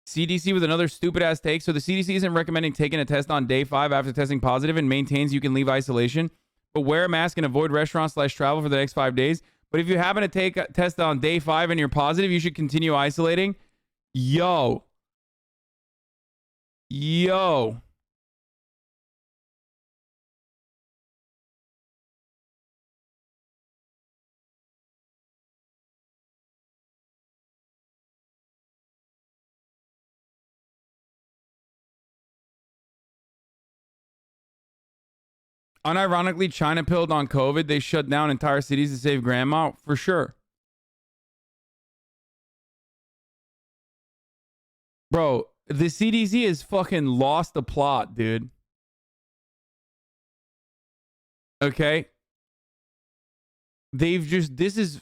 Speaker 1: CDC with another stupid ass take. So the CDC isn't recommending taking a test on day 5 after testing positive and maintains you can leave isolation, but wear a mask and avoid restaurants/travel for the next 5 days. But if you happen to take a test on day 5 and you're positive, you should continue isolating. Yo. Unironically, China pilled on COVID. They shut down entire cities to save grandma, for sure. Bro, the CDC has fucking lost the plot, dude. Okay? They've just, this is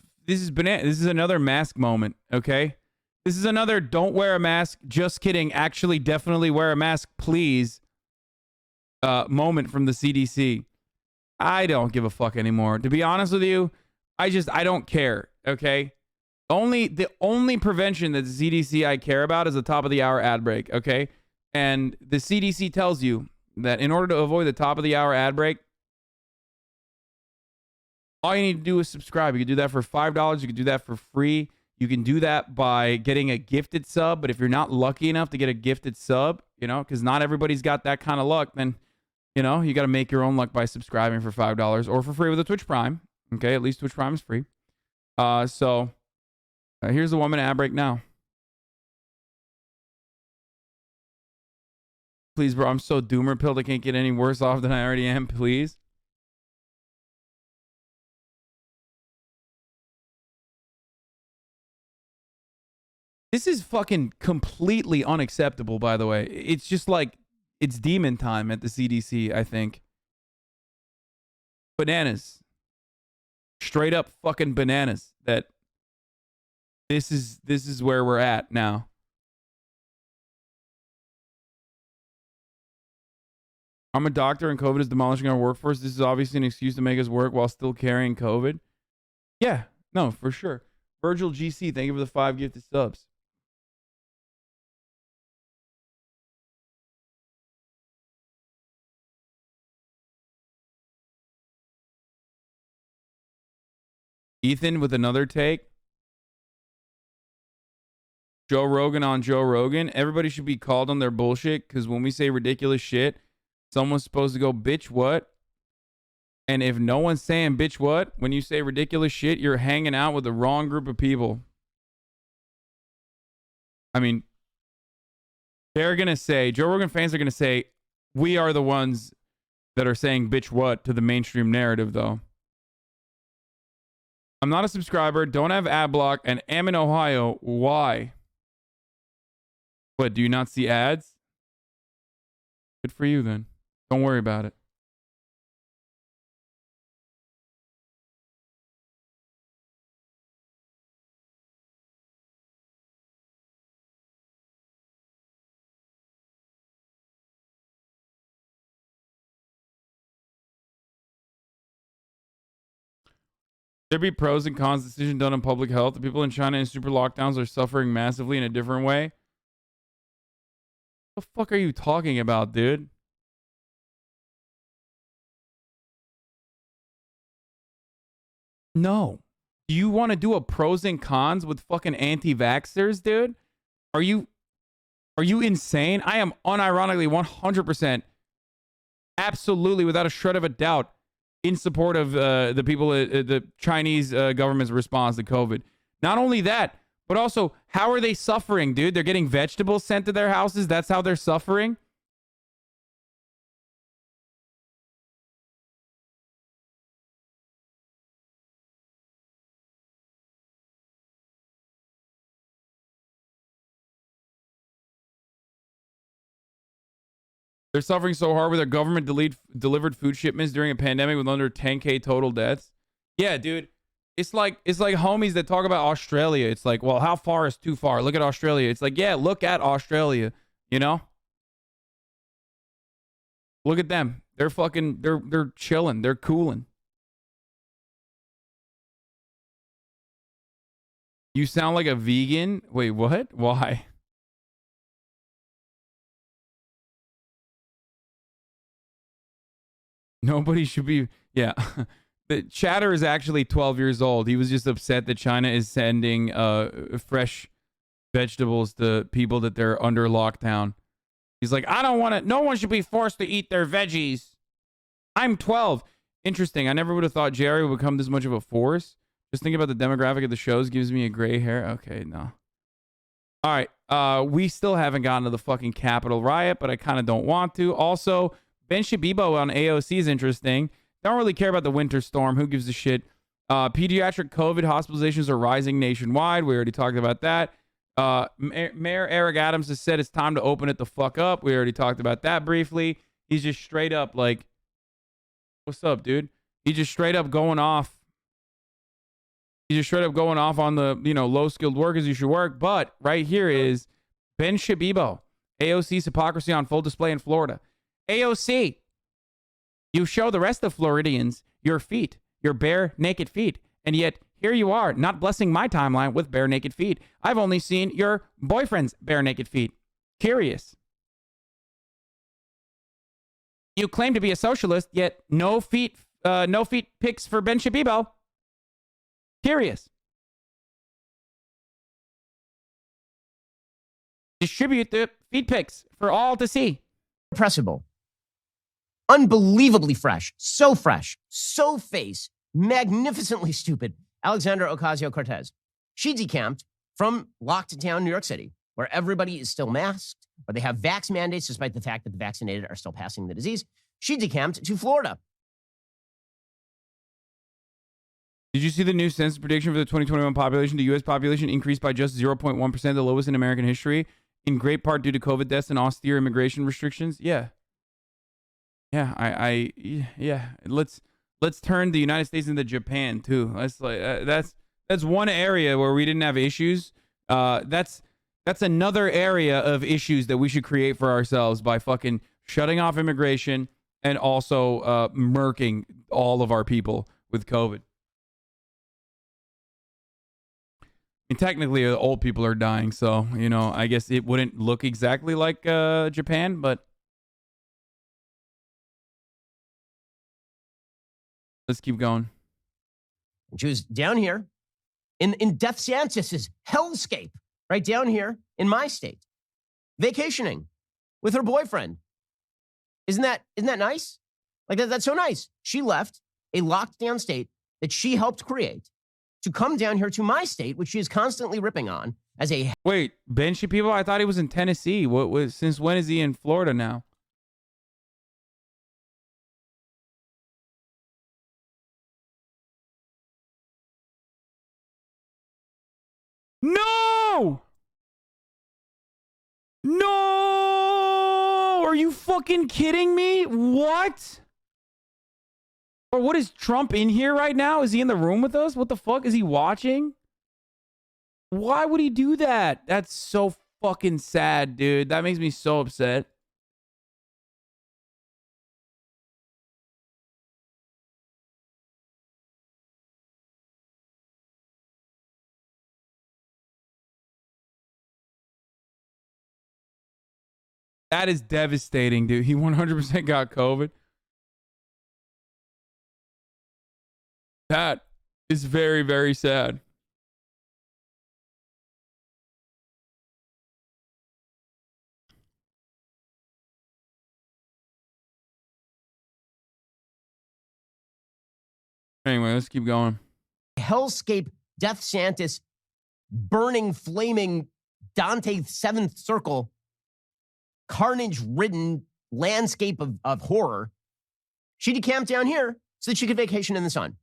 Speaker 1: banana. This is another mask moment, okay? This is another don't wear a mask, just kidding, actually definitely wear a mask, please, moment from the CDC. I don't give a fuck anymore. To be honest with you, I don't care, okay? The only prevention that the CDC I care about is the top of the hour ad break, okay? And the CDC tells you that in order to avoid the top of the hour ad break, all you need to do is subscribe. You can do that for $5. You can do that for free. You can do that by getting a gifted sub. But if you're not lucky enough to get a gifted sub, you know, because not everybody's got that kind of luck, then, you know, you got to make your own luck by subscribing for $5 or for free with a Twitch Prime. Okay, at least Twitch Prime is free. So here's the 1 minute ad break now. Please, bro, I'm so doomer pilled. I can't get any worse off than I already am. Please. This is fucking completely unacceptable, by the way. It's just like, it's demon time at the CDC, I think. Bananas. Straight up fucking bananas. That this is where we're at now. I'm a doctor and COVID is demolishing our workforce. This is obviously an excuse to make us work while still carrying COVID. Yeah, no, for sure. Virgil GC, thank you for the 5 gifted subs. Ethan with another take. Joe Rogan on Joe Rogan. Everybody should be called on their bullshit because when we say ridiculous shit, someone's supposed to go, bitch, what? And if no one's saying bitch, what? When you say ridiculous shit, you're hanging out with the wrong group of people. I mean, they're going to say, Joe Rogan fans are going to say, we are the ones that are saying bitch, what to the mainstream narrative, though. I'm not a subscriber, don't have ad block, and am in Ohio. Why? What, do you not see ads? Good for you, then. Don't worry about it. There be pros and cons decision done on public health. The people in China in super lockdowns are suffering massively in a different way. What the fuck are you talking about, dude? No. Do you want to do a pros and cons with fucking anti-vaxxers, dude? Are you insane? I am unironically 100%, absolutely without a shred of a doubt, in support of the people, the Chinese government's response to COVID. Not only that, but also, how are they suffering, dude? They're getting vegetables sent to their houses. That's how they're suffering. They're suffering so hard with their government delivered food shipments during a pandemic with under 10K total deaths. Yeah, dude. It's like homies that talk about Australia. It's like, well, how far is too far? Look at Australia. It's like, yeah, look at Australia, you know? Look at them. They're fucking they're chilling. They're cooling. You sound like a vegan? Wait, what? Why? Nobody should be. Yeah. The Chatter is actually 12 years old. He was just upset that China is sending fresh vegetables to people that they're under lockdown. He's like, I don't want to. No one should be forced to eat their veggies. I'm 12. Interesting. I never would have thought Jerry would become this much of a force. Just thinking about the demographic of the shows gives me a gray hair. Okay, no. All right. We still haven't gotten to the fucking Capitol riot, but I kind of don't want to. Also, Ben Shabibo on AOC is interesting. Don't really care about the winter storm. Who gives a shit? Pediatric COVID hospitalizations are rising nationwide. We already talked about that. Mayor Eric Adams has said it's time to open it the fuck up. We already talked about that briefly. He's just straight up like, what's up, dude? He's just straight up going off. He's just straight up going off on the, low skilled workers you should work. But right here is Ben Shabibo. AOC's hypocrisy on full display in Florida. AOC, you show the rest of Floridians your feet, your bare, naked feet. And yet, here you are, not blessing my timeline with bare, naked feet. I've only seen your boyfriend's bare, naked feet. Curious. You claim to be a socialist, yet no feet pics for Ben Shabibo. Curious. Distribute the feet pics for all to see.
Speaker 16: Pressable. Unbelievably fresh, so face, magnificently stupid. Alexandra Ocasio-Cortez. She decamped from locked down New York City, where everybody is still masked, where they have vax mandates, despite the fact that the vaccinated are still passing the disease. She decamped to Florida.
Speaker 1: Did you see the new census prediction for the 2021 population? The U.S. population increased by just 0.1%, the lowest in American history, in great part due to COVID deaths and austere immigration restrictions. Yeah. Yeah, yeah. Let's turn the United States into Japan too. That's one area where we didn't have issues. That's another area of issues that we should create for ourselves by fucking shutting off immigration and also murking all of our people with COVID. And technically, old people are dying, so I guess it wouldn't look exactly like Japan, but. Let's keep going.
Speaker 16: She was down here in Death Santis's hellscape, right down here in my state, vacationing with her boyfriend. Isn't that nice? Like that's so nice. She left a locked down state that she helped create to come down here to my state, which she is constantly ripping on as a.
Speaker 1: Wait, Ben Shabibo? I thought he was in Tennessee. Since when is he in Florida now? No! No! Are you fucking kidding me? What? Or what is Trump in here right now? Is he in the room with us? What the fuck? Is he watching? Why would he do that? That's so fucking sad, dude. That makes me so upset. That is devastating, dude. He 100% got COVID. That is very, very sad. Anyway, let's keep going.
Speaker 16: Hellscape, Death Santis, burning, flaming Dante Seventh Circle, carnage-ridden landscape of horror. She decamped down here so that she could vacation in the sun.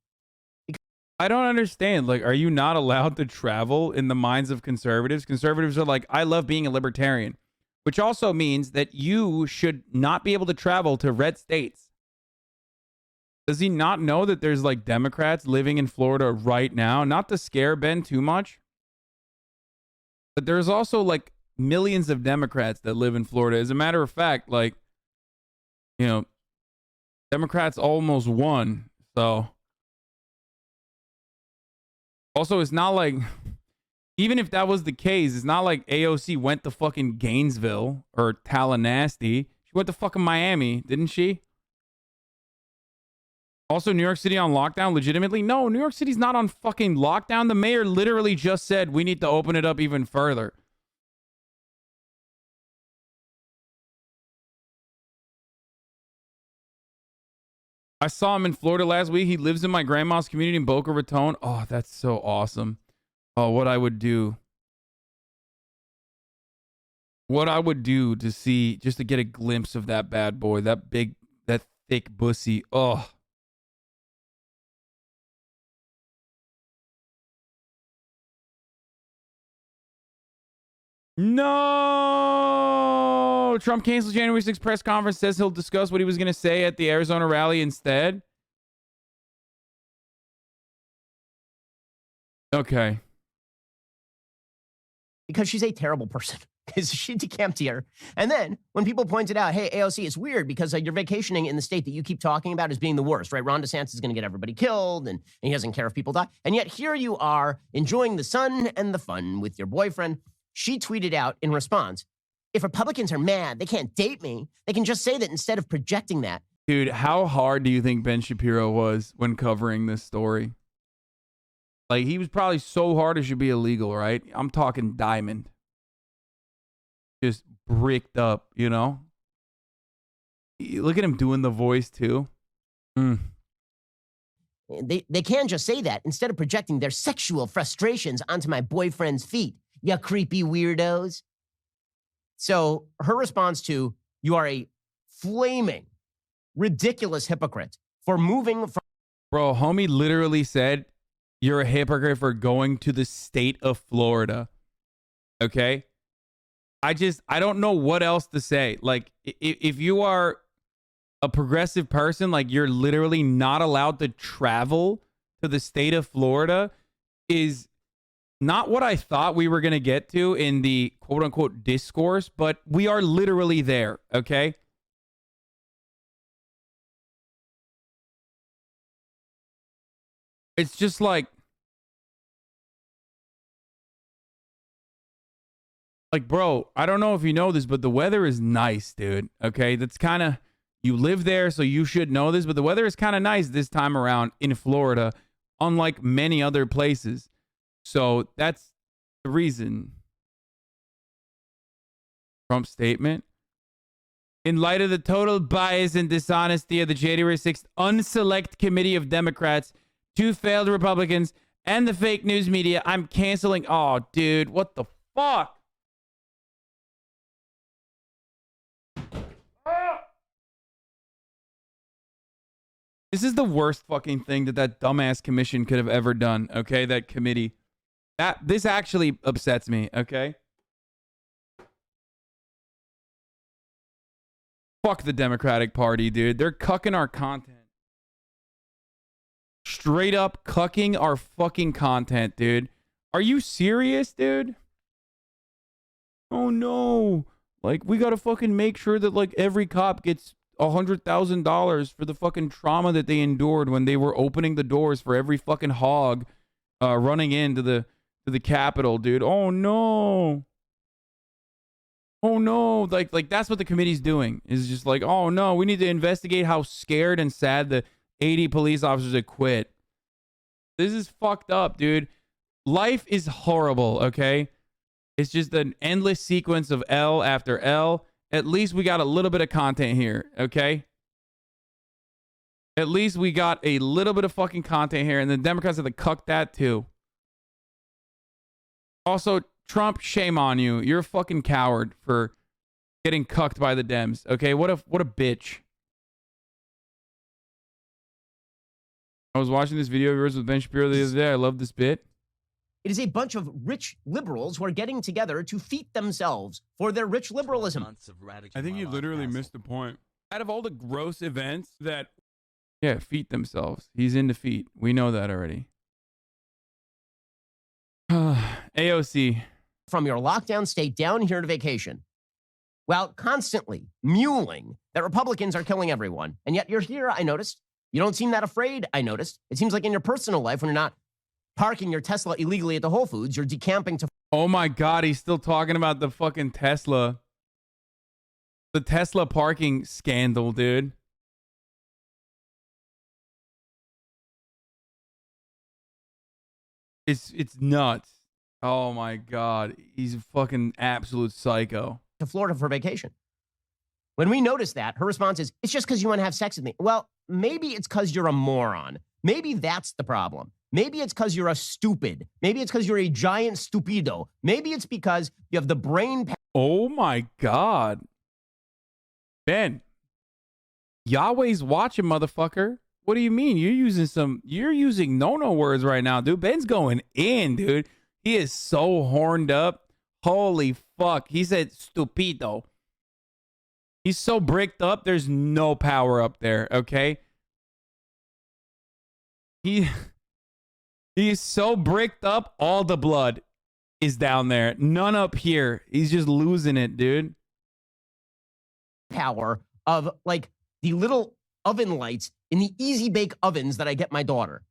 Speaker 1: I don't understand. Like, are you not allowed to travel in the minds of conservatives? Conservatives are like, I love being a libertarian. which also means that you should not be able to travel to red states. Does he not know that there's like Democrats living in Florida right now? Not to scare Ben too much, but there's also like millions of Democrats that live in Florida. As a matter of fact, like, you know, Democrats almost won. So also, it's not like, even if that was the case, it's not like AOC went to fucking Gainesville or Tallahassee. She went to fucking Miami, didn't she? Also, New York City on lockdown, legitimately? No, New York City's not on fucking lockdown. The mayor literally just said we need to open it up even further. I saw him in Florida last week. He lives in my grandma's community in Boca Raton. Oh, that's so awesome. Oh, what I would do. What I would do to see, just to get a glimpse of that bad boy, that big, that thick pussy. Oh. No! Trump canceled January 6th press conference, says he'll discuss what he was going to say at the Arizona rally instead. Okay.
Speaker 16: Because she's a terrible person. Because she decamped here. And then when people pointed out, hey, AOC, it's weird because you're vacationing in the state that you keep talking about as being the worst, right? Ron DeSantis is going to get everybody killed and he doesn't care if people die. And yet here you are enjoying the sun and the fun with your boyfriend. She tweeted out in response, if Republicans are mad, they can't date me. They can just say that instead of projecting that.
Speaker 1: Dude, how hard do you think Ben Shapiro was when covering this story? Like, he was probably so hard it should be illegal, right? I'm talking diamond. Just bricked up, you know? Look at him doing the voice, too.
Speaker 16: They can just say that instead of projecting their sexual frustrations onto my boyfriend's feet. You creepy weirdos. So her response to, you are a flaming, ridiculous hypocrite for moving from...
Speaker 1: Bro, homie literally said, you're a hypocrite for going to the state of Florida. Okay? I don't know what else to say. Like, if you are a progressive person, like, you're literally not allowed to travel to the state of Florida is not what I thought we were going to get to in the quote unquote discourse, but we are literally there, okay? It's just like, bro, I don't know if you know this, but the weather is nice, dude. Okay, that's kind of, you live there, so you should know this, but the weather is kind of nice this time around in Florida, unlike many other places. So that's the reason. Trump's statement. In light of the total bias and dishonesty of the January 6th unselect committee of Democrats, 2 failed Republicans, and the fake news media, I'm canceling. Oh, dude, what the fuck? This is the worst fucking thing that dumbass commission could have ever done, okay? That committee. This actually upsets me, okay? Fuck the Democratic Party, dude. They're cucking our content. Straight up cucking our fucking content, dude. Are you serious, dude? Oh, no. Like, we gotta fucking make sure that, like, every cop gets $100,000 for the fucking trauma that they endured when they were opening the doors for every fucking hog running into the Capitol, dude. Oh, no. Oh, no. Like that's what the committee's doing. Is just like, oh, no, we need to investigate how scared and sad the 80 police officers that quit. This is fucked up, dude. Life is horrible, okay? It's just an endless sequence of L after L. At least we got a little bit of content here, okay? At least we got a little bit of fucking content here, and the Democrats have to cuck that too. Also, Trump, shame on you. You're a fucking coward for getting cucked by the Dems, okay? What a bitch. I was watching this video of yours with Ben Shapiro the other day. I love this bit.
Speaker 16: It is a bunch of rich liberals who are getting together to feat themselves for their rich liberalism.
Speaker 1: I think you literally missed the point. Out of all the gross events that, yeah, feet themselves. He's into feet. We know that already. AOC.
Speaker 16: From your lockdown state down here to vacation, while constantly mewling that Republicans are killing everyone. And yet you're here, I noticed. You don't seem that afraid, I noticed. It seems like in your personal life, when you're not parking your Tesla illegally at the Whole Foods, you're decamping to...
Speaker 1: Oh my God, he's still talking about the fucking Tesla. The Tesla parking scandal, dude. It's nuts. Oh my God. He's a fucking absolute psycho.
Speaker 16: To Florida for vacation. When we notice that, her response is, it's just because you want to have sex with me. Well, maybe it's because you're a moron. Maybe that's the problem. Maybe it's because you're a stupid. Maybe it's because you're a giant stupido. Maybe it's because you have the brain...
Speaker 1: Oh my God. Ben. Yahweh's watching, motherfucker. What do you mean? You're using no words right now, dude. Ben's going in, dude. He is so horned up. Holy fuck. He said stupido. He's so bricked up, there's no power up there, okay? He's so bricked up, all the blood is down there. None up here. He's just losing it, dude.
Speaker 16: Power of, like, the little oven lights in the easy bake ovens that I get my daughter.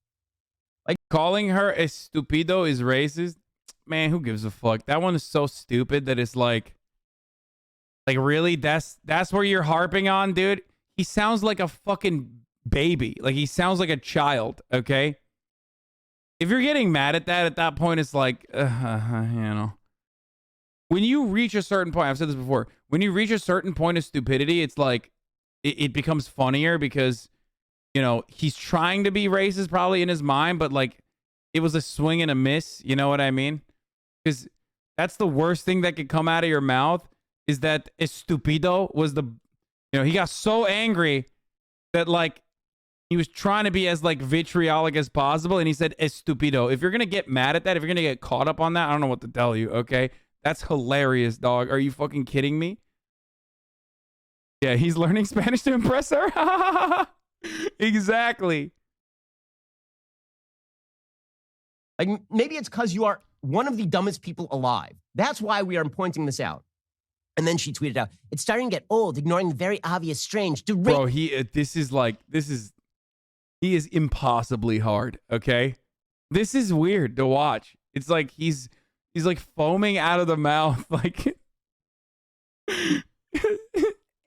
Speaker 1: Like, calling her a stupido is racist? Man, who gives a fuck? That one is so stupid that it's like really? That's where you're harping on, dude? He sounds like a fucking baby. Like, he sounds like a child, okay? If you're getting mad at that point, it's like, you know. When you reach a certain point, I've said this before, when you reach a certain point of stupidity, it's like, it becomes funnier because, you know, he's trying to be racist probably in his mind, but like, it was a swing and a miss, you know what I mean? Because that's the worst thing that could come out of your mouth, is that estupido was the, you know, he got so angry that like he was trying to be as like vitriolic as possible, and he said estupido. If you're gonna get mad at that, if you're gonna get caught up on that, I don't know what to tell you, okay? That's hilarious, dog. Are you fucking kidding me? Yeah, he's learning Spanish to impress her. Exactly.
Speaker 16: Like, maybe it's because you are one of the dumbest people alive. That's why we are pointing this out. And then she tweeted out, it's starting to get old, ignoring the very obvious strange.
Speaker 1: Bro, he is impossibly hard, okay? This is weird to watch. It's like he's like foaming out of the mouth, like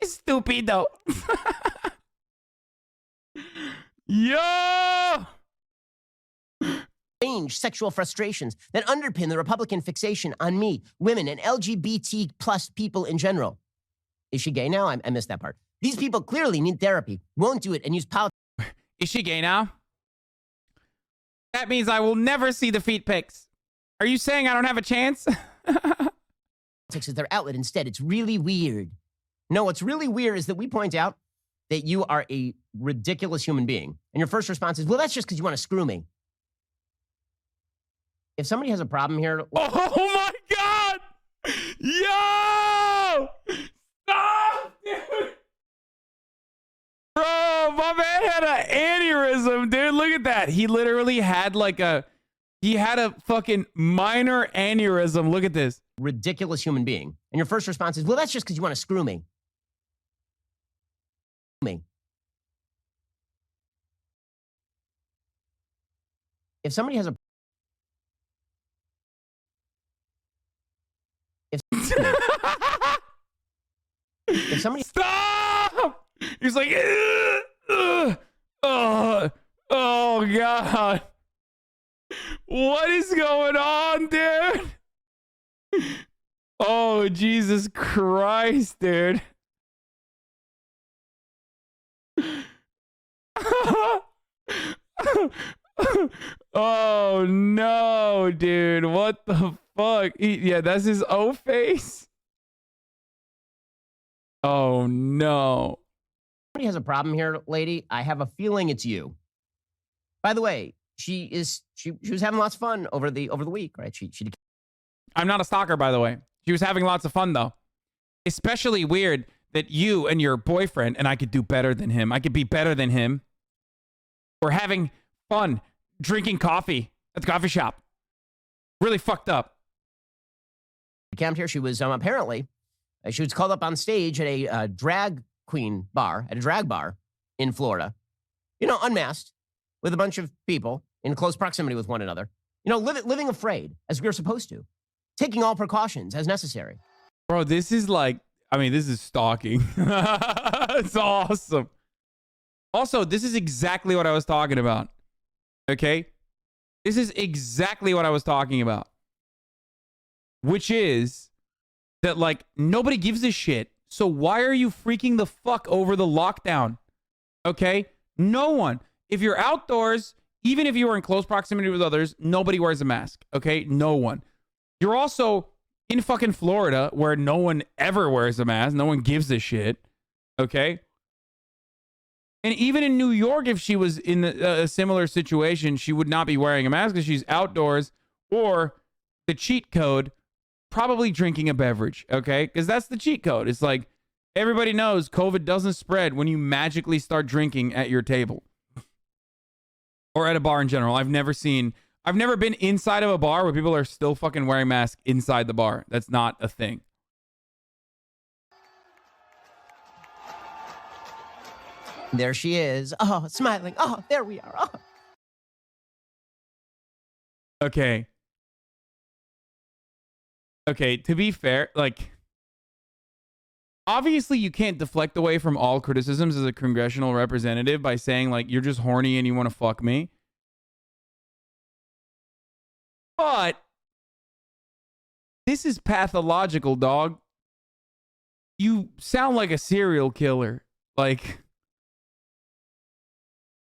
Speaker 1: stupido. Yo!
Speaker 16: Strange sexual frustrations that underpin the Republican fixation on me, women, and LGBT plus people in general. Is she gay now? I missed that part. These people clearly need therapy, won't do it, and use politics.
Speaker 1: Is she gay now? That means I will never see the feet pics. Are you saying I don't have a chance?
Speaker 16: Politics is their outlet instead. It's really weird. No, what's really weird is that we point out that you are a ridiculous human being. And your first response is, well, that's just because you want to screw me. If somebody has a problem here...
Speaker 1: Oh my God! Yo! Stop, dude! Bro, my man had an aneurysm, dude. Look at that. He literally had like he had a fucking minor aneurysm. Look at this.
Speaker 16: Ridiculous human being. And your first response is, well, that's just because you want to screw me. If somebody has a... If somebody...
Speaker 1: Stop! He's like, oh God. What is going on, dude? Oh, Jesus Christ, dude. Oh no, dude. What the fuck? Yeah, that's his O face. Oh no.
Speaker 16: Somebody has a problem here, lady. I have a feeling it's you. By the way, she was having lots of fun over the week, right?
Speaker 1: I'm not a stalker, by the way. She was having lots of fun, though. Especially weird that you and your boyfriend, and I could do better than him. I could be better than him. We're having fun drinking coffee at the coffee shop. Really fucked up.
Speaker 16: Camped here. She was apparently she was called up on stage at a drag queen bar, at a drag bar in Florida. You know, unmasked with a bunch of people in close proximity with one another. You know, living afraid as we're supposed to, taking all precautions as necessary.
Speaker 1: Bro, this is like, I mean, this is stalking. It's awesome. Also, this is exactly what I was talking about. Okay? This is exactly what I was talking about. Which is that, like, nobody gives a shit. So why are you freaking the fuck over the lockdown? Okay? No one. If you're outdoors, even if you are in close proximity with others, nobody wears a mask. Okay? No one. You're also in fucking Florida where no one ever wears a mask. No one gives a shit. Okay? And even in New York, if she was in a similar situation, she would not be wearing a mask because she's outdoors, or the cheat code, probably drinking a beverage, okay? Because that's the cheat code. It's like, everybody knows COVID doesn't spread when you magically start drinking at your table. Or at a bar in general. I've never been inside of a bar where people are still fucking wearing masks inside the bar. That's not a thing.
Speaker 16: There she is. Oh, smiling. Oh, there we are. Oh.
Speaker 1: Okay. Okay, to be fair, like, obviously you can't deflect away from all criticisms as a congressional representative by saying, like, you're just horny and you want to fuck me. But this is pathological, dog. You sound like a serial killer. Like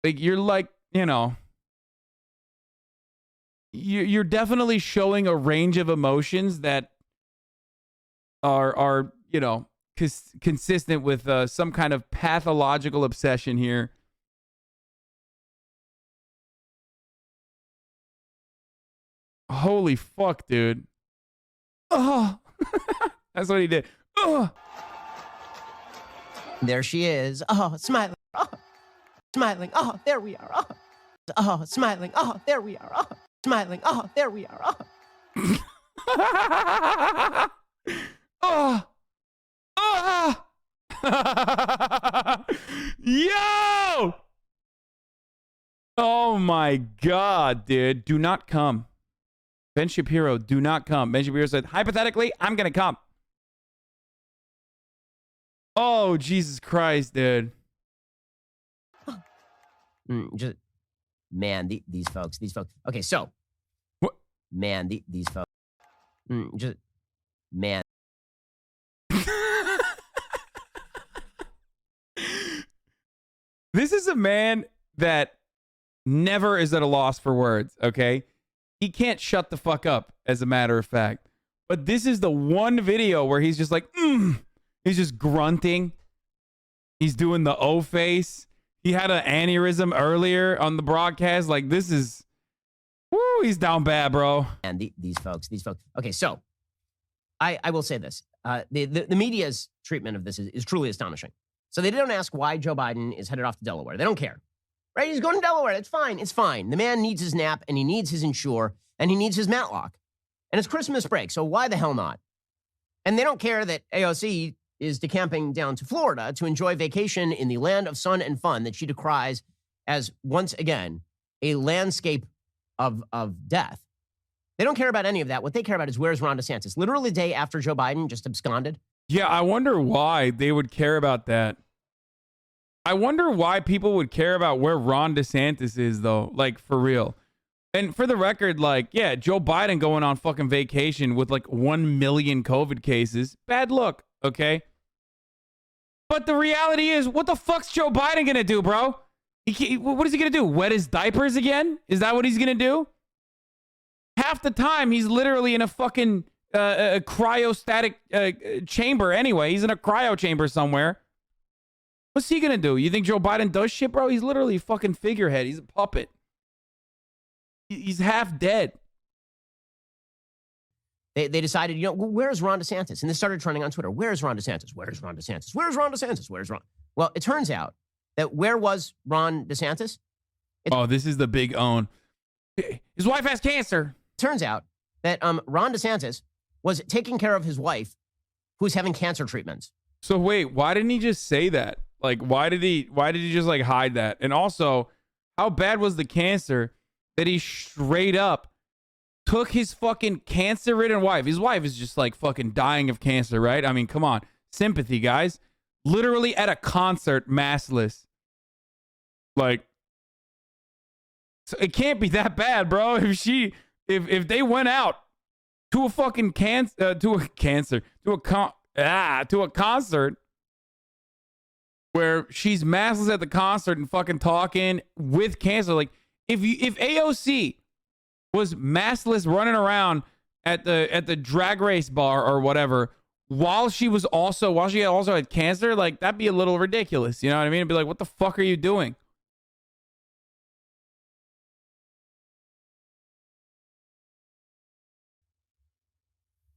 Speaker 1: you're like, you know, you're definitely showing a range of emotions that are you know, consistent with some kind of pathological obsession here. Holy fuck, dude. Oh, that's what he did. Oh.
Speaker 16: There she is. Oh, smiling. Oh, smiling. Oh, there we are. Oh, oh, smiling. Oh, there we are. Oh, smiling. Oh, there we are.
Speaker 1: Oh. Oh. Yo! Oh my God, dude. Do not come. Ben Shapiro, do not come. Ben Shapiro said, hypothetically, I'm going to come. Oh, Jesus Christ, dude.
Speaker 16: Man, these folks. Okay, so.
Speaker 1: What?
Speaker 16: Man, these folks. Man.
Speaker 1: This is a man that never is at a loss for words, okay? He can't shut the fuck up, as a matter of fact. But this is the one video where he's just like, he's just grunting. He's doing the O face. He had an aneurysm earlier on the broadcast. Like, this is, woo, he's down bad, bro.
Speaker 16: And these folks. Okay, so I will say this. The media's treatment of this is truly astonishing. So they don't ask why Joe Biden is headed off to Delaware. They don't care. Right? He's going to Delaware. It's fine. It's fine. The man needs his nap, and he needs his Ensure, and he needs his Matlock. And it's Christmas break, so why the hell not? And they don't care that AOC is decamping down to Florida to enjoy vacation in the land of sun and fun that she decries as, once again, a landscape of death. They don't care about any of that. What they care about is, where's Ron DeSantis? Literally the day after Joe Biden just absconded.
Speaker 1: Yeah, I wonder why they would care about that. I wonder why people would care about where Ron DeSantis is, though. Like, for real. And for the record, like, yeah, Joe Biden going on fucking vacation with like 1 million COVID cases. Bad look, okay? But the reality is, what the fuck's Joe Biden gonna do, bro? What is he gonna do? Wet his diapers again? Is that what he's gonna do? Half the time, he's literally in a fucking a cryostatic chamber anyway. He's in a cryo chamber somewhere. What's he gonna do? You think Joe Biden does shit, bro? He's literally a fucking figurehead. He's a puppet. He's half dead.
Speaker 16: They decided, where's Ron DeSantis? And this started trending on Twitter. Where's Ron DeSantis? Where's Ron DeSantis? Where's Ron DeSantis? Where's Ron? Well, it turns out that where was Ron DeSantis?
Speaker 1: This is the big own. His wife has cancer.
Speaker 16: Turns out that Ron DeSantis was taking care of his wife who's having cancer treatments.
Speaker 1: So wait, why didn't he just say that? Like, why did he just like hide that? And also, how bad was the cancer that he straight up took his fucking cancer-ridden wife? His wife is just like fucking dying of cancer, right? I mean, come on. Sympathy, guys. Literally at a concert, maskless. Like, so it can't be that bad, bro. If they went out to a fucking concert where she's maskless at the concert and fucking talking with cancer, like if AOC was maskless running around at the drag race bar or whatever while she also had cancer, like that'd be a little ridiculous. You know what I mean? It'd be like, what the fuck are you doing?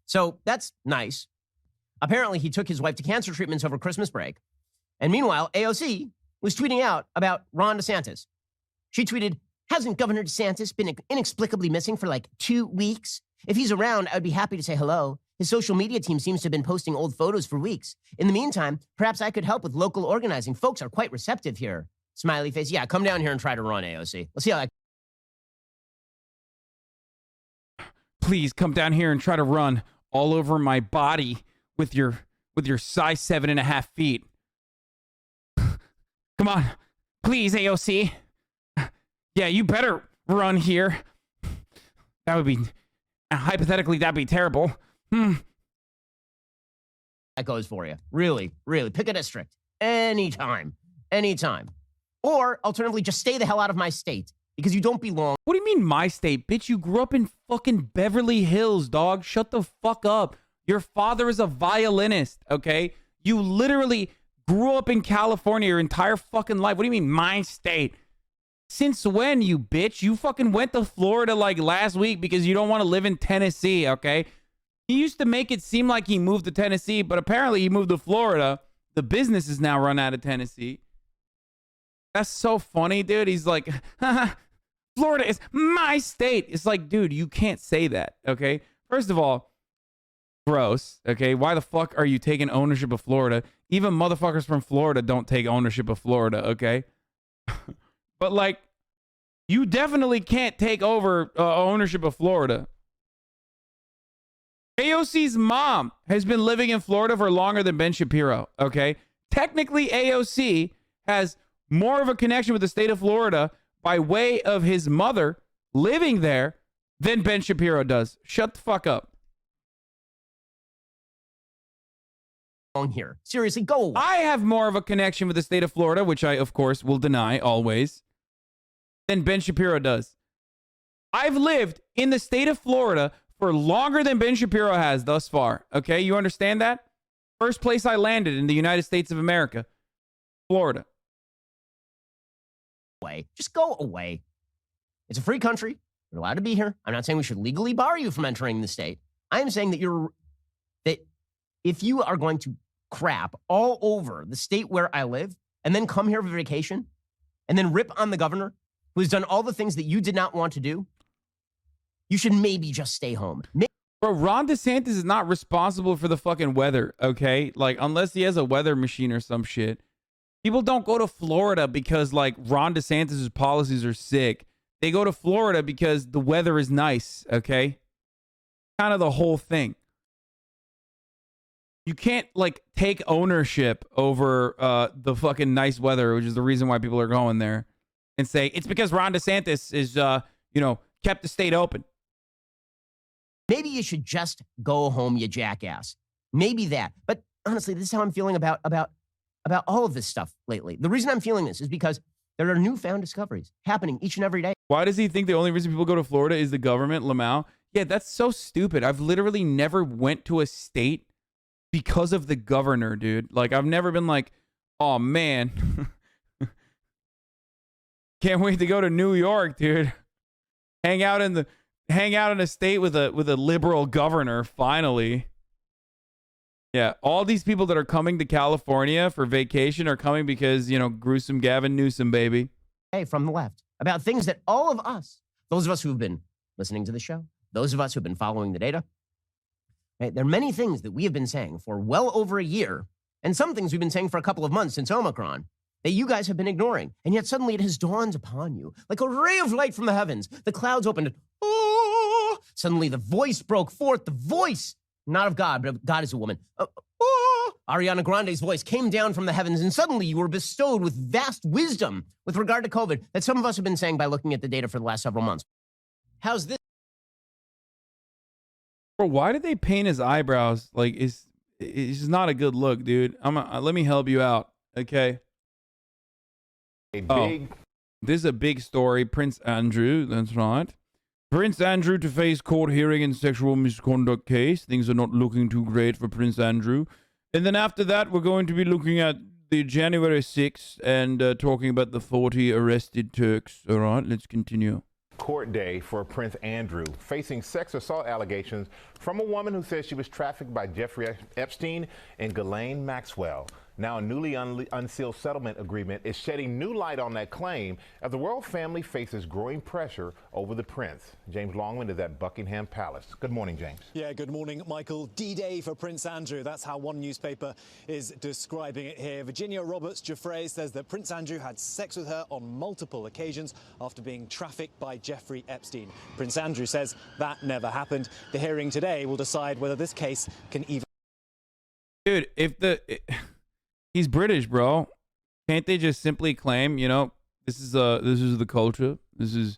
Speaker 16: So that's nice. Apparently, he took his wife to cancer treatments over Christmas break. And meanwhile, AOC was tweeting out about Ron DeSantis. She tweeted, hasn't Governor DeSantis been inexplicably missing for like 2 weeks? If he's around, I would be happy to say hello. His social media team seems to have been posting old photos for weeks. In the meantime, perhaps I could help with local organizing. Folks are quite receptive here. Smiley face. Yeah, come down here and try to run, AOC. Let's see how that.
Speaker 1: Please come down here and try to run all over my body with your size 7.5 feet. Come on, please, AOC. Yeah, you better run here. That would be, hypothetically, that'd be terrible.
Speaker 16: That goes for you. Really, really. Pick a district. Anytime. Or, alternatively, just stay the hell out of my state because you don't belong.
Speaker 1: What do you mean my state? Bitch, you grew up in fucking Beverly Hills, dog. Shut the fuck up. Your father is a violinist, okay? You literally grew up in California your entire fucking life. What do you mean my state? Since when, you bitch? You fucking went to Florida like last week because you don't want to live in Tennessee, okay? He used to make it seem like he moved to Tennessee, but apparently he moved to Florida. The business is now run out of Tennessee. That's so funny, dude. He's like, Florida is my state. It's like, dude, you can't say that, okay? First of all, gross, okay? Why the fuck are you taking ownership of Florida? Even motherfuckers from Florida don't take ownership of Florida, okay? But, like, you definitely can't take over ownership of Florida. AOC's mom has been living in Florida for longer than Ben Shapiro, okay? Technically, AOC has more of a connection with the state of Florida by way of his mother living there than Ben Shapiro does. Shut the fuck up.
Speaker 16: Here. Seriously, go away.
Speaker 1: I have more of a connection with the state of Florida, which I, of course, will deny always, than Ben Shapiro does. I've lived in the state of Florida for longer than Ben Shapiro has thus far. Okay, you understand that? First place I landed in the United States of America, Florida.
Speaker 16: Just go away. It's a free country. You're allowed to be here. I'm not saying we should legally bar you from entering the state. I am saying that if you are going to crap all over the state where I live and then come here for vacation and then rip on the governor who has done all the things that you did not want to do, you should maybe just stay home.
Speaker 1: Bro, Ron DeSantis is not responsible for the fucking weather, okay? Like, unless he has a weather machine or some shit. People don't go to Florida because, like, Ron DeSantis' policies are sick. They go to Florida because the weather is nice, okay? Kind of the whole thing. You can't, like, take ownership over the fucking nice weather, which is the reason why people are going there, and say, it's because Ron DeSantis is, kept the state open.
Speaker 16: Maybe you should just go home, you jackass. Maybe that. But honestly, this is how I'm feeling about all of this stuff lately. The reason I'm feeling this is because there are newfound discoveries happening each and every day.
Speaker 1: Why does he think the only reason people go to Florida is the government, Lamau? Yeah, that's so stupid. I've literally never went to a state because of the governor, dude. Like, I've never been like, oh, man. Can't wait to go to New York, dude. hang out in a state with a liberal governor. Finally, yeah. All these people that are coming to California for vacation are coming because gruesome Gavin Newsom, baby.
Speaker 16: Hey, from the left about things that all of us, those of us who've been listening to the show, those of us who've been following the data, right? There are many things that we have been saying for well over a year, and some things we've been saying for a couple of months since Omicron, that you guys have been ignoring. And yet suddenly it has dawned upon you like a ray of light from the heavens. The clouds opened and suddenly the voice broke forth. The voice, not of God, but of God is a woman. Ariana Grande's voice came down from the heavens, and suddenly you were bestowed with vast wisdom with regard to COVID that some of us have been saying by looking at the data for the last several months. How's this?
Speaker 1: Bro, why did they paint his eyebrows? Like, it's not a good look, dude. Let me help you out, okay? This is a big story. Prince Andrew, that's right. Prince Andrew to face court hearing in sexual misconduct case. Things are not looking too great for Prince Andrew. And then after that, we're going to be looking at the January 6th and talking about the 40 arrested Turks. All right, let's continue.
Speaker 17: Court day for Prince Andrew, facing sex assault allegations from a woman who says she was trafficked by Jeffrey Epstein and Ghislaine Maxwell. Now, a newly unsealed settlement agreement is shedding new light on that claim as the royal family faces growing pressure over the prince. James Longman is at Buckingham Palace. Good morning, James.
Speaker 18: Yeah, good morning, Michael. D-Day for Prince Andrew. That's how one newspaper is describing it here. Virginia Roberts Giuffre says that Prince Andrew had sex with her on multiple occasions after being trafficked by Jeffrey Epstein. Prince Andrew says that never happened. The hearing today will decide whether this case can even...
Speaker 1: Dude, he's British, bro. Can't they just simply claim, this is the culture. This is,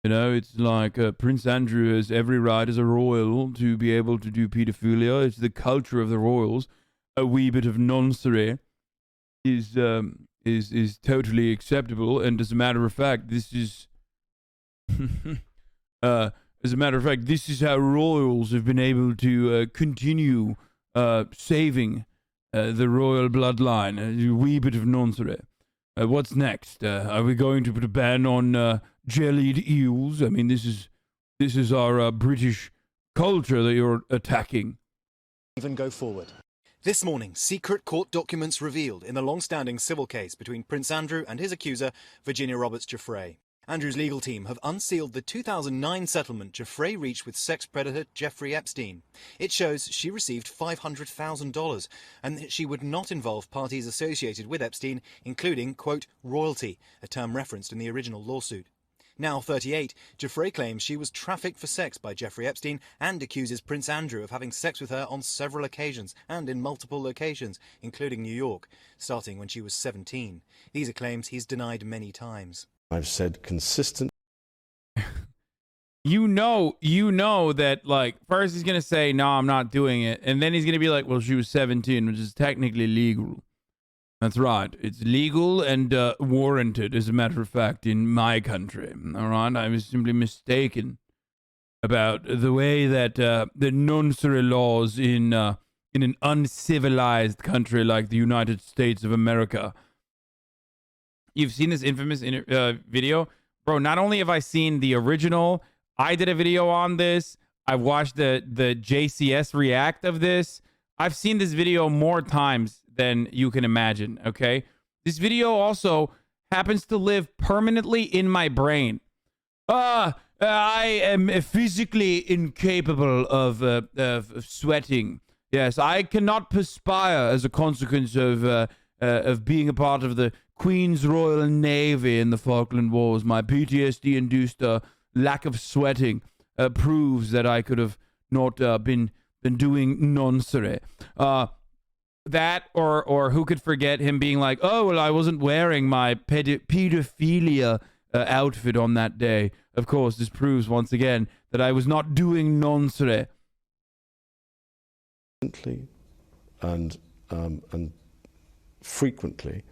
Speaker 1: it's like Prince Andrew has every right as a royal to be able to do pedophilia. It's the culture of the royals. A wee bit of nonsense is totally acceptable. And as a matter of fact, this is this is how royals have been able to continue saving the royal bloodline. A wee bit of nonsense. What's next? Are we going to put a ban on jellied eels? I mean, this is our British culture that you're attacking.
Speaker 18: even go forward. This morning, secret court documents revealed in the long-standing civil case between Prince Andrew and his accuser, Virginia Roberts Giuffre. Andrew's legal team have unsealed the 2009 settlement Giuffre reached with sex predator Jeffrey Epstein. It shows she received $500,000 and that she would not involve parties associated with Epstein, including, quote, royalty, a term referenced in the original lawsuit. Now 38, Giuffre claims she was trafficked for sex by Jeffrey Epstein and accuses Prince Andrew of having sex with her on several occasions and in multiple locations, including New York, starting when she was 17. These are claims he's denied many times.
Speaker 7: I've said consistent.
Speaker 1: You know that, like, first he's going to say, no, I'm not doing it. And then he's going to be like, well, she was 17, which is technically legal. That's right. It's legal and warranted, as a matter of fact, in my country. All right? I was simply mistaken about the way that the nonary laws in an uncivilized country like the United States of America. You've seen this infamous video? Bro, not only have I seen the original, I did a video on this. I've watched the JCS react of this. I've seen this video more times than you can imagine, okay? This video also happens to live permanently in my brain. I am physically incapable of sweating. Yes, I cannot perspire as a consequence of being a part of the Queen's Royal Navy in the Falkland Wars. My PTSD-induced lack of sweating proves that I could have not been doing nonsense. That or who could forget him being like, oh, well, I wasn't wearing my pedophilia outfit on that day. Of course, this proves once again that I was not doing nonsense.
Speaker 7: And frequently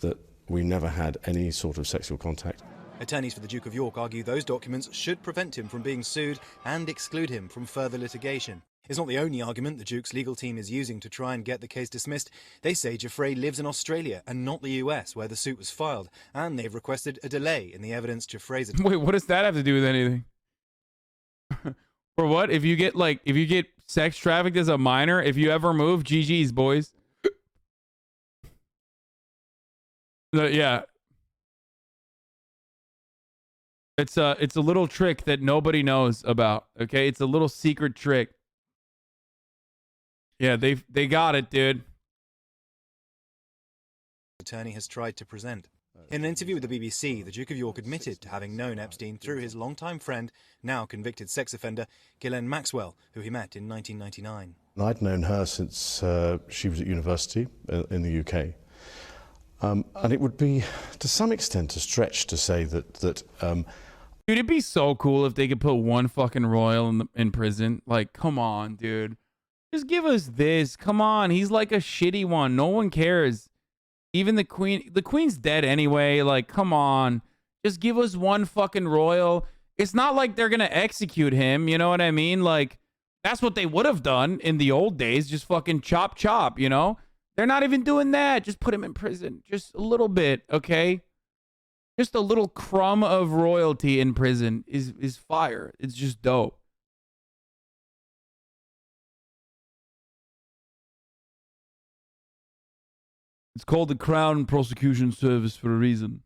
Speaker 7: that we never had any sort of sexual contact.
Speaker 18: Attorneys for the Duke of York argue those documents should prevent him from being sued and exclude him from further litigation. It's not the only argument the Duke's legal team is using to try and get the case dismissed. They say Giuffre lives in Australia and not the US, where the suit was filed, and they've requested a delay in the evidence Giuffre's...
Speaker 1: Wait, what does that have to do with anything? For what? If you get sex trafficked as a minor, if you ever move, GG's, boys. Yeah. It's a little trick that nobody knows about, okay? It's a little secret trick. Yeah, they got it, dude.
Speaker 18: Attorney has tried to present. In an interview with the BBC, the Duke of York admitted to having known Epstein through his longtime friend, now convicted sex offender, Ghislaine Maxwell, who he met in 1999.
Speaker 19: I'd known her since she was at university in the UK. And it would be, to some extent, a stretch to say that
Speaker 1: dude, it'd be so cool if they could put one fucking royal in prison. Like, come on, dude. Just give us this. Come on. He's like a shitty one. No one cares. Even the queen. The queen's dead anyway. Like, come on. Just give us one fucking royal. It's not like they're going to execute him. You know what I mean? Like, that's what they would have done in the old days. Just fucking chop, chop, you know? They're not even doing that. Just put him in prison. Just a little bit, okay? Just a little crumb of royalty in prison is fire. It's just dope. It's called the Crown Prosecution Service for a reason.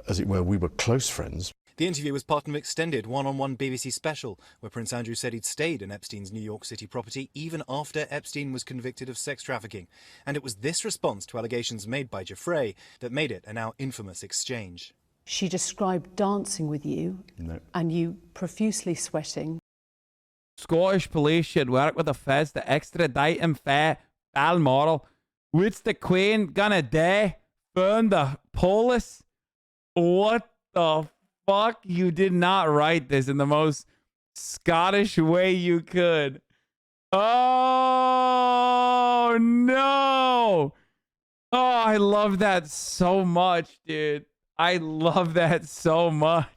Speaker 19: As it were, we were close friends.
Speaker 18: The interview was part of an extended one-on-one BBC special, where Prince Andrew said he'd stayed in Epstein's New York City property even after Epstein was convicted of sex trafficking. And it was this response to allegations made by Giuffre that made it a now infamous exchange.
Speaker 20: She described dancing with you and you profusely sweating.
Speaker 1: Scottish police should work with the feds to extradite him for Balmoral. What's the Queen gonna do? Burn the police? What the fuck? You did not write this in the most Scottish way you could. Oh no! Oh, I love that so much, dude. I love that so much.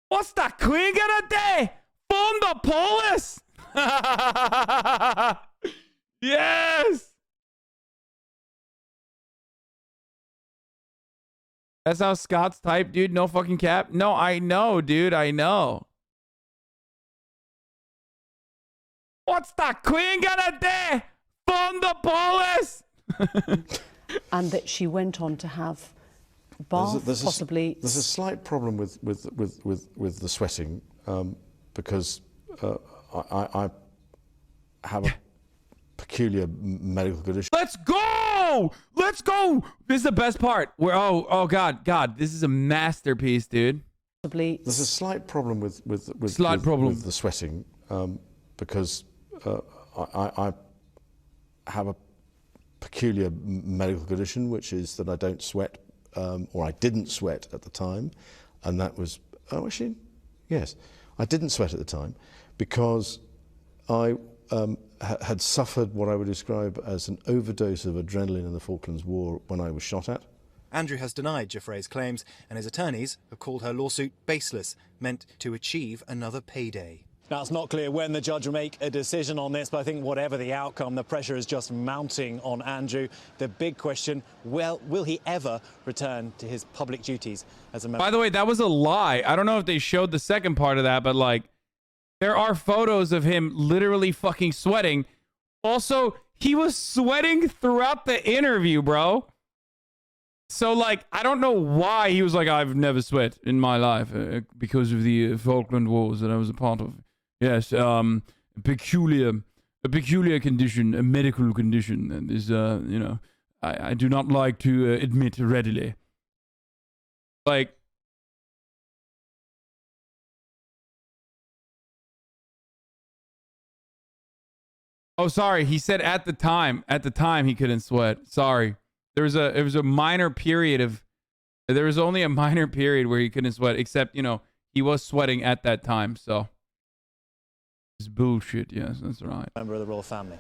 Speaker 1: What's the Queen gonna do? Burn the police? Yes! That's how Scots type, dude. No fucking cap. No, I know, dude. I know. What's the Queen gonna do? Fund the police?
Speaker 20: And that she went on to have bath, possibly.
Speaker 19: There's a slight problem with the sweating because I have a peculiar medical condition.
Speaker 1: Let's go! Let's go! This is the best part. Where oh god, this is a masterpiece, dude.
Speaker 19: There's a slight problem with the sweating because I have a peculiar medical condition, which is that I don't sweat, or I didn't sweat at the time, and that was actually yes, I didn't sweat at the time because I had suffered what I would describe as an overdose of adrenaline in the Falklands War when I was shot at.
Speaker 18: Andrew has denied Giuffre's claims, and his attorneys have called her lawsuit baseless, meant to achieve another payday.
Speaker 21: Now, it's not clear when the judge will make a decision on this, but I think whatever the outcome, the pressure is just mounting on Andrew. The big question, well, will he ever return to his public duties as a member?
Speaker 1: By the way, that was a lie. I don't know if they showed the second part of that, but like, there are photos of him literally fucking sweating. Also, he was sweating throughout the interview, bro. So, like, I don't know why he was like, I've never sweat in my life because of the Falkland Wars that I was a part of. Yes, a peculiar condition, a medical condition that is, you know, I do not like to admit readily. Like, oh, sorry. He said at the time he couldn't sweat. Sorry. There was a minor period there was only a minor period where he couldn't sweat, except, you know, he was sweating at that time. So it's bullshit. Yes, that's right.
Speaker 21: Member of the royal family.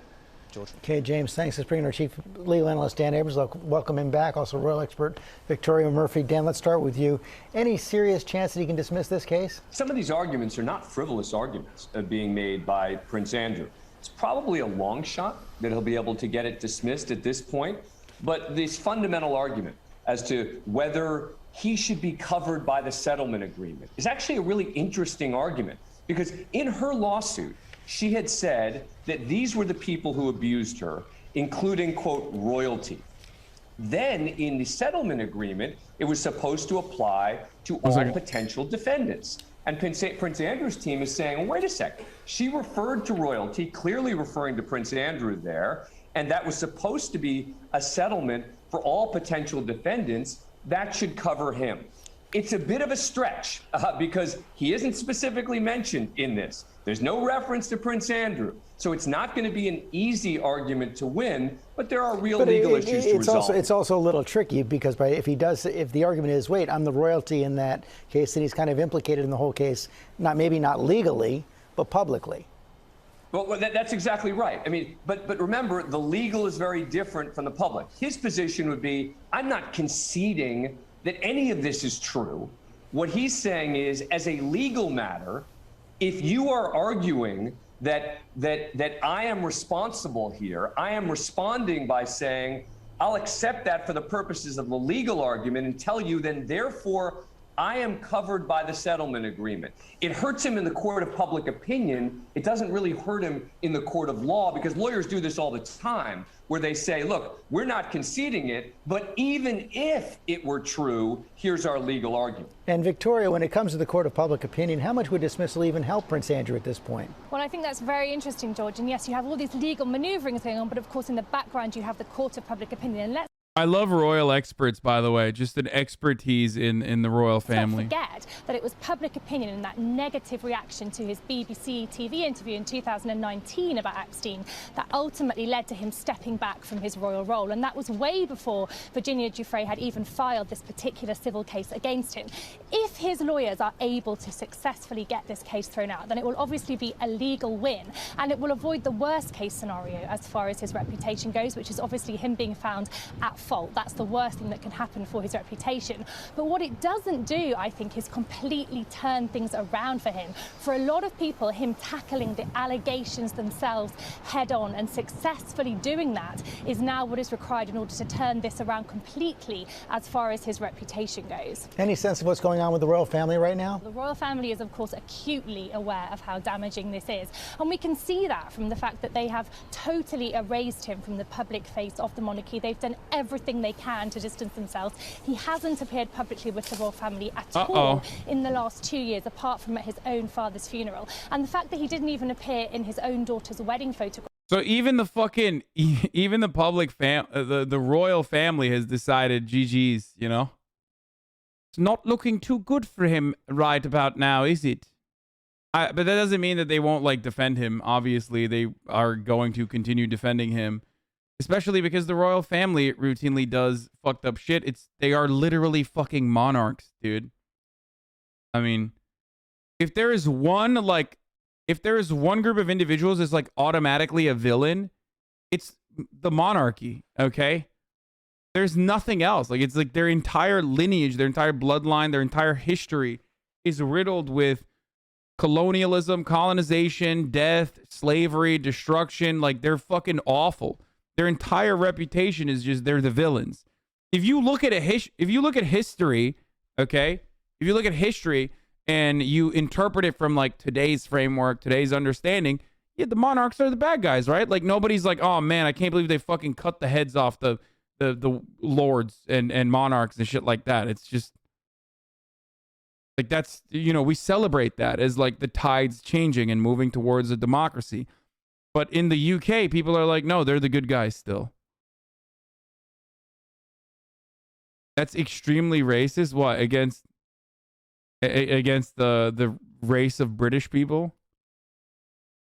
Speaker 21: George.
Speaker 3: Okay, James, thanks. Let's bring in our chief legal analyst, Dan Abrams. Welcome him back. Also, royal expert Victoria Murphy. Dan, let's start with you. Any serious chance that he can dismiss this case?
Speaker 22: Some of these arguments are not frivolous arguments being made by Prince Andrew. It's probably a long shot that he'll be able to get it dismissed at this point. But this fundamental argument as to whether he should be covered by the settlement agreement is actually a really interesting argument, because in her lawsuit, she had said that these were the people who abused her, including, quote, royalty. Then in the settlement agreement, it was supposed to apply to all potential defendants. And Prince Andrew's team is saying, well, wait a second. She referred to royalty, clearly referring to Prince Andrew there, and that was supposed to be a settlement for all potential defendants. That should cover him. It's a bit of a stretch because he isn't specifically mentioned in this. There's no reference to Prince Andrew. So it's not going to be an easy argument to win, but there are real legal issues to resolve.
Speaker 3: It's also a little tricky because if the argument is, wait, I'm the royalty in that case, then he's kind of implicated in the whole case, maybe not legally, but publicly.
Speaker 22: Well, that's exactly right. I mean, but remember, the legal is very different from the public. His position would be, I'm not conceding that any of this is true. What he's saying is, as a legal matter, if you are arguing that I am responsible here, I am responding by saying, I'll accept that for the purposes of the legal argument and tell you then, therefore, I am covered by the settlement agreement. It hurts him in the court of public opinion. It doesn't really hurt him in the court of law, because lawyers do this all the time, where they say, look, we're not conceding it, but even if it were true, here's our legal argument.
Speaker 3: And Victoria, when it comes to the court of public opinion, how much would dismissal even help Prince Andrew at this point?
Speaker 23: Well, I think that's very interesting, George. And yes, you have all these legal maneuverings going on, but of course, in the background, you have the court of public opinion. And
Speaker 1: I love royal experts, by the way. Just an expertise in the royal family.
Speaker 23: Don't forget that it was public opinion and that negative reaction to his BBC TV interview in 2019 about Epstein that ultimately led to him stepping back from his royal role. And that was way before Virginia Giuffre had even filed this particular civil case against him. If his lawyers are able to successfully get this case thrown out, then it will obviously be a legal win, and it will avoid the worst case scenario as far as his reputation goes, which is obviously him being found at fault. That's the worst thing that can happen for his reputation. But what it doesn't do, I think, is completely turn things around for him. For a lot of people, him tackling the allegations themselves head on and successfully doing that is now what is required in order to turn this around completely as far as his reputation goes.
Speaker 3: Any sense of what's going on with the royal family right now?
Speaker 23: The royal family is, of course, acutely aware of how damaging this is. And we can see that from the fact that they have totally erased him from the public face of the monarchy. They've done everything they can to distance themselves. He hasn't appeared publicly with the royal family at all in the last 2 years, apart from at his own father's funeral. And the fact that he didn't even appear in his own daughter's wedding photograph.
Speaker 1: So even the public the royal family has decided, GG's, you know? It's not looking too good for him right about now, is it? But that doesn't mean that they won't defend him. Obviously, they are going to continue defending him. Especially because the royal family routinely does fucked up shit. They are literally fucking monarchs, dude. I mean, if there is one group of individuals that's automatically a villain, it's the monarchy, okay? There's nothing else. It's their entire lineage, their entire bloodline, their entire history is riddled with colonialism, colonization, death, slavery, destruction. They're fucking awful. Their entire reputation is just they're the villains. If you look at history, okay? If you look at history and you interpret it from today's framework, today's understanding, yeah, the monarchs are the bad guys, right? Nobody's oh man, I can't believe they fucking cut the heads off the lords and monarchs and shit like that. It's just that's, we celebrate that as the tides changing and moving towards a democracy. But in the UK, people are no, they're the good guys still. That's extremely racist. What, against the race of British people?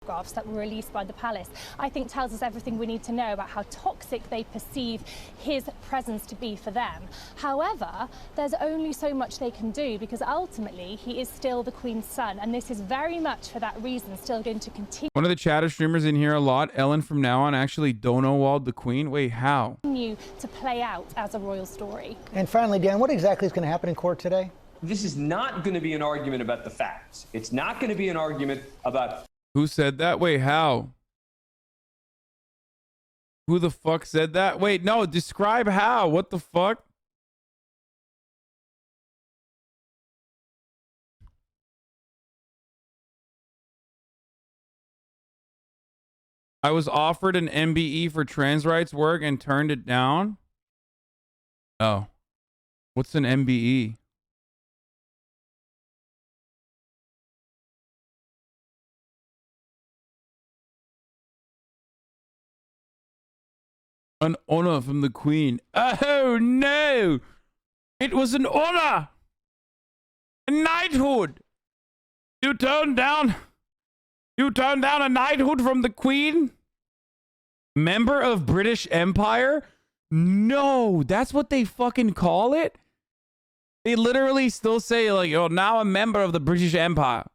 Speaker 23: photographs that were released by the palace, I think tells us everything we need to know about how toxic they perceive his presence to be for them. However, there's only so much they can do because ultimately he is still the Queen's son, and this is very much for that reason still going to continue.
Speaker 1: One of the chatter streamers in here a lot, Ellen from now on, actually Donowald the Queen. Wait, how?
Speaker 23: To play out as a royal story.
Speaker 3: And finally, Dan, what exactly is going to happen in court today?
Speaker 22: This is not going to be an argument about the facts. It's not going to be an argument about...
Speaker 1: Who said that? Wait, how? Who the fuck said that? Wait, no, describe how. What the fuck? I was offered an MBE for trans rights work and turned it down. Oh. What's an MBE? An honor from the Queen. Oh no! It was an honor! A knighthood! You turned down a knighthood from the Queen? Member of British Empire? No, that's what they fucking call it? They literally still say like, oh, now a member of the British Empire.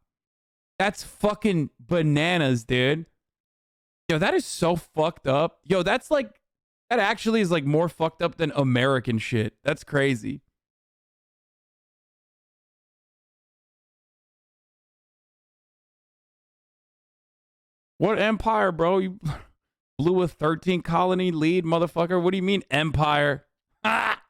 Speaker 1: That's fucking bananas, dude. Yo, that is so fucked up. Yo, that's like, that actually is like more fucked up than American shit. That's crazy. What empire, bro? You blew a 13 colony lead, motherfucker. What do you mean empire? Ah!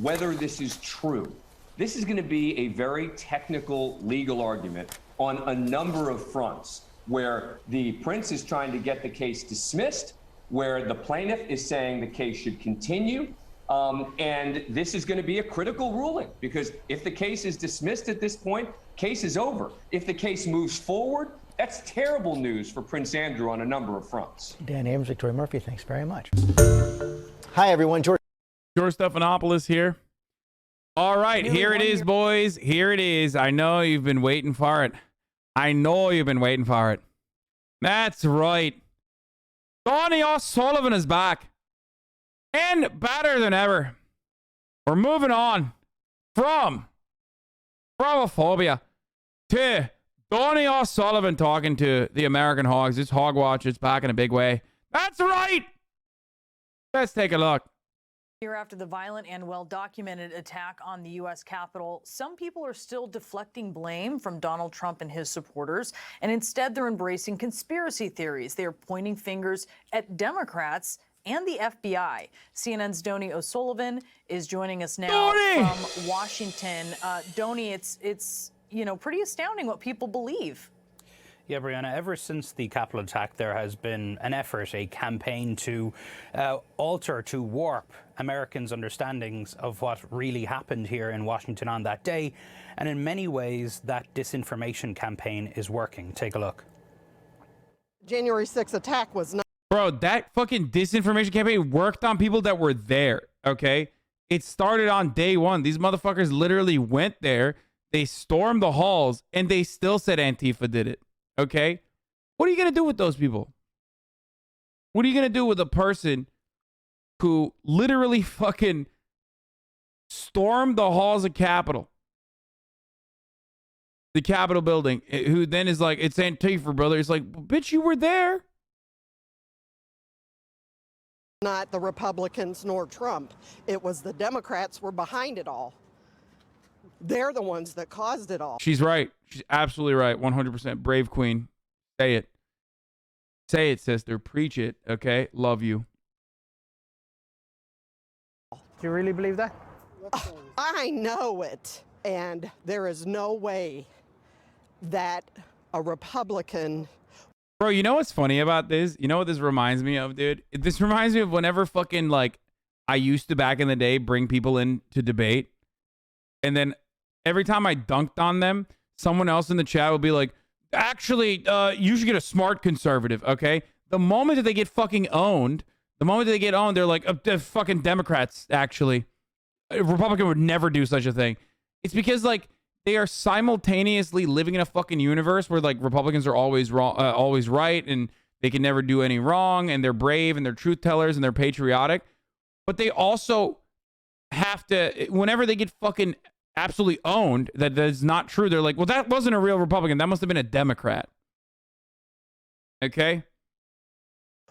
Speaker 22: Whether this is true. This is going to be a very technical legal argument on a number of fronts, where the prince is trying to get the case dismissed, where the plaintiff is saying the case should continue. And this is going to be a critical ruling, because if the case is dismissed at this point, case is over. If the case moves forward, that's terrible news for Prince Andrew on a number of fronts.
Speaker 3: Dan Abrams, Victoria Murphy, thanks very much. Hi, everyone. George
Speaker 1: Stephanopoulos here. All right, here it is, boys. Here it is. I know you've been waiting for it. I know you've been waiting for it. That's right. Donny O'Sullivan is back. And better than ever. We're moving on from bravophobia to Donny O'Sullivan talking to the American Hogs. It's Hogwatch. It's back in a big way. That's right. Let's take a look.
Speaker 2: Here after the violent and well-documented attack on the U.S. Capitol, some people are still deflecting blame from Donald Trump and his supporters, and instead they're embracing conspiracy theories. They are pointing fingers at Democrats and the FBI. CNN's Donny O'Sullivan is joining us now from Washington. Donny, it's pretty astounding what people believe.
Speaker 4: Yeah, Brianna, ever since the Capitol attack, there has been an effort, a campaign to alter, to warp Americans' understandings of what really happened here in Washington on that day. And in many ways, that disinformation campaign is working. Take a look.
Speaker 5: January 6th attack was not...
Speaker 1: Bro, that fucking disinformation campaign worked on people that were there, okay? It started on day one. These motherfuckers literally went there, they stormed the halls, and they still said Antifa did it. Okay, what are you going to do with those people? What are you going to do with a person who literally fucking stormed the halls of Capitol, the Capitol building, who then is like, it's Antifa, brother. It's like, bitch, you were there.
Speaker 5: Not the Republicans nor Trump. It was the Democrats were behind it all. They're the ones that caused it all.
Speaker 1: She's right. She's absolutely right. 100%. Brave queen. Say it. Say it, sister. Preach it. Okay? Love you.
Speaker 4: Do you really believe that?
Speaker 5: I know it. And there is no way that a Republican...
Speaker 1: Bro, you know what's funny about this? You know what this reminds me of, dude? This reminds me of whenever fucking, like, I used to back in the day bring people in to debate. And then every time I dunked on them, someone else in the chat would be like, actually, you should get a smart conservative, okay? The moment that they get fucking owned, they're like, fucking Democrats, actually. A Republican would never do such a thing. It's because, like, they are simultaneously living in a fucking universe where like Republicans are always wrong, always right, and they can never do any wrong, and they're brave and they're truth tellers and they're patriotic. But they also have to, whenever they get fucking absolutely owned, that is not true. They're like, well, that wasn't a real Republican. That must have been a Democrat. Okay?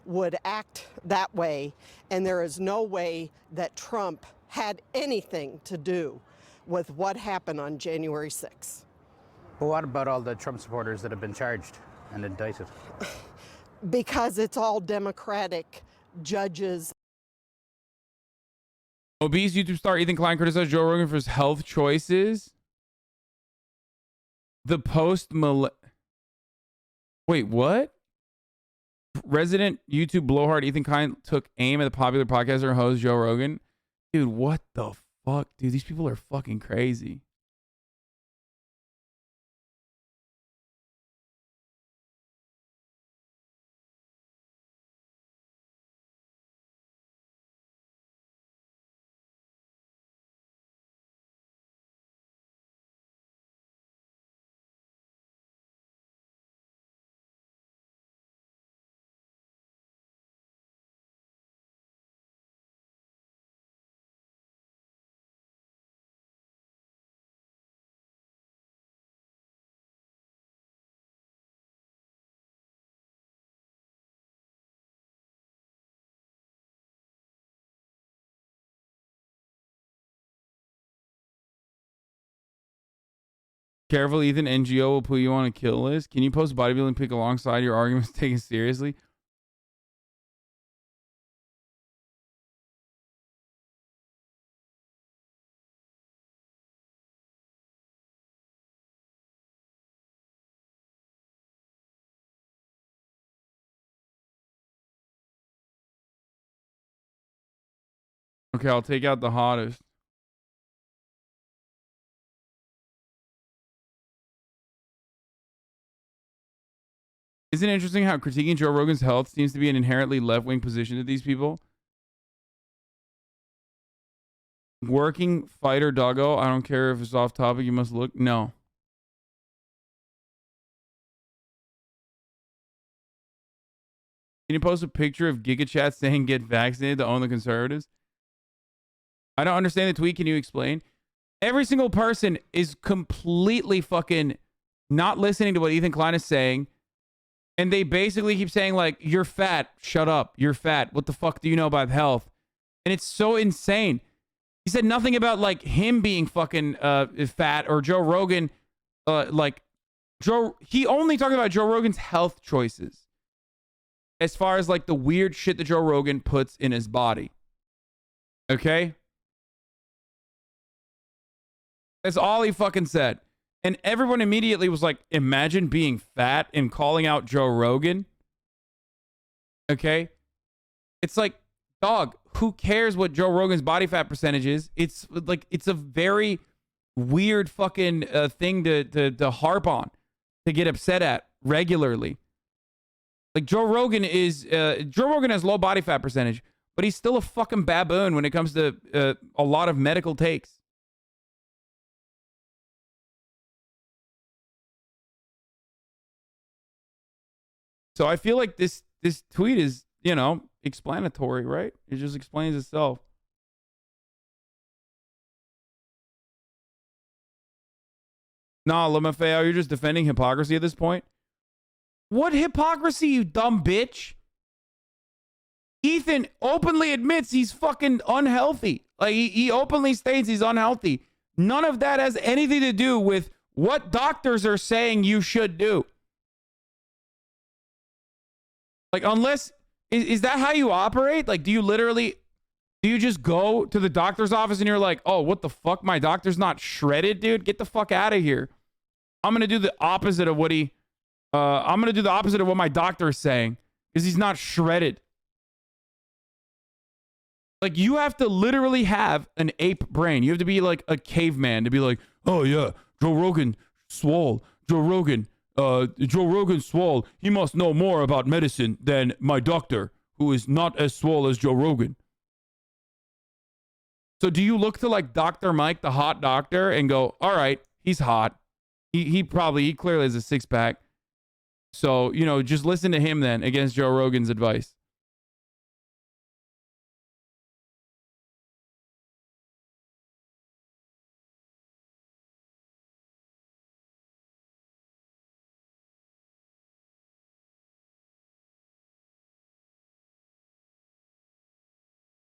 Speaker 5: Would act that way, and there is no way that Trump had anything to do with what happened on January 6th.
Speaker 4: But what about all the Trump supporters that have been charged and indicted?
Speaker 5: Because it's all Democratic judges.
Speaker 1: Obese YouTube star Ethan Klein criticized Joe Rogan for his health choices. The Wait, what? Resident YouTube blowhard Ethan Klein took aim at the popular podcaster and host Joe Rogan. Dude, what the fuck? Dude, these people are fucking crazy. Careful, Ethan. NGO will put you on a kill list. Can you post a bodybuilding pic alongside your arguments taken seriously? Okay, I'll take out the hottest. Isn't it interesting how critiquing Joe Rogan's health seems to be an inherently left-wing position to these people? Working fighter doggo. I don't care if it's off topic. You must look. No. Can you post a picture of GigaChat saying get vaccinated to own the conservatives? I don't understand the tweet. Can you explain? Every single person is completely fucking not listening to what Ethan Klein is saying. And they basically keep saying, like, you're fat. Shut up. You're fat. What the fuck do you know about health? And it's so insane. He said nothing about, like, him being fucking fat or Joe Rogan. He only talked about Joe Rogan's health choices. As far as, like, the weird shit that Joe Rogan puts in his body. Okay? That's all he fucking said. And everyone immediately was like, imagine being fat and calling out Joe Rogan. Okay? It's like, dog, who cares what Joe Rogan's body fat percentage is? It's like, it's a very weird fucking thing to harp on, to get upset at regularly. Like Joe Rogan has low body fat percentage, but he's still a fucking baboon when it comes to a lot of medical takes. So I feel like this tweet is, you know, explanatory, right? It just explains itself. Nah, LaMaffeo, you're just defending hypocrisy at this point. What hypocrisy, you dumb bitch? Ethan openly admits he's fucking unhealthy. Like, he openly states he's unhealthy. None of that has anything to do with what doctors are saying you should do. Like, unless, is that how you operate? Like, do you just go to the doctor's office and you're like, oh, what the fuck? My doctor's not shredded, dude? Get the fuck out of here. I'm going to do the opposite of what my doctor is saying, because he's not shredded. Like, you have to literally have an ape brain. You have to be like a caveman to be like, oh yeah, Joe Rogan swole. Joe Rogan swole. He must know more about medicine than my doctor, who is not as swole as Joe Rogan. So do you look to like Dr. Mike, the hot doctor, and go, all right, He's hot. He clearly has a six pack. So, you know, just listen to him then against Joe Rogan's advice.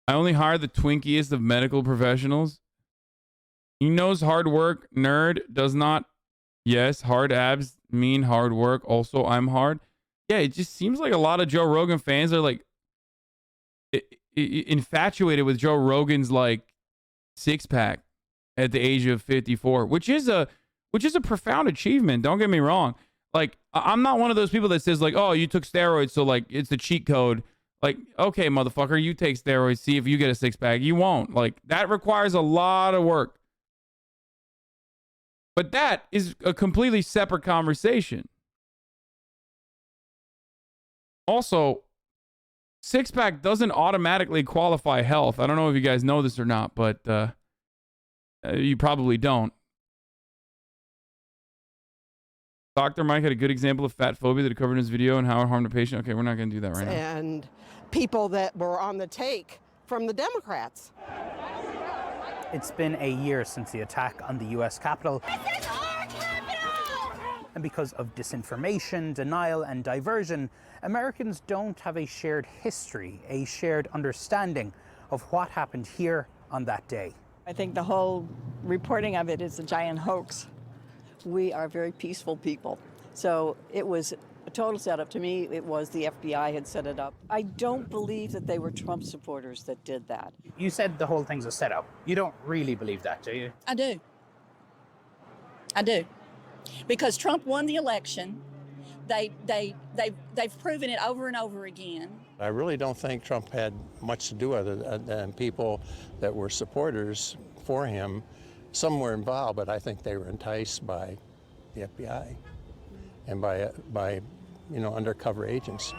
Speaker 1: I only hire the twinkiest of medical professionals. He knows hard work. Nerd does not. Yes, hard abs mean hard work. Also, I'm hard. Yeah, it just seems like a lot of Joe Rogan fans are like infatuated with Joe Rogan's like six pack at the age of 54, which is a profound achievement. Don't get me wrong. Like, I'm not one of those people that says like, oh, you took steroids, so like it's the cheat code. Like, okay, motherfucker, you take steroids, see if you get a six pack. You won't. Like, that requires a lot of work. But that is a completely separate conversation. Also, six pack doesn't automatically qualify health. I don't know if you guys know this or not, but you probably don't. Dr. Mike had a good example of fat phobia that he covered in his video and how it harmed a patient. Okay, we're not going to do that right now.
Speaker 5: And people that were on the take from the Democrats.
Speaker 4: It's been a year since the attack on the U.S. Capitol.
Speaker 11: This is our capital!
Speaker 4: And because of disinformation, denial, and diversion, Americans don't have a shared history, a shared understanding of what happened here on that day.
Speaker 6: I think the whole reporting of it is a giant hoax. We are very peaceful people. So it was a total setup. To me, it was the FBI had set it up. I don't believe that they were Trump supporters that did that.
Speaker 4: You said the whole thing's a setup. You don't really believe that, do you?
Speaker 6: I do. I do. Because Trump won the election. They've proven it over and over again.
Speaker 8: I really don't think Trump had much to do other than people that were supporters for him. Some were involved, but I think they were enticed by the FBI and by undercover agents.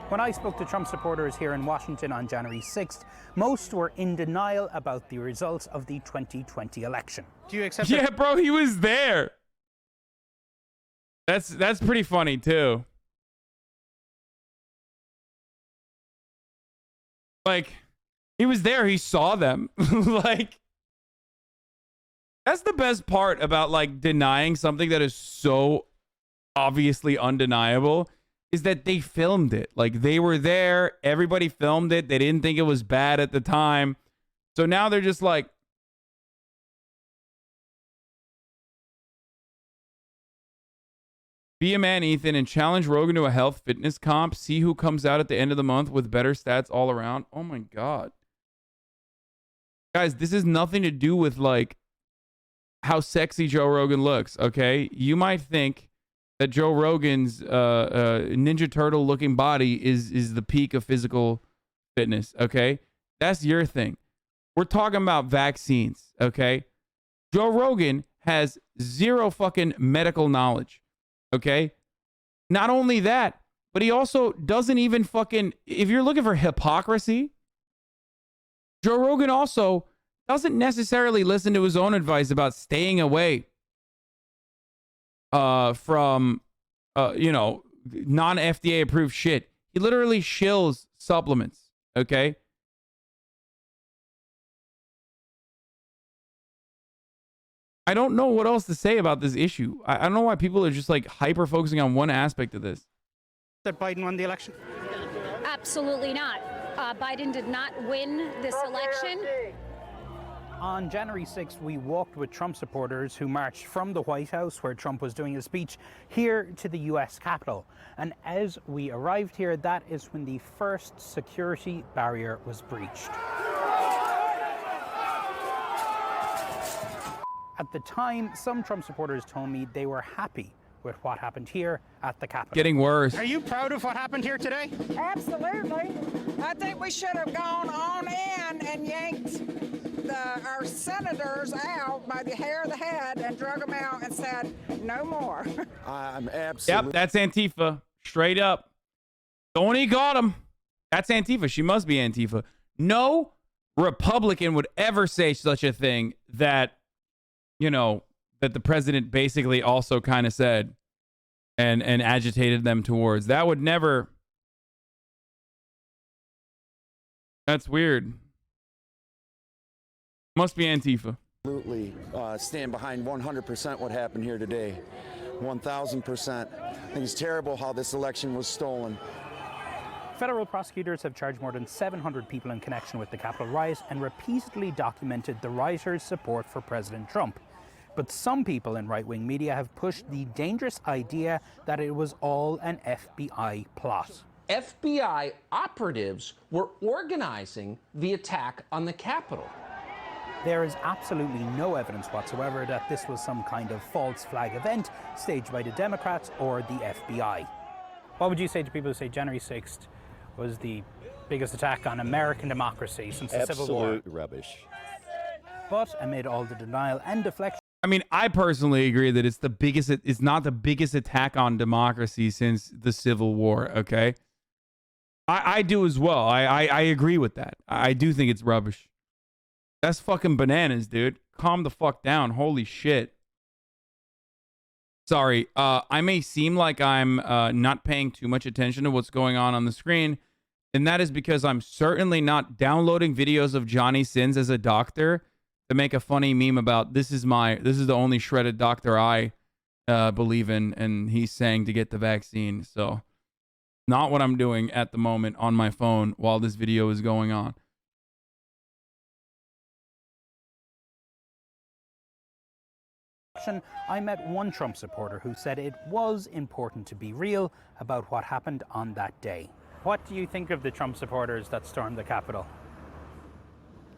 Speaker 4: When I spoke to Trump supporters here in Washington on January 6th, most were in denial about the results of the 2020 election. Do you accept
Speaker 1: Yeah, bro, he was there. That's pretty funny too. Like, he was there, he saw them. Like, that's the best part about like denying something that is so obviously undeniable, is that they filmed it. Like, they were there, everybody filmed it, they didn't think it was bad at the time. So now they're just like, be a man, Ethan, and challenge Rogan to a health fitness comp. See who comes out at the end of the month with better stats all around. Oh my God. Guys, this has nothing to do with like how sexy Joe Rogan looks, okay? You might think that Joe Rogan's Ninja Turtle looking body is the peak of physical fitness, okay? That's your thing. We're talking about vaccines, okay? Joe Rogan has zero fucking medical knowledge. Okay? Not only that, but he also doesn't even fucking... If you're looking for hypocrisy, Joe Rogan also doesn't necessarily listen to his own advice about staying away from, non-FDA approved shit. He literally shills supplements, okay? I don't know what else to say about this issue. I don't know why people are just like hyper focusing on one aspect of this.
Speaker 4: That Biden won the election?
Speaker 10: Absolutely not. Biden did not win this election.
Speaker 4: On January 6th, we walked with Trump supporters who marched from the White House, where Trump was doing his speech, here to the U.S. Capitol. And as we arrived here, that is when the first security barrier was breached. At the time, some Trump supporters told me they were happy with what happened here at the Capitol.
Speaker 1: Getting worse.
Speaker 4: Are you proud of what happened here today?
Speaker 24: Absolutely. I think we should have gone on in and yanked our senators out by the hair of the head and drug them out and said, no more.
Speaker 8: I'm absolutely...
Speaker 1: Yep, that's Antifa. Straight up. Tony got him. That's Antifa. She must be Antifa. No Republican would ever say such a thing, that you know, that the president basically also kind of said and agitated them towards. That would never. That's weird. Must be Antifa.
Speaker 9: Absolutely stand behind 100% what happened here today. 1,000%. I think it's terrible how this election was stolen.
Speaker 4: Federal prosecutors have charged more than 700 people in connection with the Capitol riot and repeatedly documented the rioters' support for President Trump. But some people in right-wing media have pushed the dangerous idea that it was all an FBI plot.
Speaker 12: FBI operatives were organizing the attack on the Capitol.
Speaker 4: There is absolutely no evidence whatsoever that this was some kind of false flag event staged by the Democrats or the FBI. What would you say to people who say January 6th was the biggest attack on American democracy since the Civil War?
Speaker 13: Absolute rubbish.
Speaker 4: But amid all the denial and deflection,
Speaker 1: I mean, I personally agree that it's not the biggest attack on democracy since the Civil War, okay? I do as well. I agree with that. I do think it's rubbish. That's fucking bananas, dude. Calm the fuck down. Holy shit. Sorry, I may seem like I'm not paying too much attention to what's going on the screen, and that is because I'm certainly not downloading videos of Johnny Sins as a doctor to make a funny meme about this is the only shredded doctor I believe in, and he's saying to get the vaccine. So, not what I'm doing at the moment on my phone while this video is going on.
Speaker 4: I met one Trump supporter who said it was important to be real about what happened on that day. What do you think of the Trump supporters that stormed the Capitol?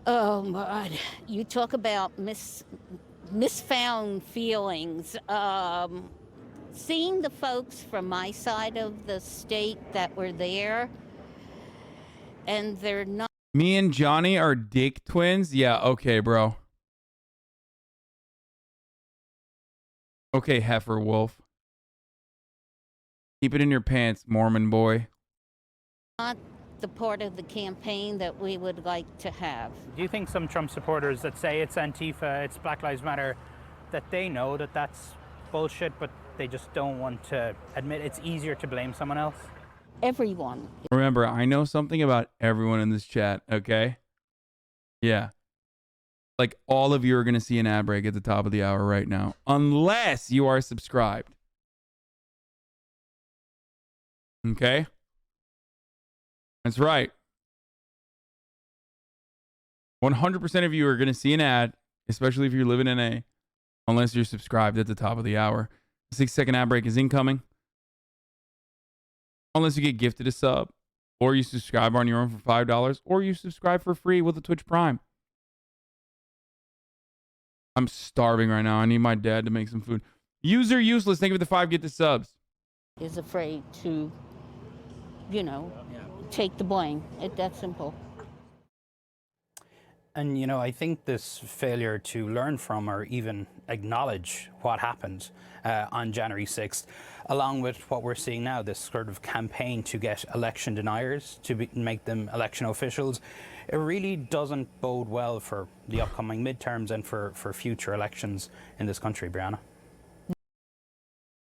Speaker 14: Oh, my. You talk about misfound feelings. Seeing the folks from my side of the state that were there, and they're not.
Speaker 1: Me and Johnny are dick twins? Yeah, okay, bro. Okay, heifer wolf. Keep it in your pants, Mormon boy.
Speaker 14: Not the part of the campaign that we would like to have.
Speaker 4: Do you think some Trump supporters that say it's Antifa, it's Black Lives Matter, that they know that that's bullshit, but they just don't want to admit it's easier to blame someone else?
Speaker 14: Everyone.
Speaker 1: Remember, I know something about everyone in this chat, okay? Yeah. Like, all of you are going to see an ad break at the top of the hour right now, unless you are subscribed. Okay? That's right. 100% of you are going to see an ad, especially if you're living in NA, unless you're subscribed at the top of the hour. The 6-second ad break is incoming. Unless you get gifted a sub, or you subscribe on your own for $5, or you subscribe for free with a Twitch Prime. I'm starving right now. I need my dad to make some food. User useless. Thank you for the 5 get the subs.
Speaker 14: Is afraid to, take the blame. It's that simple.
Speaker 4: And, I think this failure to learn from or even acknowledge what happened on January 6th, along with what we're seeing now, this sort of campaign to get election deniers, to make them election officials, it really doesn't bode well for the upcoming midterms and for future elections in this country, Brianna.